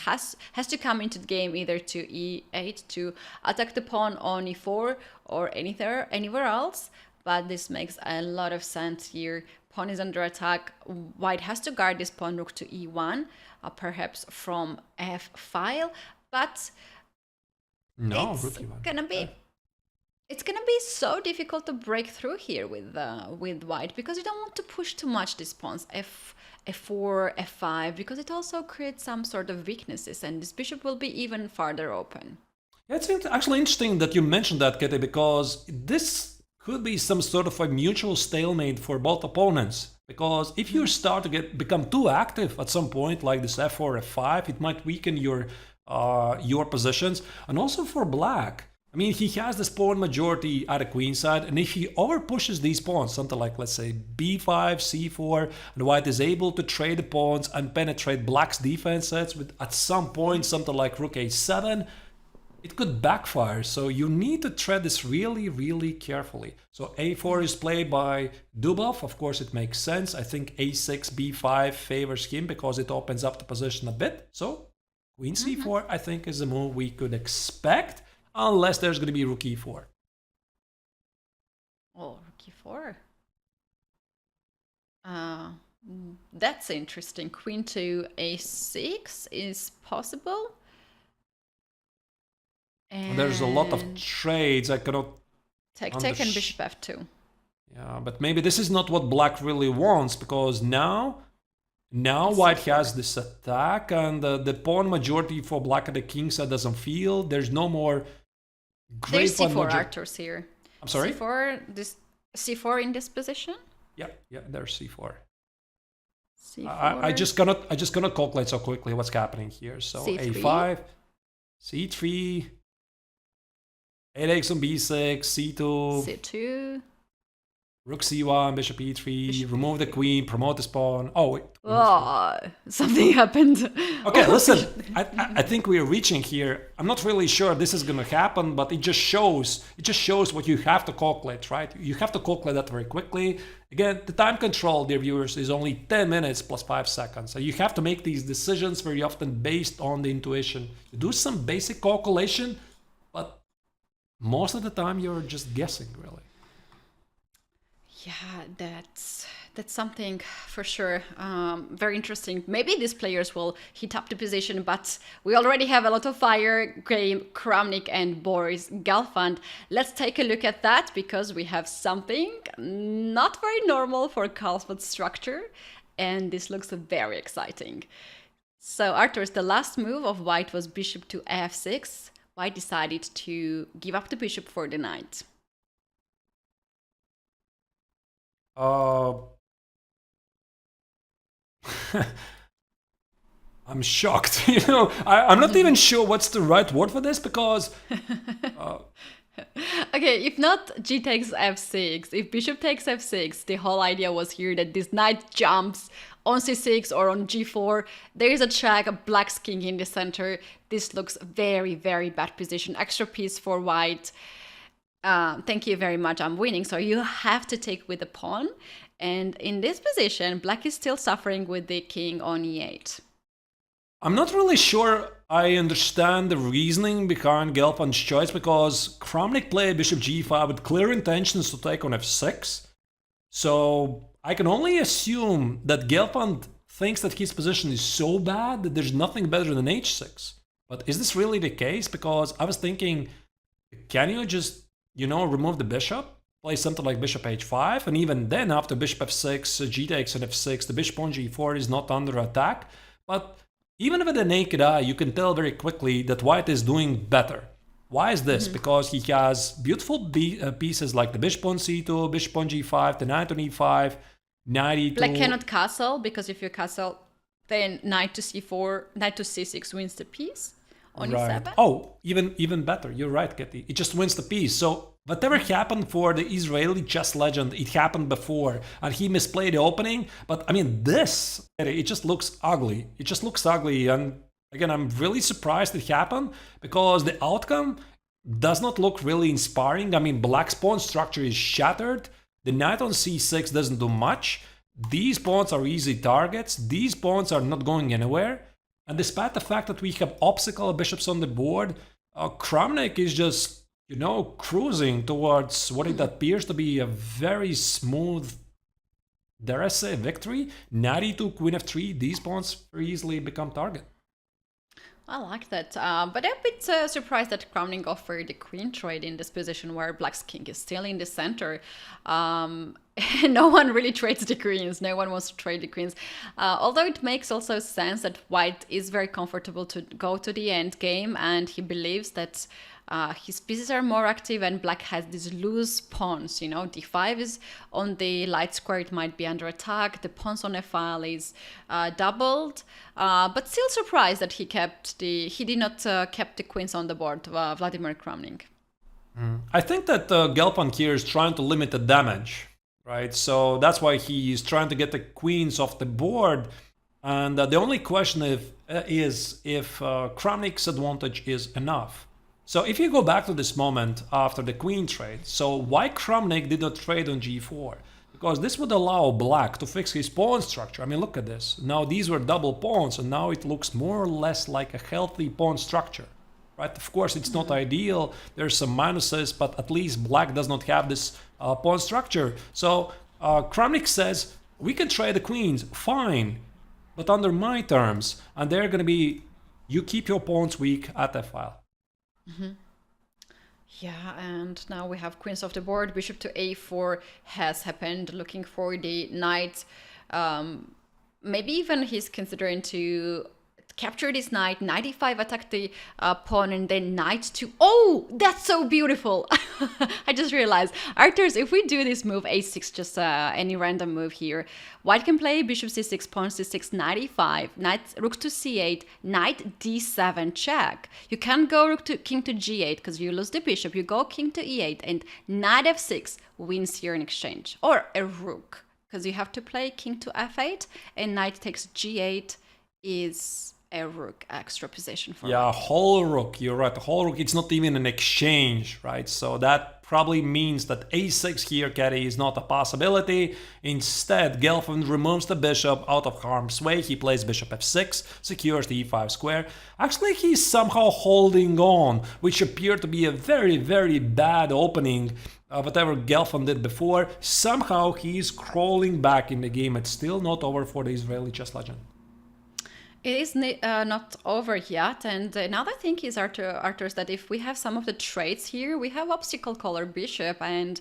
has to come into the game either to e8 to attack the pawn on e4 or anywhere else. But this makes a lot of sense here. Pawn is under attack. White has to guard this pawn rook to e1, perhaps from f file, but no, it's gonna be so difficult to break through here with white, because you don't want to push too much this pawns f4, f5, because it also creates some sort of weaknesses, and this bishop will be even farther open. Yeah, it's actually interesting that you mentioned that, Kete, because this could be some sort of a mutual stalemate for both opponents. Because if you start to become too active at some point, like this f4, f5, it might weaken your positions. And also for black, I mean, he has this pawn majority at the queen side, and if he over pushes these pawns, something like, let's say, b5, c4, and white is able to trade the pawns and penetrate black's defense sets with, at some point, something like rook a7, it could backfire. So you need to tread this really, really carefully. So a4 is played by Dubov. Of course, it makes sense. I think a6, b5 favors him because it opens up the position a bit. So queen c4, I think, is a move we could expect, unless there's going to be rook e4. Oh, rook e4. That's interesting. Queen to a6 is possible. And there's a lot of trades I cannot... Take and bishop f2. Yeah, but maybe this is not what black really wants, because now white has this attack, and the pawn majority for black at the king side doesn't feel. There's no more great There's c4 Arthur's here. I'm sorry? C4 in this position? Yeah, there's c4. C4. I just cannot calculate so quickly what's happening here. So C3. a5, c3, a takes on b6, c2. c2. Rook c1, bishop e3, remove the queen, promote the pawn. Oh, wait. Oh, something happened. Okay, listen, I think we're reaching here. I'm not really sure this is going to happen, but it just shows what you have to calculate, right? You have to calculate that very quickly. Again, the time control, dear viewers, is only 10 minutes plus 5 seconds. So you have to make these decisions very often based on the intuition. You do some basic calculation, but most of the time you're just guessing, really. Yeah, that's something for sure. Very interesting. Maybe these players will heat up the position, but we already have a lot of fire. Graham, Kramnik, and Boris Gelfand. Let's take a look at that because we have something not very normal for Gelfand's structure, and this looks very exciting. So, Arthur, the last move of White was bishop to f6. White decided to give up the bishop for the knight. I'm shocked. You know, I'm not even sure what's the right word for this because. Okay, if not g takes f6, if bishop takes f6, the whole idea was here that this knight jumps on c6 or on g4. There is a check, a black's king in the center. This looks very, very bad position. Extra piece for white. Thank you very much, I'm winning. So you have to take with the pawn. And in this position, black is still suffering with the king on e8. I'm not really sure I understand the reasoning behind Gelfand's choice because Kramnik played bishop g5 with clear intentions to take on f6. So I can only assume that Gelfand thinks that his position is so bad that there's nothing better than h6. But is this really the case? Because I was thinking, can you just, remove the bishop? Play something like bishop h5, and even then after bishop f6, g takes on f6, the bishop on g4 is not under attack. But even with the naked eye, you can tell very quickly that white is doing better. Why is this? Because he has beautiful pieces like the bishop on c2, bishop on g5, the knight on e5, knight e2. Black cannot castle, because if you castle, then knight to c4, knight to c6 wins the piece on e7. Oh, even better. You're right, Kitty. It just wins the piece. So whatever happened for the Israeli chess legend, it happened before, and he misplayed the opening. But I mean, it just looks ugly. It just looks ugly, and again, I'm really surprised it happened because the outcome does not look really inspiring. I mean, black's pawn structure is shattered. The knight on c6 doesn't do much. These pawns are easy targets. These pawns are not going anywhere. And despite the fact that we have obstacle bishops on the board, Kramnik is just, cruising towards what it appears to be a very smooth, dare I say, victory. Knight e2, queen f3, these pawns very easily become target. I like that, but I'm a bit surprised that Kramnik offered the queen trade in this position where black's king is still in the center. No one really trades the queens. No one wants to trade the queens. Although it makes also sense that white is very comfortable to go to the end game, and he believes that his pieces are more active and black has these loose pawns. D5 is on the light square, it might be under attack. The pawns on f-file is doubled, but still surprised that he did not kept the queens on the board, Vladimir Kramnik. I think that Gelfand here is trying to limit the damage, right? So that's why he is trying to get the queens off the board. And the only question is if Kramnik's advantage is enough. So if you go back to this moment after the queen trade, so why Kramnik did not trade on g4? Because this would allow black to fix his pawn structure. I mean, look at this. Now these were double pawns, and now it looks more or less like a healthy pawn structure, right? Of course, it's not ideal. There's some minuses, but at least black does not have this pawn structure. So Kramnik says, we can trade the queens, fine, but under my terms. And they're going to be, you keep your pawns weak at f-file. Yeah, and now we have queens off the board. Bishop to a4 has happened, looking for the knight. Maybe even he's considering to capture this knight, knight e5, attack the pawn, and then knight to... Oh, that's so beautiful! I just realized. Arthurs, if we do this move, a6, just any random move here, white can play bishop c6, pawn c6, knight e5, knight, rook to c8, knight d7 check. You can't go rook to king to g8 because you lose the bishop. You go king to e8, and knight f6 wins here in exchange. Or a rook, because you have to play king to f8, and knight takes g8 is a rook extra position for Yeah, white. whole rook. You're right. The whole rook. It's not even an exchange, right? So that probably means that a6 here, Caddy, is not a possibility. Instead, Gelfand removes the bishop out of harm's way. He plays bishop f6, secures the e5 square. Actually, he's somehow holding on, which appeared to be a very, very bad opening. Whatever Gelfand did before, somehow he's crawling back in the game. It's still not over for the Israeli chess legend. It is not over yet, and another thing is, Arthurs, that if we have some of the traits here, we have obstacle color bishop, and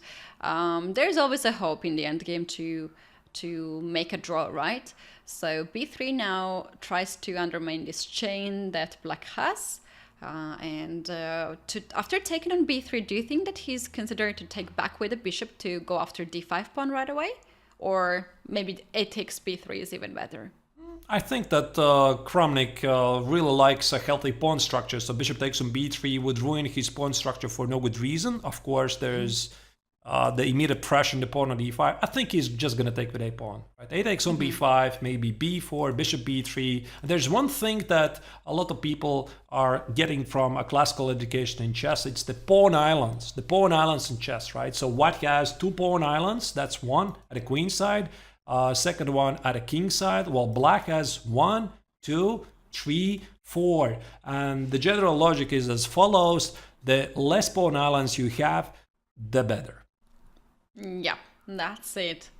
there's always a hope in the endgame to make a draw, right? So b3 now tries to undermine this chain that black has, after taking on b3, do you think that he's considering to take back with the bishop to go after d5 pawn right away? Or maybe a takes b3 is even better? I think that Kramnik really likes a healthy pawn structure, so bishop takes on b3 would ruin his pawn structure for no good reason. Of course, there's the immediate pressure on the pawn on e5. I think he's just going to take with a pawn. Right? A takes on b5, maybe b4, bishop b3. And there's one thing that a lot of people are getting from a classical education in chess. It's the pawn islands. The pawn islands in chess, right? So white has 2 pawn islands. That's one at the queen side. Second one at a king side, while black has 1, 2, 3, 4. And the general logic is as follows: the less pawn islands you have, the better. Yeah, that's it.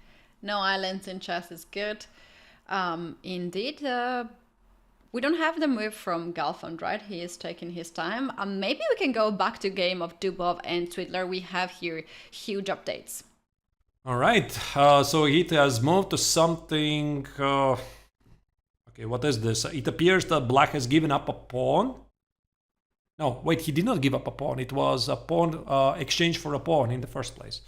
No islands in chess is good. Indeed, we don't have the move from Gelfand, right? He is taking his time. Maybe we can go back to game of Dubov and Twiddler. We have here huge updates. All right, so it has moved to something... okay, what is this? It appears that black has given up a pawn. No, wait, he did not give up a pawn. It was a pawn exchange for a pawn in the first place.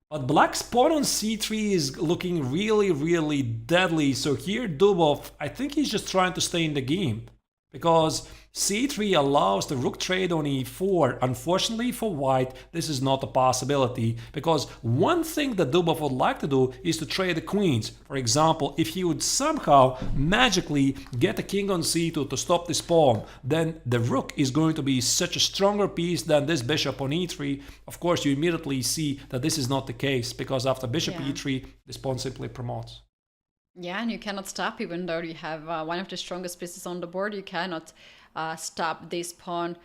But black's pawn on c3 is looking really, really deadly. So here Dubov, I think he's just trying to stay in the game. Because c3 allows the rook trade on e4. Unfortunately for white, this is not a possibility. Because one thing that Dubov would like to do is to trade the queens. For example, if he would somehow magically get a king on c2 to stop this pawn, then the rook is going to be such a stronger piece than this bishop on e3. Of course, you immediately see that this is not the case. Because after bishop e3, this pawn simply promotes. Yeah, and you cannot stop, even though you have one of the strongest pieces on the board. You cannot stop this pawn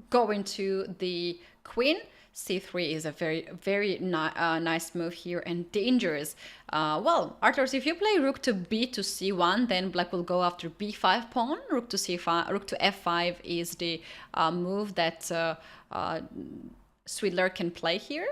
going to the queen. c3 is a very, very nice move here and dangerous. Well, Arthurs, if you play rook to b to c1, then black will go after b5 pawn. Rook to c5, rook to f5 is the move that Swidler can play here.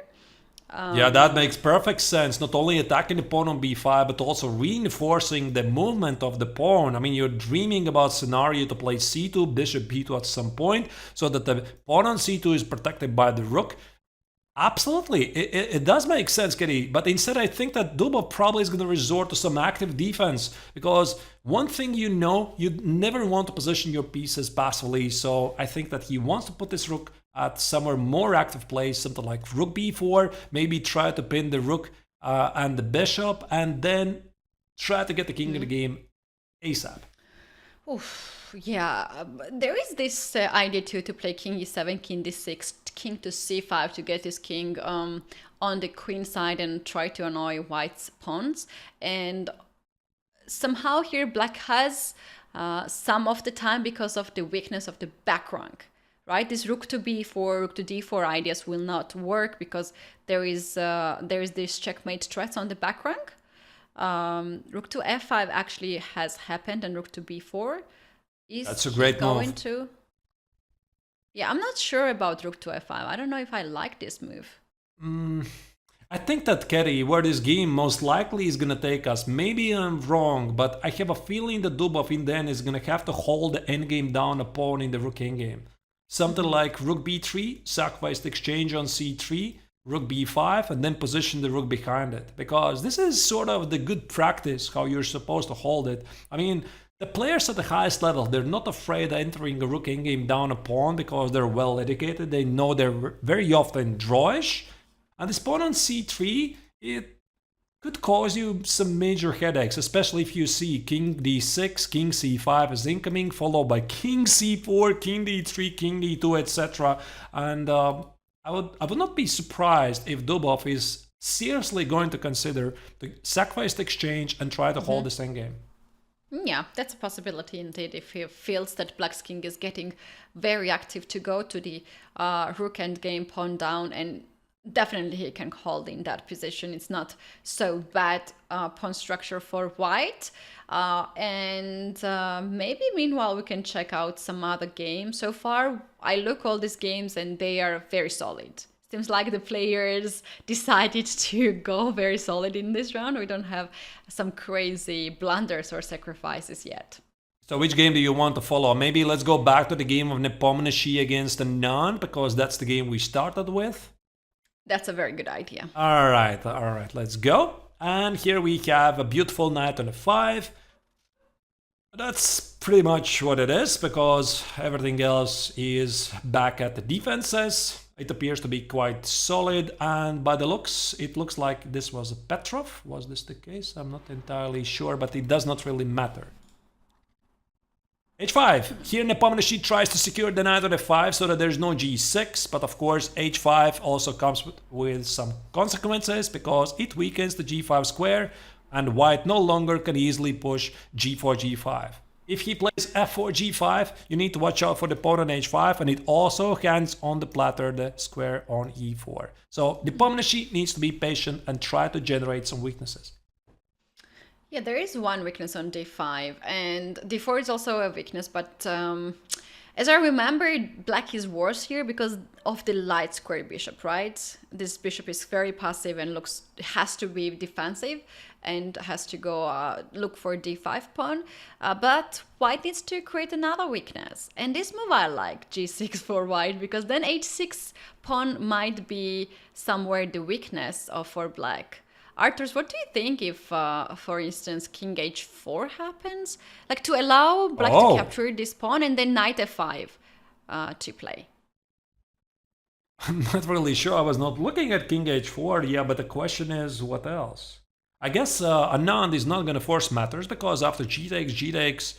Yeah, that makes perfect sense. Not only attacking the pawn on b5, but also reinforcing the movement of the pawn. I mean, you're dreaming about scenario to play c2, bishop b2 at some point, so that the pawn on c2 is protected by the rook. Absolutely, it does make sense, Kitty. But instead, I think that Dubov probably is going to resort to some active defense. Because one thing you know, you never want to position your pieces passively. So I think that he wants to put this rook at somewhere more active place, something like rook b4, maybe try to pin the rook and the bishop, and then try to get the king in the game ASAP. Oof, yeah, there is this idea too to play king e7, king d6, king to c5 to get his king on the queen side and try to annoy white's pawns. And somehow here black has some of the time because of the weakness of the back rank. Right, this rook to b4, rook to d4 ideas will not work because there is this checkmate threat on the back rank. Rook to f5 actually has happened, and rook to b4 is That's a great going move. to. Yeah, I'm not sure about rook to f5. I don't know if I like this move. I think that, Kerry, where this game most likely is gonna take us, maybe I'm wrong, but I have a feeling that Dubov in the end is gonna have to hold the endgame down a pawn in the rook endgame. Something like rook b3, sacrifice the exchange on c3, rook b5, and then position the rook behind it. Because this is sort of the good practice, how you're supposed to hold it. I mean, the players at the highest level, they're not afraid of entering a rook endgame down a pawn because they're well educated. They know they're very often drawish. And this pawn on c3, it could cause you some major headaches, especially if you see king d6, king c5 is incoming, followed by king c4, king d3, king d2, etc. And I would not be surprised if Dubov is seriously going to consider the sacrificed exchange and try to hold this endgame. Yeah, that's a possibility indeed. If he feels that Black's king is getting very active to go to the rook endgame, pawn down, and definitely he can hold in that position. It's not so bad pawn structure for white. And maybe meanwhile we can check out some other games. So far I look all these games and they are very solid. Seems like the players decided to go very solid in this round. We don't have some crazy blunders or sacrifices yet. So which game do you want to follow? Maybe let's go back to the game of Nepo against Anand, because that's the game we started with. That's a very good idea. All right, let's go. And here we have a beautiful knight on f5. That's pretty much what it is, because everything else is back at the defenses. It appears to be quite solid, and by the looks, it looks like this was a Petrov. Was this the case? I'm not entirely sure, but it does not really matter. h5. Here Nepo tries to secure the knight on f5 so that there's no g6, but of course h5 also comes with some consequences because it weakens the g5 square and white no longer can easily push g4, g5. If he plays f4, g5, you need to watch out for the pawn on h5, and it also hands on the platter the square on e4. So Nepo needs to be patient and try to generate some weaknesses. Yeah, there is one weakness on d5, and d4 is also a weakness, but as I remember, black is worse here because of the light square bishop, right? This bishop is very passive and has to be defensive and has to go look for d5 pawn, but white needs to create another weakness. And this move I like, g6 for white, because then h6 pawn might be somewhere the weakness for black. Arturs, what do you think if, for instance, king h4 happens? Like to allow black to capture this pawn and then knight f5 to play. I'm not really sure. I was not looking at king h4, yeah, but the question is what else? I guess Anand is not going to force matters because after g takes,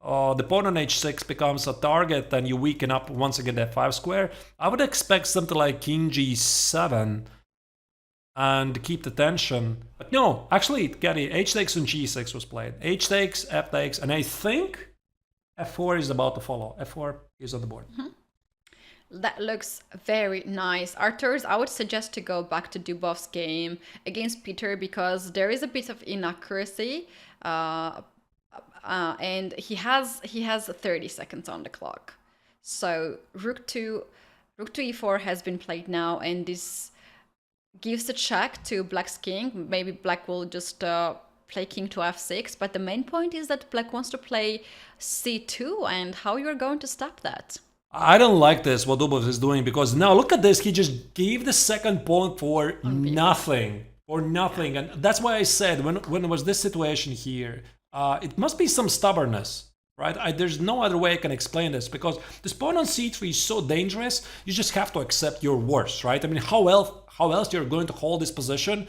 the pawn on h6 becomes a target and you weaken up once again the f5 square. I would expect something like king g7 and keep the tension. But no, actually, Gary, h takes and g6 was played. H takes, f takes, and I think f4 is about to follow. f4 is on the board. Mm-hmm. That looks very nice. Arturs, I would suggest to go back to Dubov's game against Peter because there is a bit of inaccuracy, and he has 30 seconds on the clock. So rook to e4 has been played now, and this gives a check to black's king. Maybe black will just play king to f6, but the main point is that black wants to play c2, and how you're going to stop that. I don't like this, what Dubov is doing, because now look at this, he just gave the second pawn for nothing. And that's why I said, when it was this situation here, it must be some stubbornness, right? There's no other way I can explain this, because this pawn on c3 is so dangerous, you just have to accept your worst, right? I mean, how else you're going to hold this position?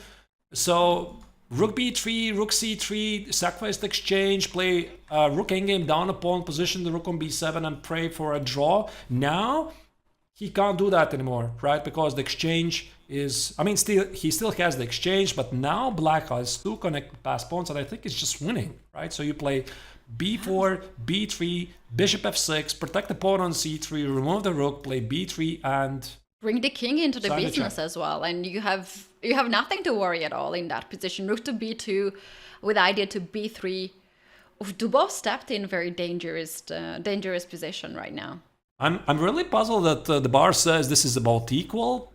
So rook b3, rook c3, sacrifice the exchange, play rook endgame down a pawn, position the rook on b7 and pray for a draw. Now he can't do that anymore, right? Because the exchange is, I mean, he still has the exchange, but now black has two connected pass pawns, and I think it's just winning, right? So you play b4, b3, bishop f6, protect the pawn on c3, remove the rook, play b3, and bring the king into the business as well, and you have nothing to worry at all in that position. Rook to b2 with idea to b3. Dubov stepped in very dangerous position right now. I'm really puzzled that the bar says this is about equal.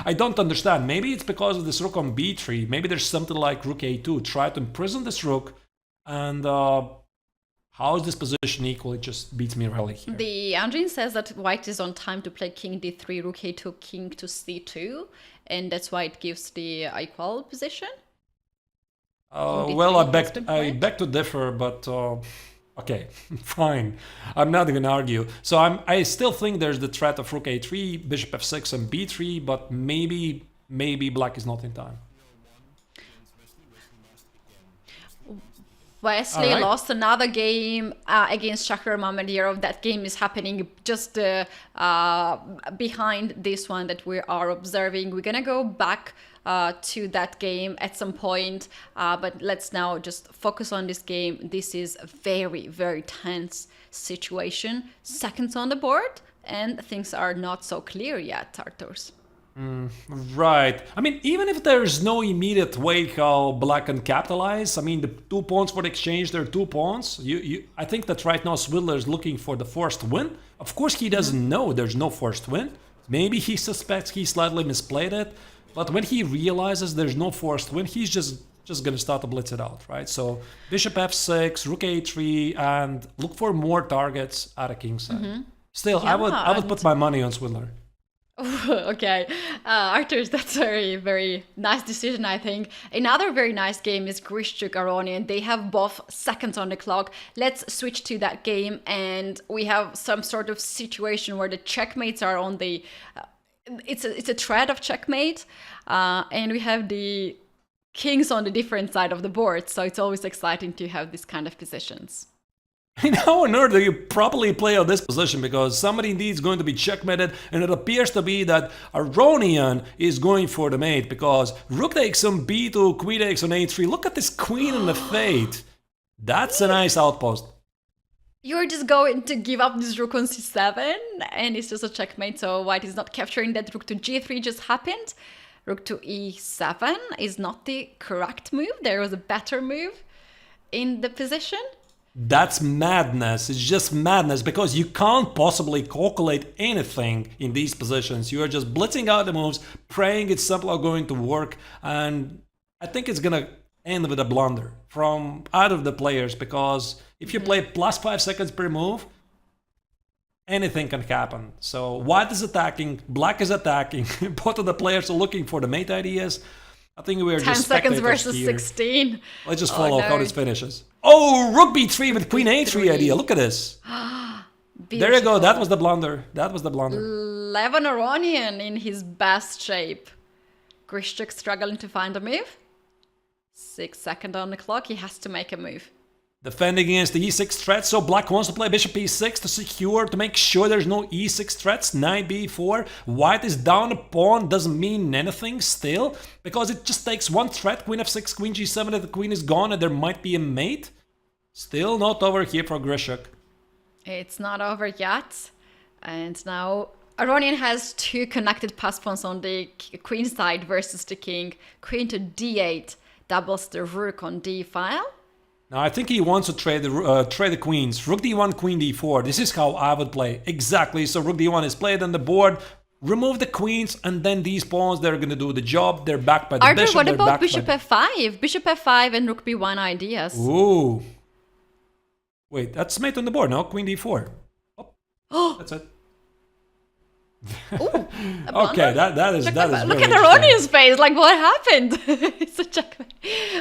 I don't understand. Maybe it's because of this rook on b3. Maybe there's something like rook a2. Try to imprison this rook. And how is this position equal? It just beats me really here. The Anand says that white is on time to play king d3, rook a2, king to c2. And that's why it gives the equal position. Well, I beg to differ, but okay, fine. I'm not even argue. So I still think there's the threat of rook a3, bishop f6, and b3, but maybe black is not in time. Wesley lost another game against Shakir Mamedyarov. That game is happening just behind this one that we are observing. We're gonna go back to that game at some point, but let's now just focus on this game. This is a very, very tense situation. Seconds on the board, and things are not so clear yet, Tartors. Right. I mean, even if there's no immediate way how black can capitalize, I mean, the 2 pawns for the exchange, they're 2 pawns. I think that right now Swidler is looking for the forced win. Of course, he doesn't know there's no forced win. Maybe he suspects he slightly misplayed it. But when he realizes there's no forced win, he's just going to start to blitz it out, right? So bishop f6, rook a3, and look for more targets at a king's side. Still, I would put my money on Swidler. Okay, Arthurs, that's a very, very nice decision, I think. Another very nice game is Grishuk Aronian. They have both seconds on the clock. Let's switch to that game, and we have some sort of situation where the checkmates are on the... it's a thread of checkmate, and we have the kings on the different side of the board, so it's always exciting to have this kind of positions. How on earth do you properly play out this position? Because somebody indeed is going to be checkmated, and it appears to be that Aronian is going for the mate, because rook takes on b2, queen takes on a3. Look at this queen in the fate. That's a nice outpost. You're just going to give up this rook on c7, and it's just a checkmate, so white is not capturing that. Rook to g3 just happened. Rook to e7 is not the correct move. There was a better move in the position. That's madness. It's just madness, because you can't possibly calculate anything in these positions. You are just blitzing out the moves, praying it's somehow going to work, and I think it's gonna end with a blunder from out of the players, because if you play plus 5 seconds per move, anything can happen. So white is attacking, black is attacking, both of the players are looking for the mate ideas. I think we are 10 just seconds versus here. 16. Let's just follow how this finishes. Oh, rook b3 with queen a3 idea. Look at this. There you go. That was the blunder. That was the blunder. Levon Aronian in his best shape. Grishuk struggling to find a move. 6 seconds on the clock. He has to make a move. Defending against the e6 threat, so black wants to play bishop e6 to secure, to make sure there's no e6 threats. Knight b4, white is down a pawn, doesn't mean anything still, because it just takes one threat, queen f6, queen g7, and the queen is gone, and there might be a mate. Still not over here for Grishuk. It's not over yet, and now Aronian has 2 connected pass pawns on the queen side versus the king. Queen to d8 doubles the rook on d file. Now, I think he wants to trade the queens. Rook d1, queen d4. This is how I would play. Exactly. So rook d1 is played on the board. Remove the queens, and then these pawns, they're going to do the job. They're backed by the bishop. What about bishop f5? Bishop f5 and rook b1 ideas. Ooh. Wait, that's mate on the board, no? Queen d4. Oh, that's it. Ooh, okay, that is look at Aronian's face. Like, what happened? It's a checkmate.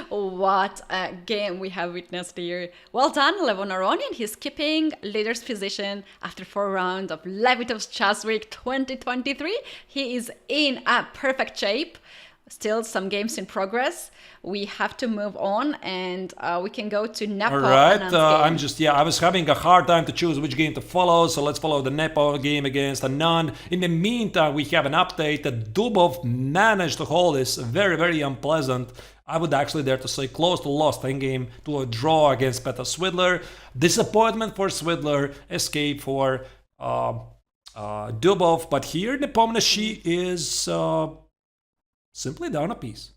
What a game we have witnessed here. Well done, Levon Aronian. He's keeping leader's position after 4 rounds of Levitov's Chess Week 2023. He is in a perfect shape. Still some games in progress. We have to move on, and we can go to Nepo. All right, I was having a hard time to choose which game to follow, so let's follow the Nepo game against Anand. In the meantime, we have an update that Dubov managed to hold this very, very unpleasant, I would actually dare to say close to lost endgame, to a draw against Petar Swidler. Disappointment for Swidler, escape for Dubov, but here Nepomniachtchi is simply down a piece.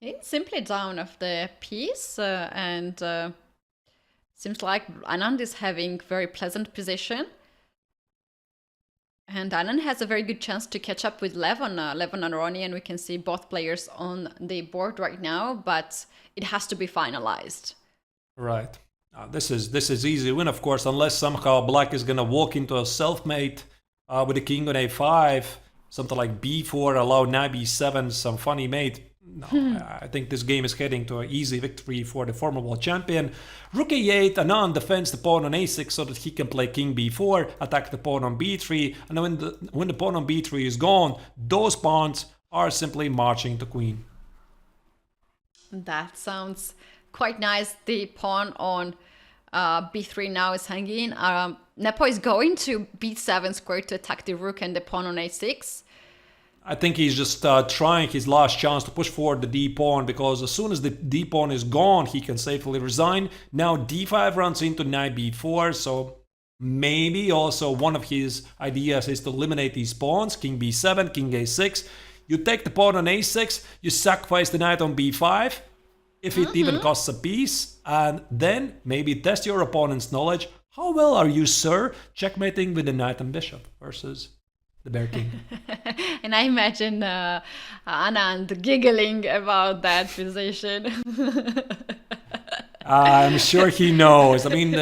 It's simply down of the piece, and seems like Anand is having very pleasant position. And Anand has a very good chance to catch up with Levon. Levon and Aronian, we can see both players on the board right now, but it has to be finalized. Right. This is easy win, of course, unless somehow Black is gonna walk into a self-mate with the king on a5, something like b4, allow knight b7, some funny mate. No, I think this game is heading to an easy victory for the former world champion. Rook a8, Anand defends the pawn on a6 so that he can play king b4, attack the pawn on b3, and when the pawn on b3 is gone, those pawns are simply marching to queen. That sounds quite nice. The pawn on b3 now is hanging. Nepo is going to b7 square to attack the rook and the pawn on a6. I think he's just trying his last chance to push forward the d-pawn, because as soon as the d-pawn is gone, he can safely resign. Now d5 runs into knight b4, so maybe also one of his ideas is to eliminate these pawns. King b7, king a6. You take the pawn on a6, you sacrifice the knight on b5, if it even costs a piece, and then maybe test your opponent's knowledge. How well are you, sir, checkmating with the knight and bishop versus the Bear King? And I imagine Anand giggling about that position. I'm sure he knows. I mean,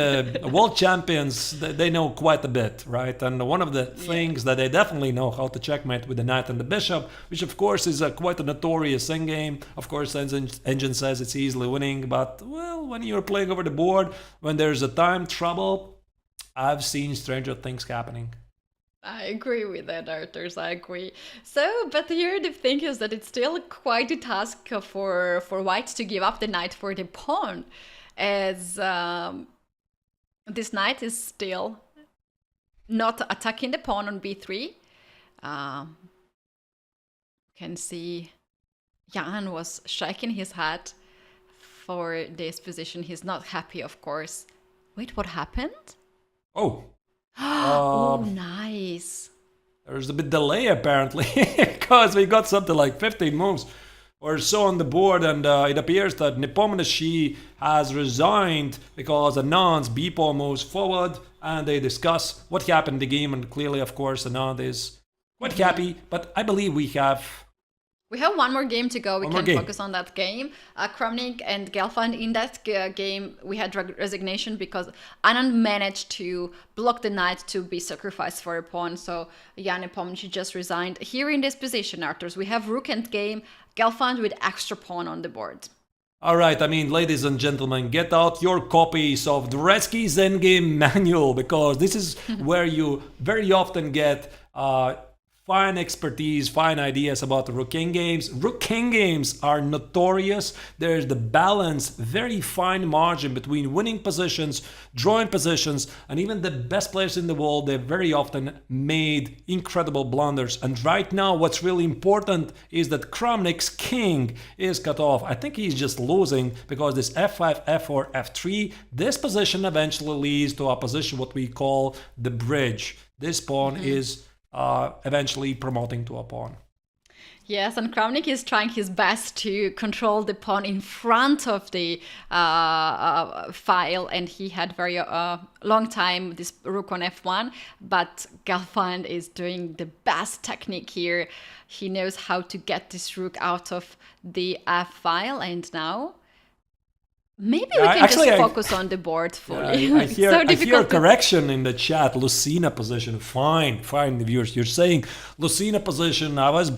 world champions, they know quite a bit, right? And one of the things that they definitely know how to checkmate with the knight and the bishop, which of course is quite a notorious endgame. Of course, Engine says it's easily winning, but, well, when you're playing over the board, when there's a time trouble, I've seen stranger things happening. I agree with that, Arthurs. I agree. So, but here the thing is that it's still quite a task for White to give up the knight for the pawn, as this knight is still not attacking the pawn on b3. Can see Jan was shaking his head for this position. He's not happy, of course. Wait, what happened? Oh. Oh, nice. There's a bit delay apparently, because we got something like 15 moves or so on the board, and it appears that Nepomniachtchi has resigned because Anand's b-pawn moves forward, and they discuss what happened in the game, and clearly, of course, Anand is quite happy, but I believe we have one more game to go. We can game. Focus on that game. Kramnik and Gelfand, in that game, we had resignation because Anand managed to block the knight to be sacrificed for a pawn. So Jan Nepomniachtchi just resigned. Here in this position, Arthurs, we have rook and game, Gelfand with extra pawn on the board. All right, I mean, ladies and gentlemen, get out your copies of Dvoretsky's Endgame Manual, because this is where you very often get fine expertise, fine ideas about the Rook King games. Rook King games are notorious. There's the balance, very fine margin between winning positions, drawing positions, and even the best players in the world, they very often made incredible blunders. And right now, what's really important is that Kramnik's king is cut off. I think he's just losing because this f5, f4, f3, this position eventually leads to a position what we call the bridge. This pawn is eventually promoting to a pawn. Yes, and Kramnik is trying his best to control the pawn in front of the file, and he had very long time this rook on f1, but Gelfand is doing the best technique here. He knows how to get this rook out of the f file, and now maybe we can just focus on the board fully. I hear a correction in the chat. Lucina position. Fine, viewers. You're saying Lucina position. I was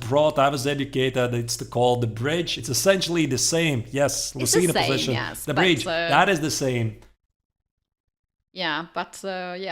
educated. It's called the bridge. It's essentially the same. Yes, Lucina position. Yes, the bridge. That is the same. Yeah, but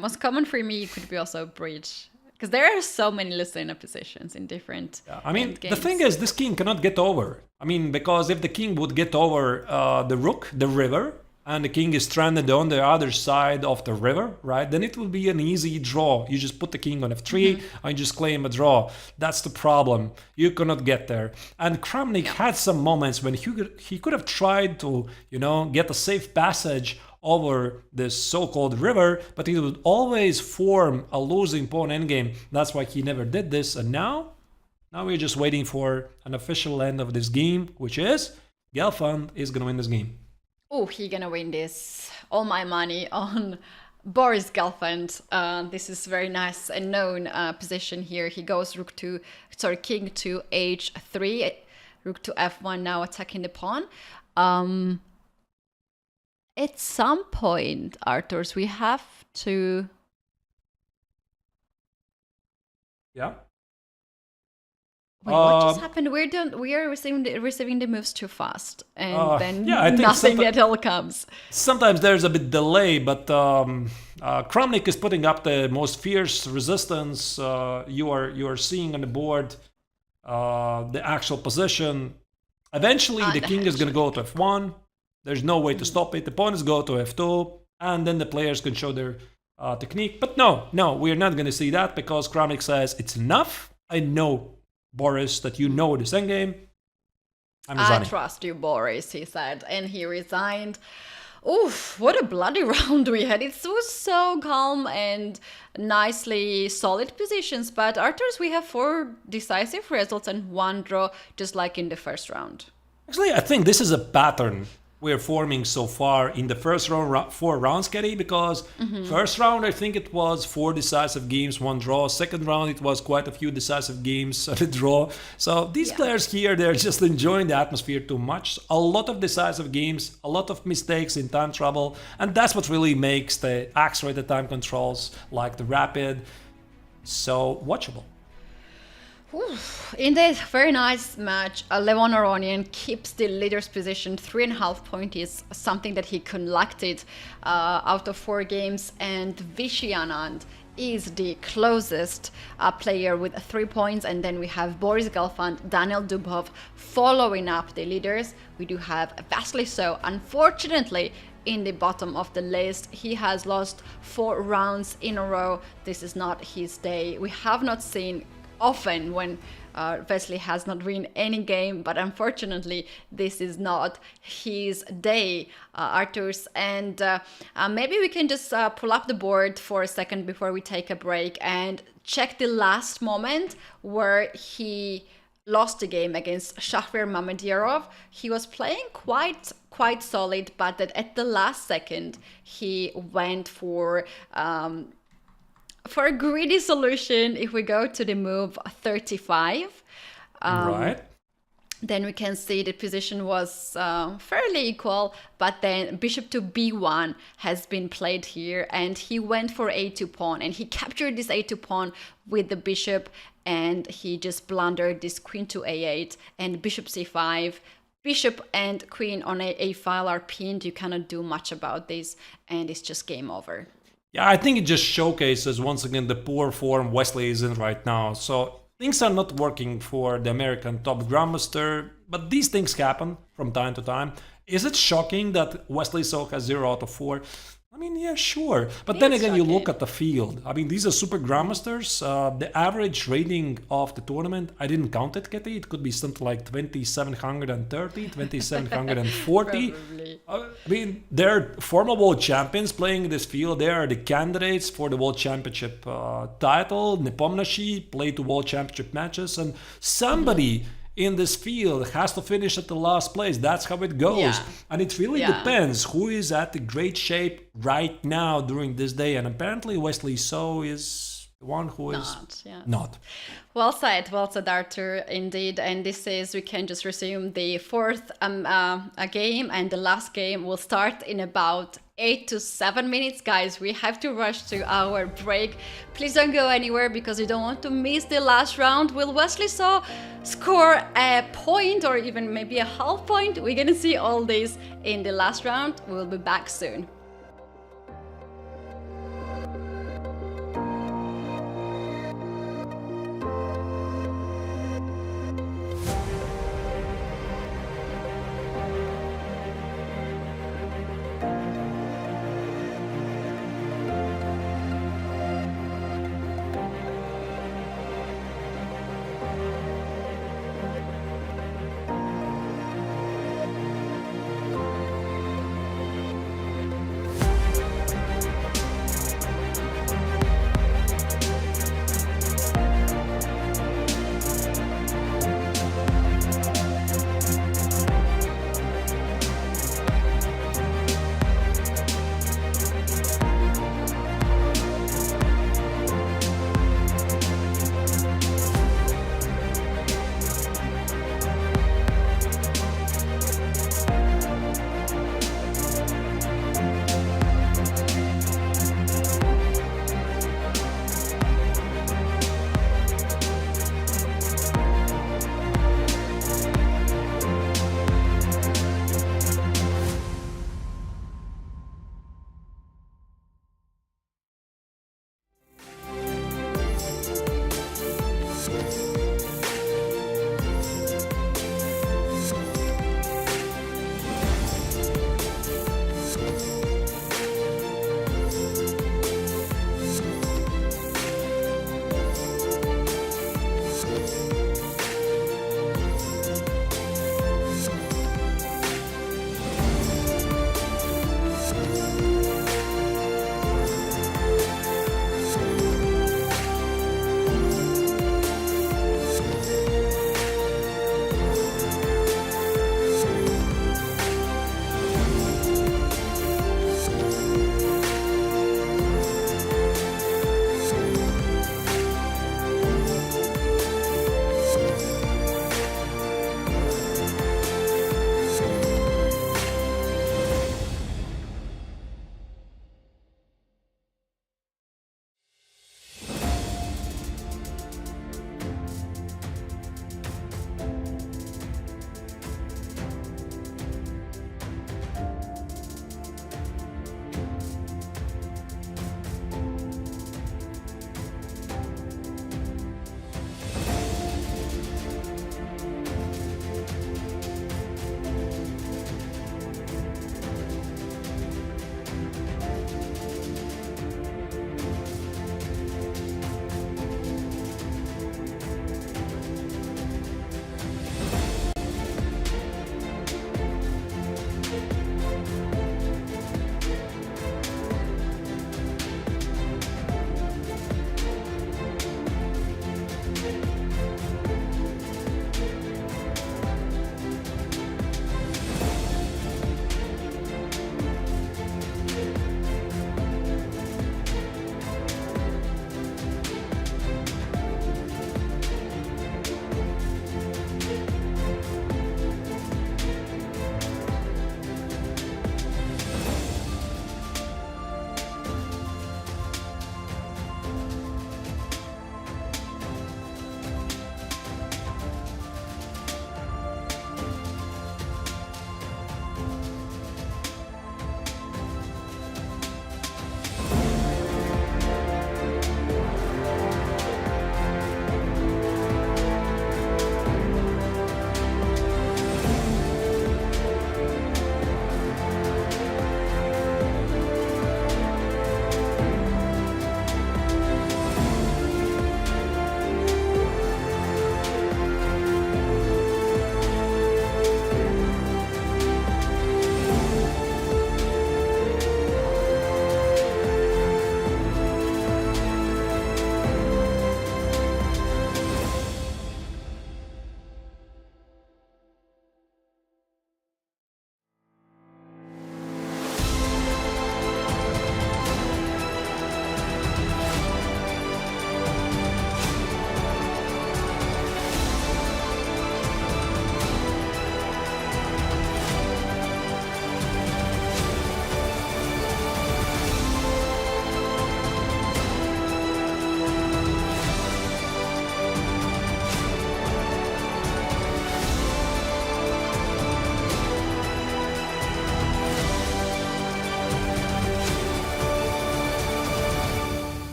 most common for me could be also bridge. Because there are so many Lucina positions in different the thing is, this king cannot get over. I mean, because if the king would get over the rook, the river, and the king is stranded on the other side of the river, right, then it will be an easy draw. You just put the king on f3 and just claim a draw. That's the problem. You cannot get there. And Kramnik had some moments when he could have tried to, get a safe passage over this so-called river, but he would always form a losing pawn endgame. That's why he never did this. And now we're just waiting for an official end of this game, which is Gelfand is gonna win this game. Oh, he's gonna win this. All my money on Boris Gelfand. This is very nice and known position here. He goes king to h3, rook to f1, now attacking the pawn. At some point, Arthurs, we have to... Yeah. Wait, what just happened? We are receiving the moves too fast, and then I think nothing at all comes. Sometimes there's a bit delay, but Kramnik is putting up the most fierce resistance. You are seeing on the board the actual position. Eventually, the king is going to go to f1. There's no way to stop it. The pawn is go to f2, and then the players can show their technique. But no, we are not going to see that because Kramnik says it's enough. I know, Boris, that you know this endgame. I'm resigning. I trust you, Boris, he said, and he resigned. Oof, what a bloody round we had. It was so calm and nicely solid positions, but Arthurs, we have 4 decisive results and 1 draw, just like in the first round. Actually, I think this is a pattern we're forming so far in the first round, 4 rounds, Katie, because first round, I think it was 4 decisive games, 1 draw. Second round, it was quite a few decisive games, a draw. So these players here, they're just enjoying the atmosphere too much. A lot of decisive games, a lot of mistakes in time trouble, and that's what really makes the accelerated time controls, like the rapid, so watchable. In this very nice match, Levon Aronian keeps the leader's position. 3.5 points is something that he collected out of 4 games, and Vishy Anand is the closest player with 3 points, and then we have Boris Gelfand, Daniel Dubov following up the leaders. We do have Vasily So, unfortunately, in the bottom of the list. He has lost 4 rounds in a row. This is not his day. We have not seen often when Vasily has not won any game, but unfortunately this is not his day, Arthurs. And maybe we can just pull up the board for a second before we take a break and check the last moment where he lost the game against Shahriar Mamedyarov. He was playing quite solid, but that at the last second he went for a greedy solution. If we go to the move 35, Right. then we can see the position was fairly equal, but then bishop to b1 has been played here, and he went for a2 pawn, and he captured this a2 pawn with the bishop, and he just blundered this queen to a8 and bishop c5. Bishop and queen on a file are pinned. You cannot do much about this, and it's just game over. Yeah, I think it just showcases once again the poor form Wesley is in right now. So things are not working for the American top grandmaster, but these things happen from time to time. Is it shocking that Wesley So has 0 out of 4? I mean, yeah, sure. But then again, you look at the field. I mean, these are super grandmasters. The average rating of the tournament, I didn't count it, Katie. It could be something like 2,730, 2,740. I mean, they're former world champions playing this field. They are the candidates for the world championship title. Nepomniachtchi played the world championship matches. And somebody in this field has to finish at the last place. That's how it goes. Yeah. And it really depends who is at the great shape right now during this day. And apparently Wesley So is the one who is not. Well said, Arthur, indeed. And this is, we can just resume the 4th game, and the last game will start in about 8 to 7 minutes. Guys, we have to rush to our break. Please don't go anywhere because you don't want to miss the last round. Will Wesley So score a point or even maybe a half point? We're gonna see all this in the last round. We'll be back soon.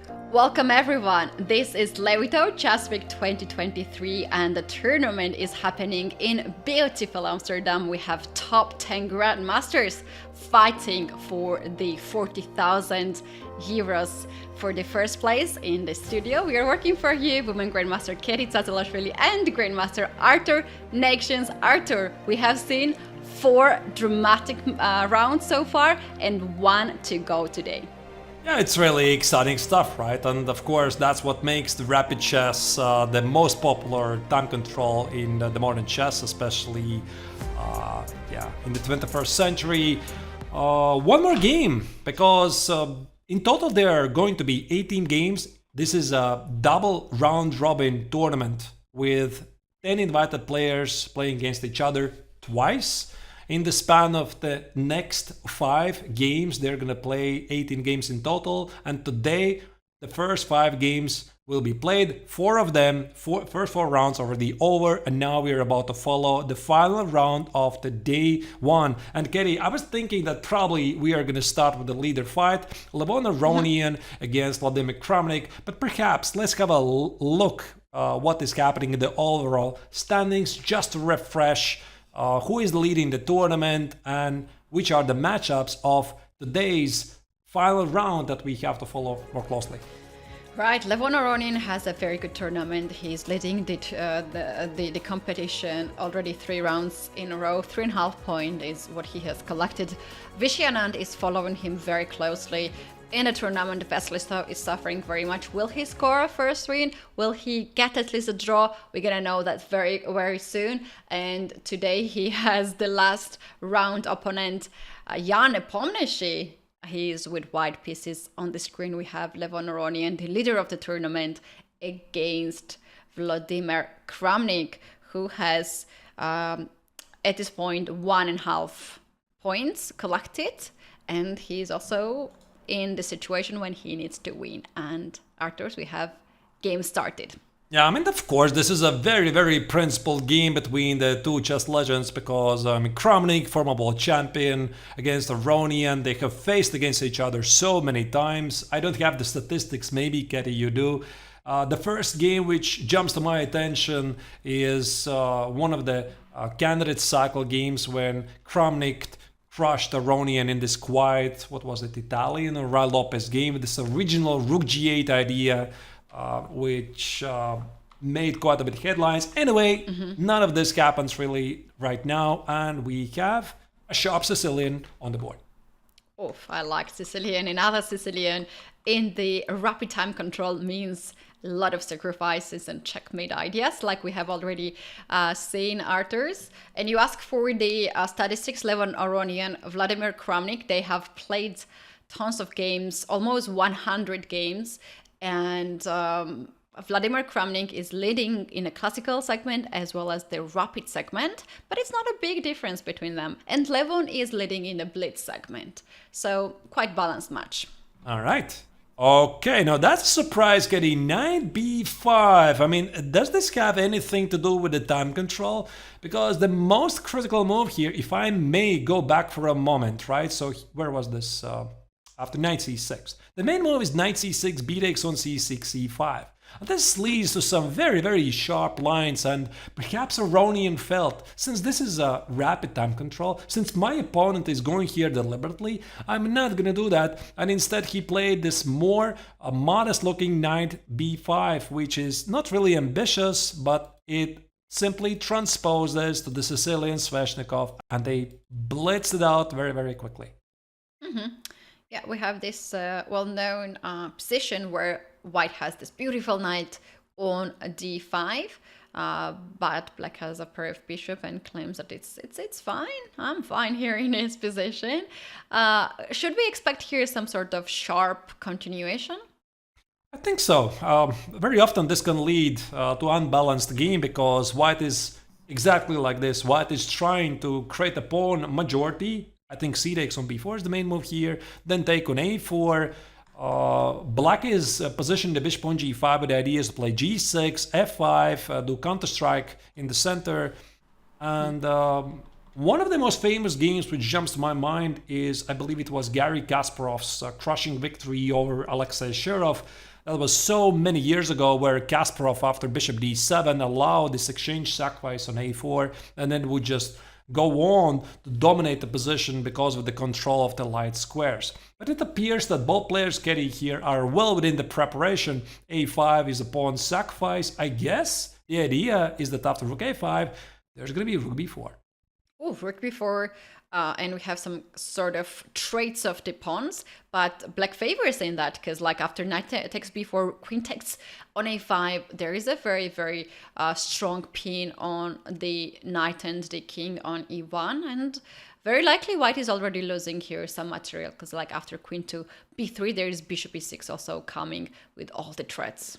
Welcome everyone, this is Levitov Chess Week 2023 and the tournament is happening in beautiful Amsterdam. We have top 10 grandmasters fighting for the 40,000 euros. For the first place in the studio, we are working for you, Women Grandmaster Keti Tsatilashvili and Grandmaster Artur Nations. Artur, we have seen 4 dramatic rounds so far and 1 to go today. Yeah, it's really exciting stuff, right? And of course, that's what makes the rapid chess the most popular time control in the modern chess, especially in the 21st century. One more game, because in total there are going to be 18 games. This is a double round-robin tournament with 10 invited players playing against each other twice. In the span of the next 5 games, they're going to play 18 games in total. And today, the first 5 games will be played. 4 of them, first 4 rounds already over. And now we're about to follow the final round of the day 1. And Keti, I was thinking that probably we are going to start with the leader fight. Aronian against Vladimir Kramnik. But perhaps let's have a look what is happening in the overall standings just to refresh. Who is leading the tournament and which are the matchups of today's final round that we have to follow more closely. Right, Levon Aronian has a very good tournament. He's leading the competition already 3 rounds in a row. 3.5 points is what he has collected. Anand is following him very closely. In the tournament, Veselistov is suffering very much. Will he score a first win? Will he get at least a draw? We're gonna know that very, very soon. And today he has the last round opponent, Jan Nepomniachtchi. He's with white pieces on the screen. We have Levon Aronian, the leader of the tournament, against Vladimir Kramnik, who has, at this point, 1.5 points collected. And he's also in the situation when he needs to win. And Artur, we have game started. Yeah, I mean, of course, this is a very, very principled game between the 2 chess legends because Kramnik, former world champion, against Aronian, they have faced against each other so many times. I don't have the statistics, maybe, Keti, you do. The first game which jumps to my attention is one of the candidate cycle games when Kramnik crushed Aronian in this quiet, what was it, Italian or Rai Lopez game, this original Rook G8 idea, which made quite a bit of headlines. Anyway, none of this happens really right now, and we have a sharp Sicilian on the board. Oh, I like Sicilian. Another Sicilian in the rapid time control means a lot of sacrifices and checkmate ideas, like we have already seen Artur's. And you ask for the statistics. Levon Aronian, Vladimir Kramnik, they have played tons of games, almost 100 games. And Vladimir Kramnik is leading in a classical segment as well as the rapid segment, but it's not a big difference between them. And Levon is leading in the blitz segment. So quite balanced match. All right. Okay, now that's a surprise, getting knight b5. I mean, does this have anything to do with the time control? Because the most critical move here, if I may go back for a moment, right? So where was this? After knight c6. The main move is knight c6, b takes on c6, c5. This leads to some very, very sharp lines, and perhaps Aronian felt, since this is a rapid time control, since my opponent is going here deliberately, I'm not gonna do that, and instead he played this more modest looking knight b5, which is not really ambitious, but it simply transposes to the Sicilian Sveshnikov, and they blitzed it out very, very quickly. Yeah, we have this well-known position where White has this beautiful knight on a d5, but Black has a pair of bishop and claims that it's fine. I'm fine here in his position. Should we expect here some sort of sharp continuation? I think so. Very often this can lead to unbalanced game because White is exactly like this. White is trying to create a pawn majority. I think c takes on b4 is the main move here. Then take on a4. Black is positioned the bishop on g5, but the idea is to play g6, f5, do counter strike in the center. And One of the most famous games which jumps to my mind is, I believe it was Garry Kasparov's crushing victory over Alexei Shirov. That was so many years ago, where Kasparov, after bishop d7, allowed this exchange sacrifice on a4, and then would just go on to dominate the position because of the control of the light squares. But it appears that both players getting here are well within the preparation. a5 is a pawn sacrifice. I guess the idea is that after rook a5, there's going to be rook b4. Oh, rook b4, and we have some sort of traits of the pawns, but black favors in that, because like after knight takes b4, queen takes on a5, there is a very, very strong pin on the knight and the king on e1, and very likely white is already losing here some material, because like after queen to b3, there is bishop e6 also coming with all the threats.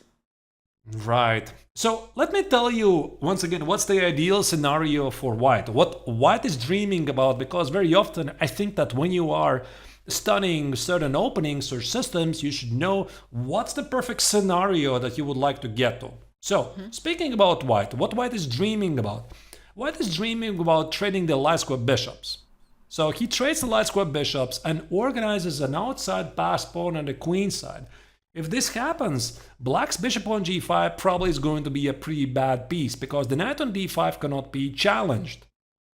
Right. So let me tell you once again, what's the ideal scenario for white? What white is dreaming about, because very often I think that when you are studying certain openings or systems, you should know what's the perfect scenario that you would like to get to. So speaking about white, what white is dreaming about? White is dreaming about trading the light square bishops. So he trades the light square bishops and organizes an outside pass pawn on the queen side. If this happens, black's bishop on g5 probably is going to be a pretty bad piece, because the knight on d5 cannot be challenged.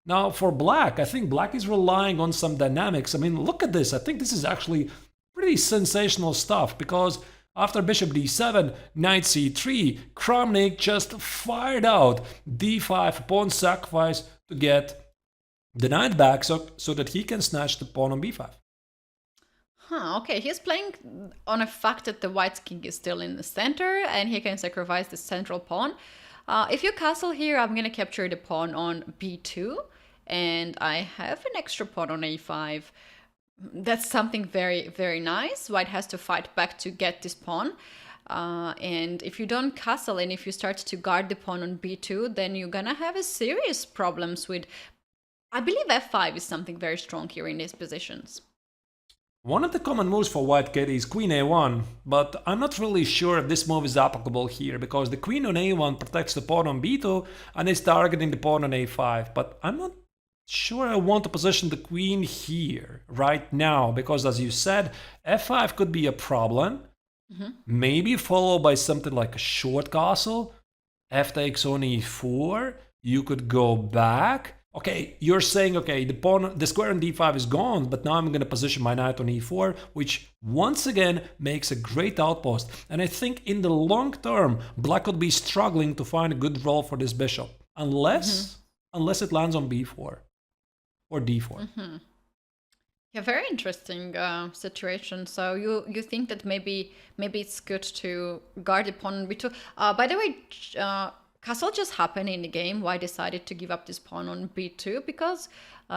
Now for black, I think black is relying on some dynamics. I mean, look at this. I think this is actually pretty sensational stuff, because after bishop d7, knight c3, Kramnik just fired out d5 pawn sacrifice to get the knight back so that he can snatch the pawn on b5. Okay, he's playing on a fact that the white king is still in the center and he can sacrifice the central pawn. If you castle here, I'm going to capture the pawn on b2 and I have an extra pawn on a5. That's something very, very nice. White has to fight back to get this pawn. And if you don't castle and if you start to guard the pawn on b2, then you're going to have a serious problems with, I believe f5 is something very strong here in these positions. One of the common moves for white cat is queen a1, but I'm not really sure if this move is applicable here, because the queen on a1 protects the pawn on b2 and is targeting the pawn on a5, but I'm not sure I want to position the queen here right now, because as you said, f5 could be a problem, maybe followed by something like a short castle, f takes on e4, you could go back. Okay, you're saying, okay, the square on d5 is gone, but now I'm going to position my knight on e4, which once again makes a great outpost. And I think in the long term, black could be struggling to find a good role for this bishop, unless it lands on b4 or d4. Yeah, very interesting situation. So you think that maybe it's good to guard the pawn on b2. By the way, castle just happened in the game. White decided to give up this pawn on b2 because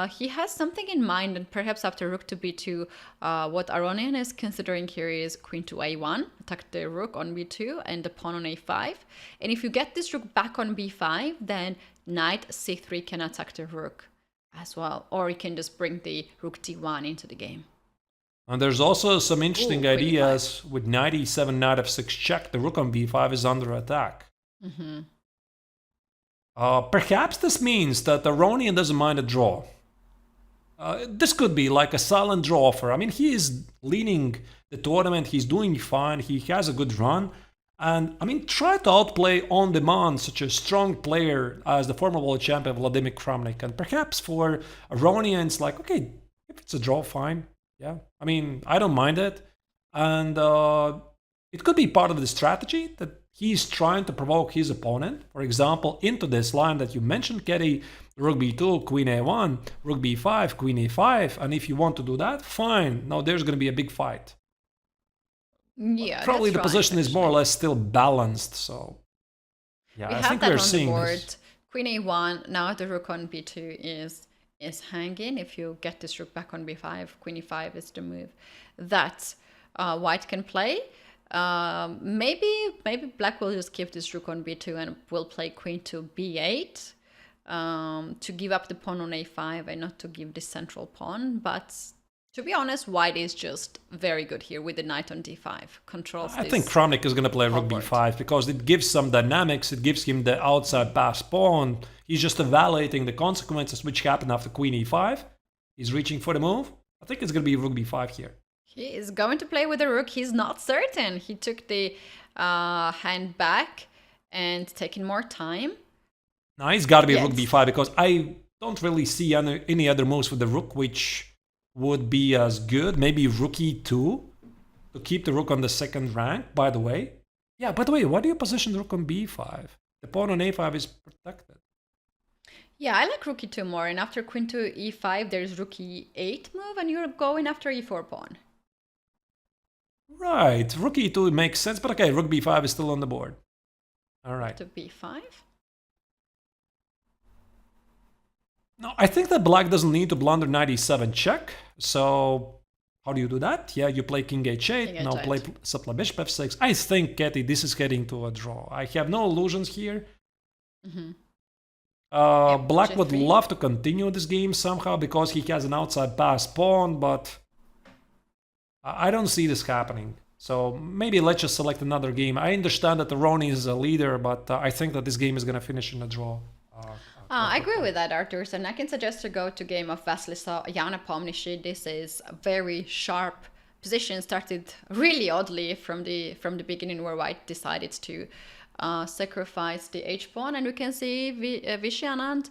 he has something in mind, and perhaps after rook to b2, what Aronian is considering here is queen to a1, attack the rook on b2 and the pawn on a5. And if you get this rook back on b5, then knight c3 can attack the rook as well, or you can just bring the rook d1 into the game. And there's also some interesting ideas with knight e7, knight f6 check. The rook on b5 is under attack. Perhaps this means that Aronian doesn't mind a draw. This could be like a silent draw offer. I mean, he is leading the tournament, he's doing fine, he has a good run. And I mean, try to outplay on demand such a strong player as the former world champion Vladimir Kramnik. And perhaps for Aronian, it's like, okay, if it's a draw, fine. Yeah, I mean, I don't mind it. And it could be part of the strategy that he's trying to provoke his opponent, for example, into this line that you mentioned, Ketty, rook b2, queen a1, rook b5, queen a5, and if you want to do that, fine. Now there's going to be a big fight. Yeah, probably the position is more or less still balanced, so yeah, I think we're seeing this. Queen a1, now the rook on b2 is hanging. If you get this rook back on b5, queen e5 is the move that white can play. Maybe black will just keep this rook on b2 and will play queen to b8 to give up the pawn on a5 and not to give the central pawn, but To be honest, white is just very good here with the knight on d5. Controls I this think Kramnik is going to play rook forward. b5 because it gives some dynamics. It gives him the outside pass pawn. He's just evaluating the consequences which happen after queen e5. He's reaching for the move. I think it's going to be rook b5 here. He is going to play with the rook. He's not certain. He took the hand back and taking more time. Now he's got to be Yes. rook b5 because I don't really see any other moves with the rook which would be as good. Maybe rook e2 to keep the rook on the second rank, by the way. Yeah, by the way, why do you position the rook on b5? The pawn on a5 is protected. Yeah, I like rook e2 more. And after queen to e5, there's rook e8 move, and you're going after e4 pawn. Right, rook e2 makes sense, but okay, rook b5 is still on the board. All right. To b5. No, I think that black doesn't need to blunder knight e7 check. So how do you do that? Yeah, you play king h8. King Now h8. play supply bishop f6. I think, Katie, this is getting to a draw. I have no illusions here. Mm-hmm. Black would G3. love to continue this game somehow because he has an outside pass pawn, but I don't see this happening. So maybe let's just select another game. I understand that Aronian is a leader, but I think that this game is going to finish in a draw. I agree with that, Arthur. And I can suggest to go to game of Vasily Yana Pomnishi. This is a very sharp position. Started really oddly from the beginning, where white decided to sacrifice the h pawn, and we can see Vishy Anand.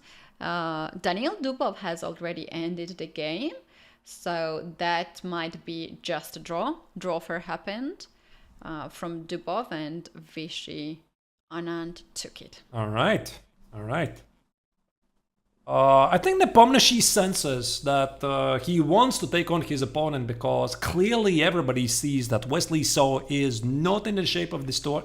Daniil Dubov has already ended the game, so that might be just a draw for happened from Dubov, and Vishy Anand took it. All right. I think the Pomnishi senses that he wants to take on his opponent because clearly everybody sees that Wesley So is not in the shape of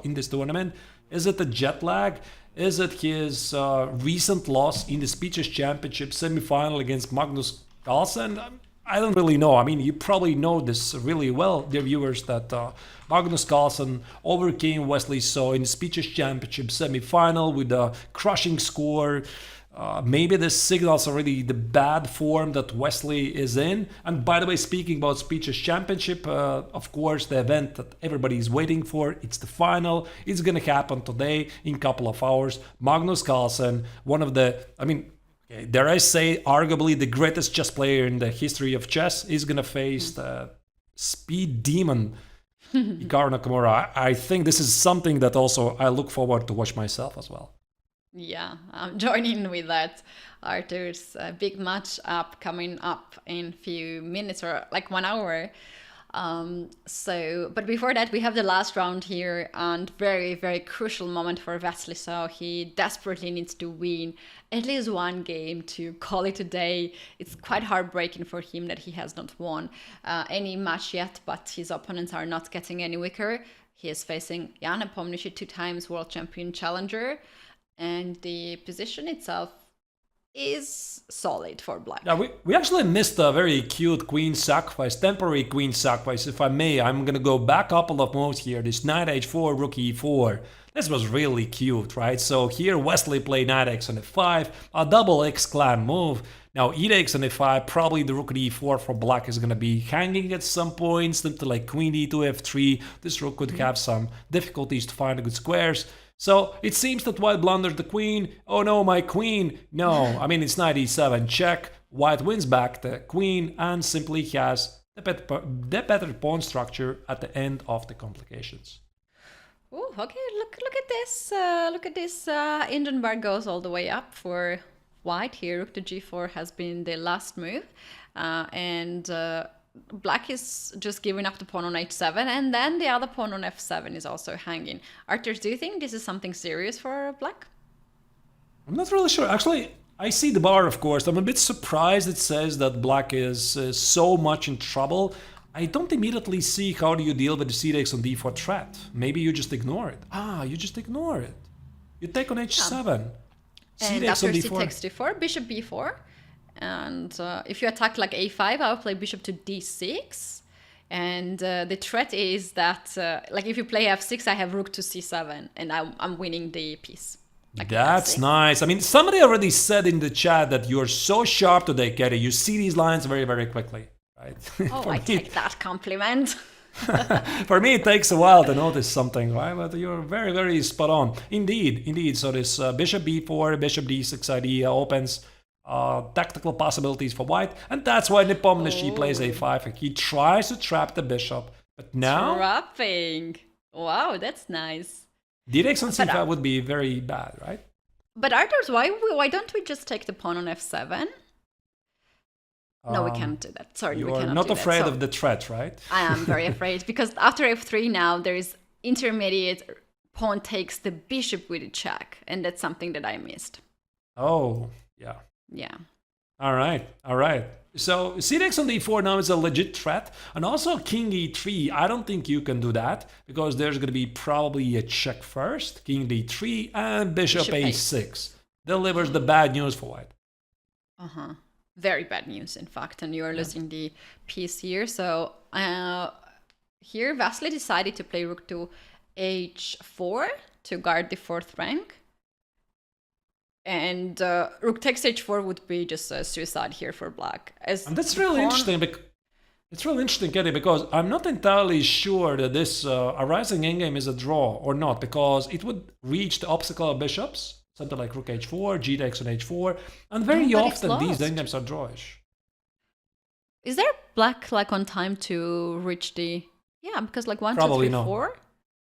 in this tournament. Is it a jet lag? Is it his recent loss in the Speeches Championship semi-final against Magnus Carlsen? I don't really know. I mean, you probably know this really well, dear viewers, that Magnus Carlsen overcame Wesley So in the Speeches Championship semi-final with a crushing score. Maybe this signals already the bad form that Wesley is in. And by the way, speaking about Speeches Championship, of course, the event that everybody is waiting for, it's the final. It's going to happen today in a couple of hours. Magnus Carlsen, one of the, dare I say, arguably the greatest chess player in the history of chess, is going to face the speed demon, Hikaru Nakamura. I think this is something that also I look forward to watch myself as well. Yeah, I'm joining with that. Arthur's big match up coming up in few minutes or like 1 hour. But before that, we have the last round here, and very, very crucial moment for Vasily So. He desperately needs to win at least one game to call it a day. It's quite heartbreaking for him that he has not won any match yet, but his opponents are not getting any weaker. He is facing Jan Nepomniachtchi, 2 times world champion challenger. And the position itself is solid for black. Yeah, we actually missed a very cute queen sacrifice, temporary queen sacrifice. If I may, I'm going to go back a couple of moves here. This knight h4, rook e4. This was really cute, right? So here Wesley played knight x on f5, a double x clan move. Now e takes on f5, probably the rook at e4 for black is going to be hanging at some point, something like queen d2, f3. This rook could have some difficulties to find the good squares. So it seems that white blundered the queen. Oh no, my queen. No, I mean, it's knight e7 check. White wins back the queen and simply has the better pawn structure at the end of the complications. Oh, okay. Look at this. Look at this. Indian bar goes all the way up for white here. Rook to g4 has been the last move, and black is just giving up the pawn on h7, and then the other pawn on f7 is also hanging. Arthur, do you think this is something serious for black? I'm not really sure. Actually, I see the bar, of course. I'm a bit surprised it says that black is so much in trouble. I don't immediately see how do you deal with the c takes on d4 threat. Maybe you just ignore it. You just ignore it. You take on h7. And after c takes d4, bishop b4. And if you attack like a5, I'll play bishop to d6. And the threat is that, like if you play f6, I have rook to c7, and I'm winning the piece. Like that's nice. I mean, somebody already said in the chat that you're so sharp today, Katie. You see these lines very, very quickly. right? Oh, For I me, take that compliment. for me, it takes a while to notice something, right? But you're very, very spot on. Indeed, indeed. So this bishop b4, bishop d6 idea opens tactical possibilities for white, and that's why Nepomniachtchi plays a5. He tries to trap the bishop, but now Trapping. Wow, that's nice. d6 on But, c5 would be very bad, right? But Arthurs, why don't we just take the pawn on f7? No, we can't do that. Sorry, we You're cannot not do afraid that. of the threat, right? I am very afraid because after f3 now there is intermediate pawn takes the bishop with a check, and that's something that I missed. Oh, yeah. Yeah. All right, all right. So c6 on d4 now is a legit threat, and also king e3. I don't think you can do that because there's going to be probably a check first, king d3, and bishop a6 delivers the bad news for white. Very bad news, in fact, and you are losing the piece here. So here Vasily decided to play rook to h4 to guard the fourth rank. And rook takes h4 would be just a suicide here for black. And that's really interesting. It's really interesting, Katie, because I'm not entirely sure that this a rising endgame is a draw or not, because it would reach the obstacle of bishops, something like rook h4, g takes on h4, and very often these endgames are drawish. Is there black like on time to reach the because like 1, Probably 2, 3, no. 4?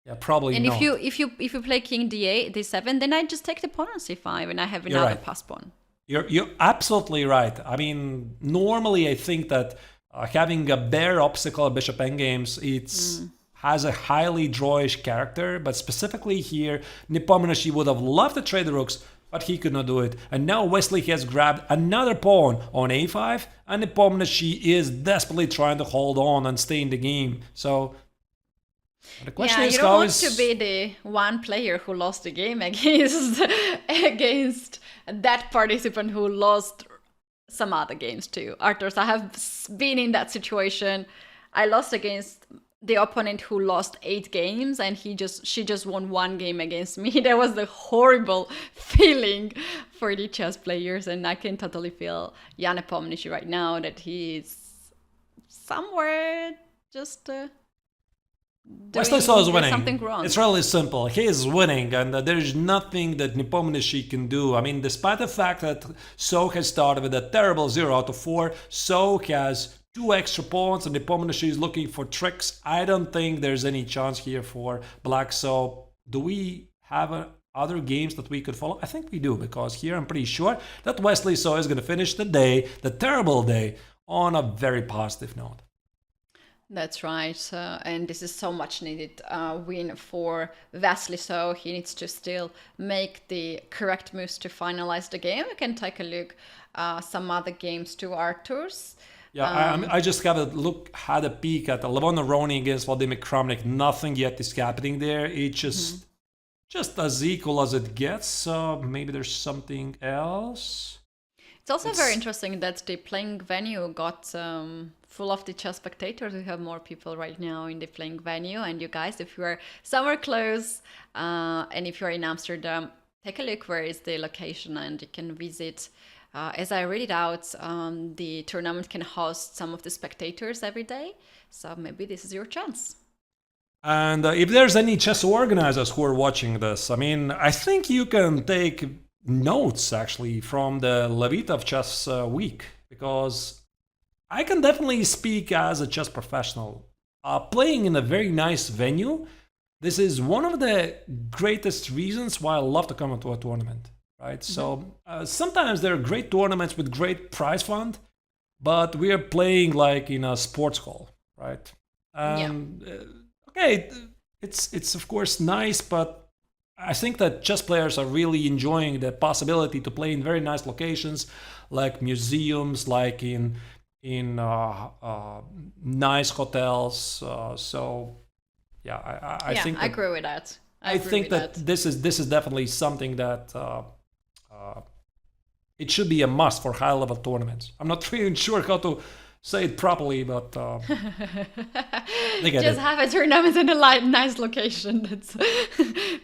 Yeah, probably and not. if you play king d8, d7, then I just take the pawn on c5 and I have another pass pawn. You're absolutely right. I mean, normally I think that having a bare obstacle at bishop endgames, has a highly drawish character, but specifically here, Nepomniachtchi would have loved to trade the rooks, but he could not do it. And now Wesley has grabbed another pawn on a5, and Nepomniachtchi is desperately trying to hold on and stay in the game. So the question is, you don't want to be the one player who lost the game against that participant who lost some other games too. Arthurs, I have been in that situation. I lost against the opponent who lost 8 games, and she just won 1 game against me. That was a horrible feeling for the chess players, and I can totally feel Jan Nepomniachtchi right now that he's somewhere just Wesley Saw is winning. Something wrong. It's really simple. He is winning, and there's nothing that Nepomniachtchi can do. I mean, despite the fact that So has started with a terrible 0 out of 4, So has 2 extra pawns, and Nepomniachtchi is looking for tricks. I don't think there's any chance here for black. So do we have other games that we could follow? I think we do, because here I'm pretty sure that Wesley So is going to finish the day, the terrible day, on a very positive note. That's right, and this is so much needed win for Vasily. So he needs to still make the correct moves to finalize the game. We can take a look some other games to Arthurs. Yeah, I just had a peek at Levon Aronian against Vladimir Kramnik. Nothing yet is happening there. It's just as equal as it gets. So maybe there's something else. It's also very interesting that the playing venue got full of the chess spectators. We have more people right now in the playing venue. And you guys, if you are somewhere close and if you're in Amsterdam, take a look where is the location and you can visit. As I read it out, the tournament can host some of the spectators every day. So maybe this is your chance. And if there's any chess organizers who are watching this, I mean, I think you can take notes actually from the Levitov Chess Week, because I can definitely speak as a chess professional. Playing in a very nice venue, this is one of the greatest reasons why I love to come to a tournament, right? So sometimes there are great tournaments with great prize fund, but we are playing like in a sports hall, right? Okay, it's of course nice, but I think that chess players are really enjoying the possibility to play in very nice locations, like museums, like in nice hotels. So yeah, I think I agree with that. I think that this is definitely something that it should be a must for high level tournaments. I'm not really sure how to say it properly, but they get Just it. have a tournament in a nice location.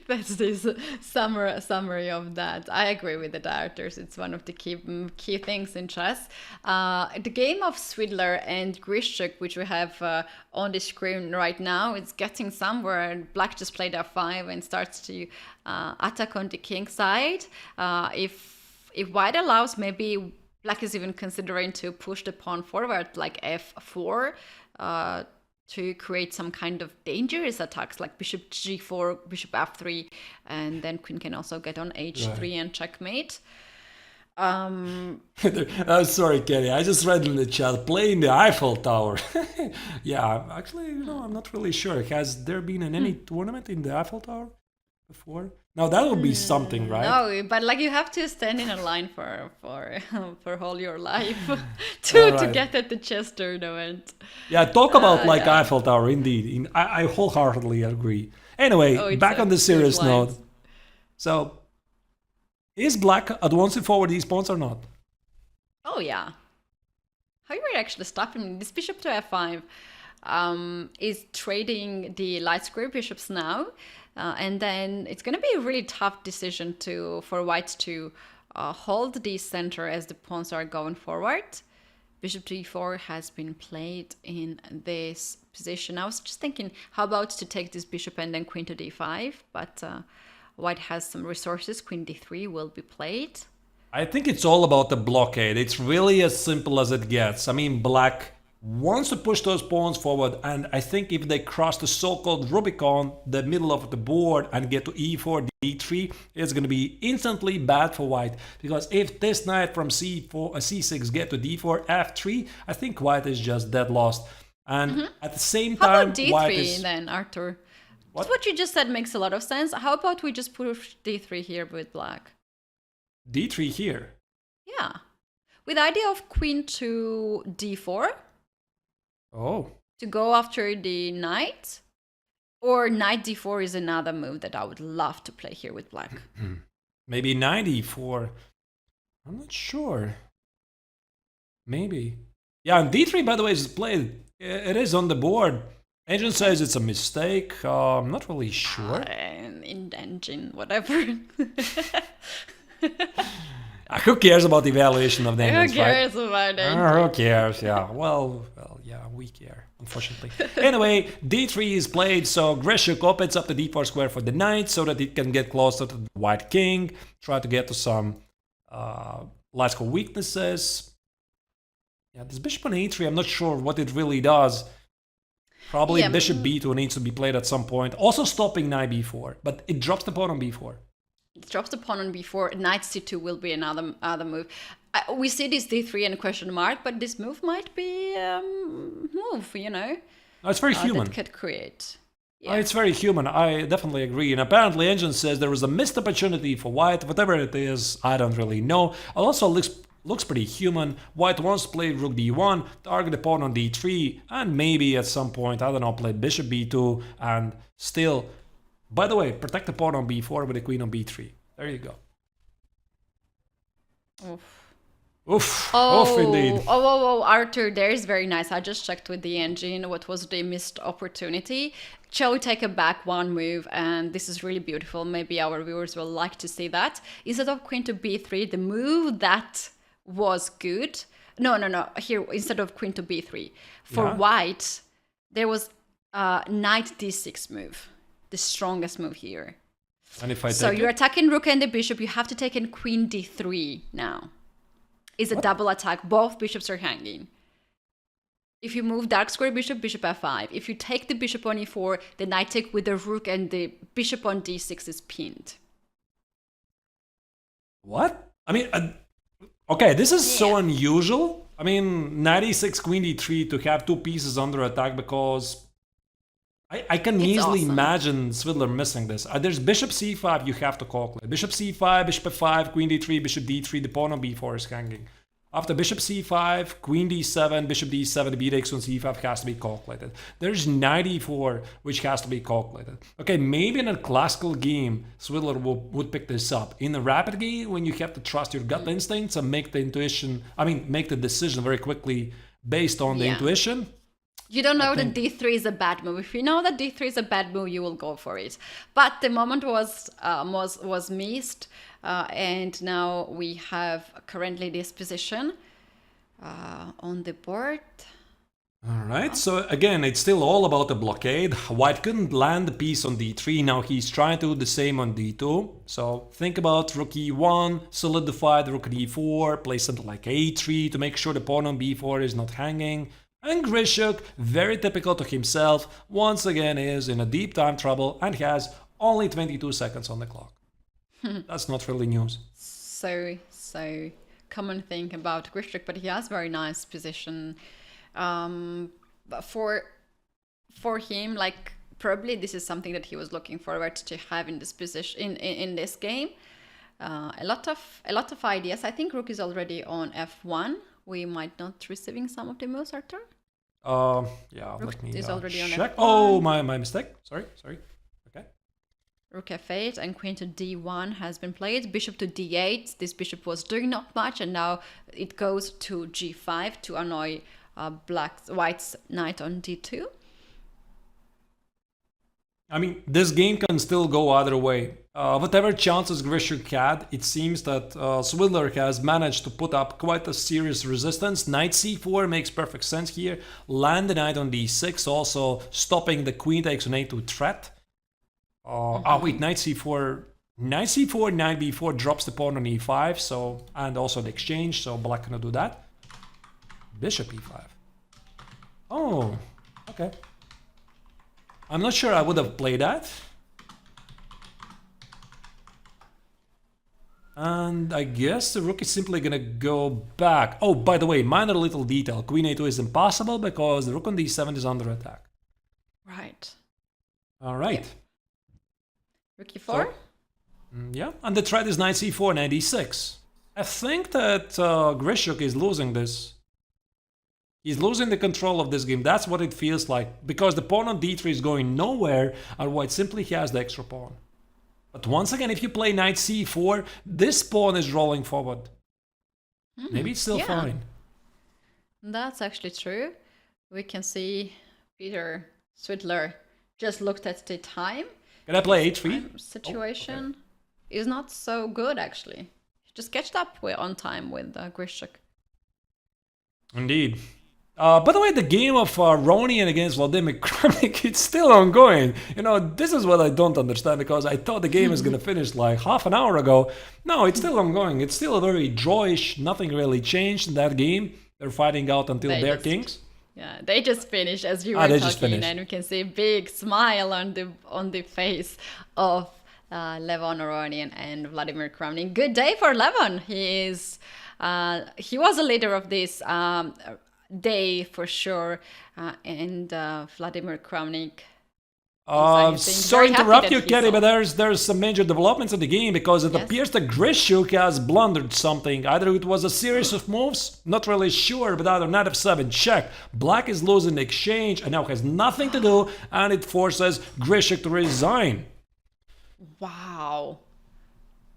That's this summary of that. I agree with the directors. It's one of the key things in chess. The game of Swidler and Grishuk, which we have on the screen right now, it's getting somewhere. Black just played f5 and starts to attack on the king side. If white allows, maybe Black is even considering to push the pawn forward, like f4, to create some kind of dangerous attacks, like bishop g4, bishop f3, and then queen can also get on h3 and checkmate. Sorry, Kenny. I just read in the chat, playing the Eiffel Tower. Yeah, actually, I'm not really sure. Has there been any tournament in the Eiffel Tower before? Now that would be something, right? No, but like you have to stand in a line for all your life to get at the chess tournament. Yeah, talk about Eiffel Tower, indeed. I wholeheartedly agree. Anyway, back on the serious note. So, is Black advancing forward these pawns or not? Oh yeah. How you were actually stopping this bishop to f5 is trading the light square bishops now. And then it's going to be a really tough decision for white to hold the center as the pawns are going forward. Bishop d4 has been played in this position. I was just thinking, how about to take this bishop and then queen to d5? But white has some resources. Queen d3 will be played. I think it's all about the blockade. It's really as simple as it gets. I mean, Black wants to push those pawns forward, and I think if they cross the so-called Rubicon, the middle of the board, and get to e4, d3, it's going to be instantly bad for white. Because if this knight from c6 get to d4, f3, I think white is just dead lost. And at the same time, how about d3 white is... then, Arthur? What you just said makes a lot of sense. How about we just push d3 here with Black? d3 here? Yeah. With the idea of queen to d4. Oh. To go after the knight, or knight d4 is another move that I would love to play here with Black. Maybe knight e4. I'm not sure. Maybe. Yeah, and d3, by the way, is played. It is on the board. Engine says it's a mistake. I'm not really sure. In the engine, whatever. Who cares about the evaluation of the engines, Who cares about it? Who cares? Yeah. Well, yeah, we care, unfortunately. Anyway, d3 is played, so Grishuk opens up the d4 square for the knight so that it can get closer to the white king, try to get to some light square weaknesses. Yeah, this bishop on a3, I'm not sure what it really does. Probably bishop b2 needs to be played at some point. Also stopping knight b4, but it drops the pawn on b4. It drops the pawn on b4. Knight c2 will be another move. We see this d3 and question mark, but this move might be a move, No, it's very human. That could create. Yeah. It's very human. I definitely agree. And apparently, Engine says there was a missed opportunity for white. Whatever it is, I don't really know. It also looks pretty human. White wants to play rook d1, target the pawn on d3, and maybe at some point, I don't know, play bishop b2, and still... By the way, protect the pawn on b4 with the queen on b3. There you go. Oof, indeed. Arthur, there is very nice. I just checked with the engine what was the missed opportunity. Shall we take it back one move? And this is really beautiful. Maybe our viewers will like to see that. Instead of queen to b3, the move that was good. No. Here, instead of queen to b3. For white, there was knight d6 move. The strongest move here. And if I so you're attacking rook and the bishop, you have to take in queen d3 now. It's a double attack. Both bishops are hanging. If you move dark square bishop, bishop f5. If you take the bishop on e4, the knight take with the rook and the bishop on d6 is pinned. What? I mean, okay, this is so unusual. I mean, knight e6, queen d3 to have two pieces under attack because... I can easily imagine Swidler missing this. There's bishop c5, you have to calculate. Bishop c5, bishop f5, queen d3, bishop d3, the pawn on b4 is hanging. After bishop c5, queen d7, bishop d7, the b takes on c5 has to be calculated. There's knight e4, which has to be calculated. Okay, maybe in a classical game, Swidler would pick this up. In a rapid game, when you have to trust your gut instincts and make the decision very quickly based on the intuition. You don't know that d3 is a bad move. If you know that d3 is a bad move, you will go for it. But the moment was missed, and now we have currently this position on the board. All right, so again, it's still all about the blockade. White couldn't land the piece on d3. Now he's trying to do the same on d2. So think about rook e1, solidify the rook at e4, play something like a3 to make sure the pawn on b4 is not hanging. And Grishuk, very typical to himself, once again is in a deep time trouble and has only 22 seconds on the clock. That's not really news. So common thing about Grishuk, but he has very nice position. But for him, like, probably this is something that he was looking forward to have in this position in this game. A lot of ideas. I think rook is already on f1. We might not receiving some of the moves, Arthur. Yeah, rook let me is already on check. f1. Oh, my mistake. Sorry. Okay. Rook f8 and queen to d1 has been played. Bishop to d8. This bishop was doing not much, and now it goes to g5 to annoy white's knight on d2. I mean, this game can still go either way. Whatever chances Grishuk had, it seems that Swindler has managed to put up quite a serious resistance. Knight c4 makes perfect sense here. Land the knight on d6, also stopping the queen takes on a2 threat. Oh wait, knight c4, knight b4 drops the pawn on e5, so, and also the exchange, so black cannot do that. Bishop e5. Oh, okay. I'm not sure I would have played that. And I guess the rook is simply gonna go back. Oh, by the way, minor little detail. Queen a2 is impossible because the rook on d7 is under attack. Right. All right. Yep. Rook e4? So, yeah, and the threat is knight c4, knight d6. I think that Grishuk is losing this. He's losing the control of this game. That's what it feels like. Because the pawn on d3 is going nowhere, and white simply has the extra pawn. But once again, if you play knight c4, this pawn is rolling forward. Maybe it's still fine. That's actually true. We can see Peter Swidler just looked at the time. Can I play a3? Situation is not so good, actually. Just catched up on time with Grishuk. Indeed. By the way, the game of Aronian against Vladimir Kramnik, it's still ongoing. You know, this is what I don't understand, because I thought the game was going to finish like half an hour ago. No, it's still ongoing. It's still very drawish. Nothing really changed in that game. They're fighting out until they're kings. Yeah, they just finished as you were talking, and we can see a big smile on the face of Levon Aronian and Vladimir Kramnik. Good day for Levon. He was a leader of this day for sure, and Vladimir Kramnik. Sorry to interrupt you, Kerry, but there's some major developments in the game, because it appears that Grishuk has blundered something. Either it was a series of moves, not really sure, but either knight f7 check. Black is losing the exchange and now has nothing to do, and it forces Grishuk to resign. Wow,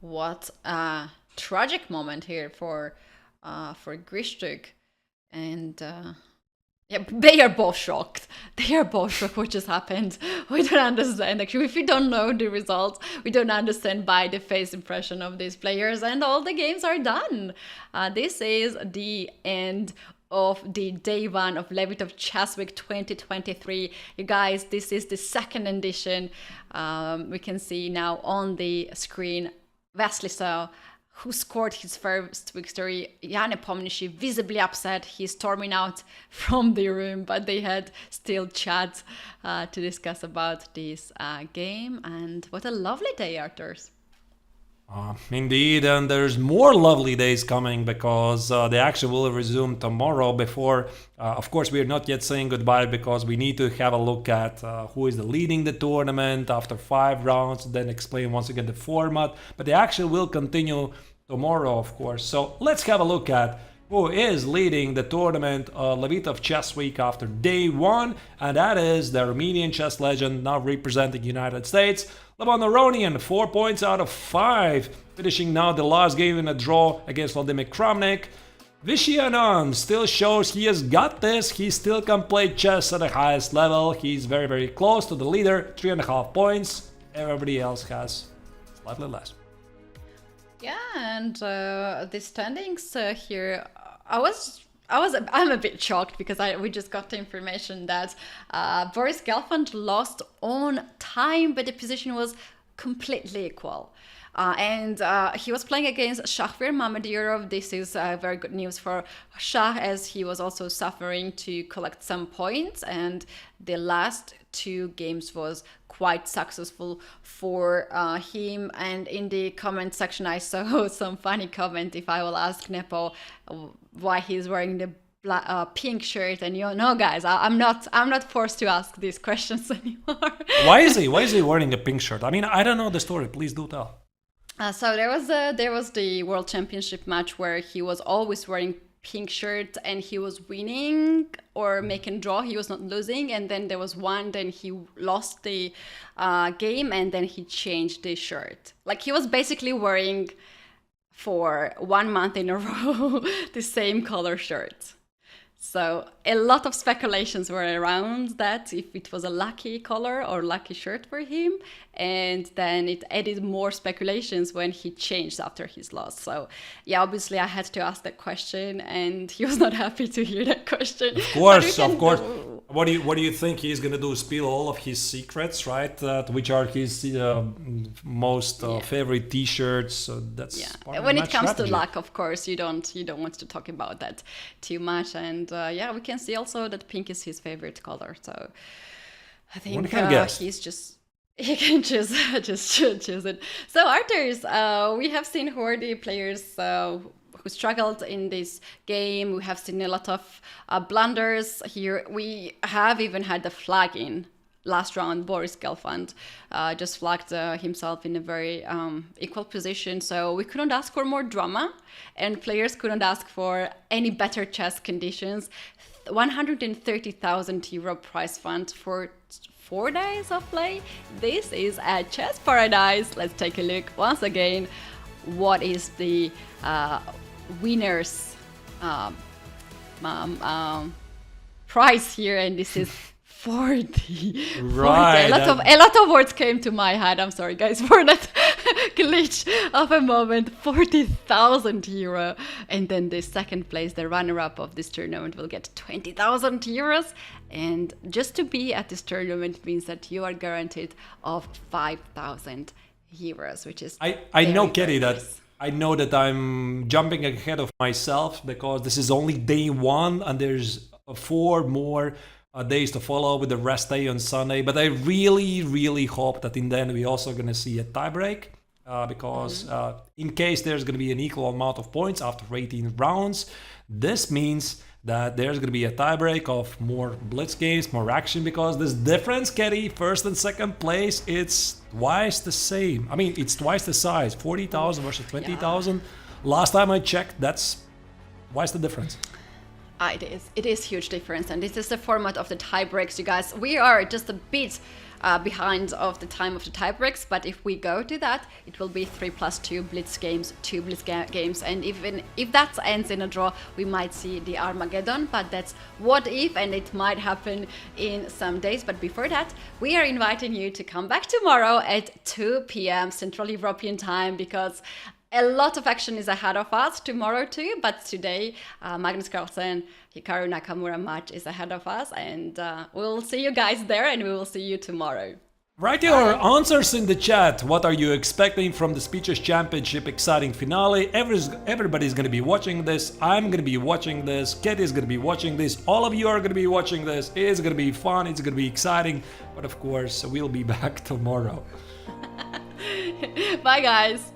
what a tragic moment here for Grishuk. And yeah, they are both shocked. They are both shocked what just happened. We don't understand. Actually, if we don't know the results, we don't understand by the face impression of these players, and all the games are done. This is the end of the day one of Levitov Chess Week 2023. You guys, this is the second edition. We can see now on the screen Vasilisa, who scored his first victory. Jan Nepomniachtchi visibly upset. He's storming out from the room, but they had still chat to discuss about this game. And what a lovely day, Arthurs. Indeed, and there's more lovely days coming, because the action will resume tomorrow. Before, of course, we are not yet saying goodbye, because we need to have a look at who is leading the tournament after 5 rounds, then explain once again the format. But the action will continue tomorrow, of course. So let's have a look at who is leading the tournament, Levitov Chess Week after day 1, and that is the Armenian chess legend, now representing United States, Levon Aronian, 4 points out of 5, finishing now the last game in a draw against Vladimir Kramnik. Vishy Anand still shows he has got this. He still can play chess at the highest level. He's very, very close to the leader, 3.5 points. Everybody else has slightly less. Yeah, and the standings here, I'm a bit shocked because we just got the information that Boris Gelfand lost on time, but the position was completely equal. And he was playing against Shahveer Mamedyarov. This is very good news for Shah, as he was also suffering to collect some points. And the last 2 games was quite successful for him. And in the comment section, I saw some funny comment. If I will ask Nepo why he's wearing the pink shirt, and guys, I'm not forced to ask these questions anymore. Why is he wearing a pink shirt? I mean, I don't know the story. Please do tell. So there was the World Championship match where he was always wearing pink shirt and he was winning or making draw. He was not losing, and then there was one. Then he lost the game, and then he changed the shirt. Like, he was basically wearing for 1 month in a row the same color shirt. So a lot of speculations were around that, if it was a lucky color or lucky shirt for him. And then it added more speculations when he changed after his loss. So yeah, obviously I had to ask that question, and he was not happy to hear that question. Of course. What do you think he's gonna do? Spill all of his secrets, right? Which are his most favorite T-shirts? So that's part of when the it comes strategy. to luck, of course, you don't want to talk about that too much. And we can see also that pink is his favorite color. So I think he can choose it. So Arthurs, we have seen who are the players who struggled in this game. We have seen a lot of blunders here. We have even had the flag in last round. Boris Gelfand just flagged himself in a very equal position. So we couldn't ask for more drama, and players couldn't ask for any better chess conditions. 130,000 euro prize fund for 4 days of play. This is a chess paradise. Let's take a look once again. What is the winner's prize here? And this is 40. Right. 40. A lot of words came to my head. I'm sorry, guys, for that glitch of a moment. 40,000 euro. And then the second place, the runner-up of this tournament, will get 20,000 euros. And just to be at this tournament means that you are guaranteed of 5,000 euros, which is I know, Katie, that I know that I'm jumping ahead of myself because this is only day 1 and there's 4 more days to follow with the rest day on Sunday. But I really, really hope that in the end we're also going to see a tiebreak because in case there's going to be an equal amount of points after 18 rounds, this means that there's going to be a tiebreak of more blitz games, more action, because this difference, Katie, first and second place, it's twice the same. I mean, it's twice the size, 40,000 versus 20,000. Last time I checked, that's twice the difference. It is huge difference, and this is the format of the tie breaks, you guys. We are just a bit behind of the time of the tie breaks, but if we go to that, it will be 3+2 blitz games, 2 blitz games, and even if that ends in a draw, we might see the Armageddon. But that's what if, and it might happen in some days. But before that, we are inviting you to come back tomorrow at 2 p.m. Central European time, because a lot of action is ahead of us tomorrow too, but today Magnus Carlsen, Hikaru Nakamura match is ahead of us, and we'll see you guys there, and we will see you tomorrow. Write your answers in the chat. What are you expecting from the Speeches Championship exciting finale? Everybody's going to be watching this. I'm going to be watching this. Katie is going to be watching this. All of you are going to be watching this. It's going to be fun. It's going to be exciting. But of course, we'll be back tomorrow. Bye, guys.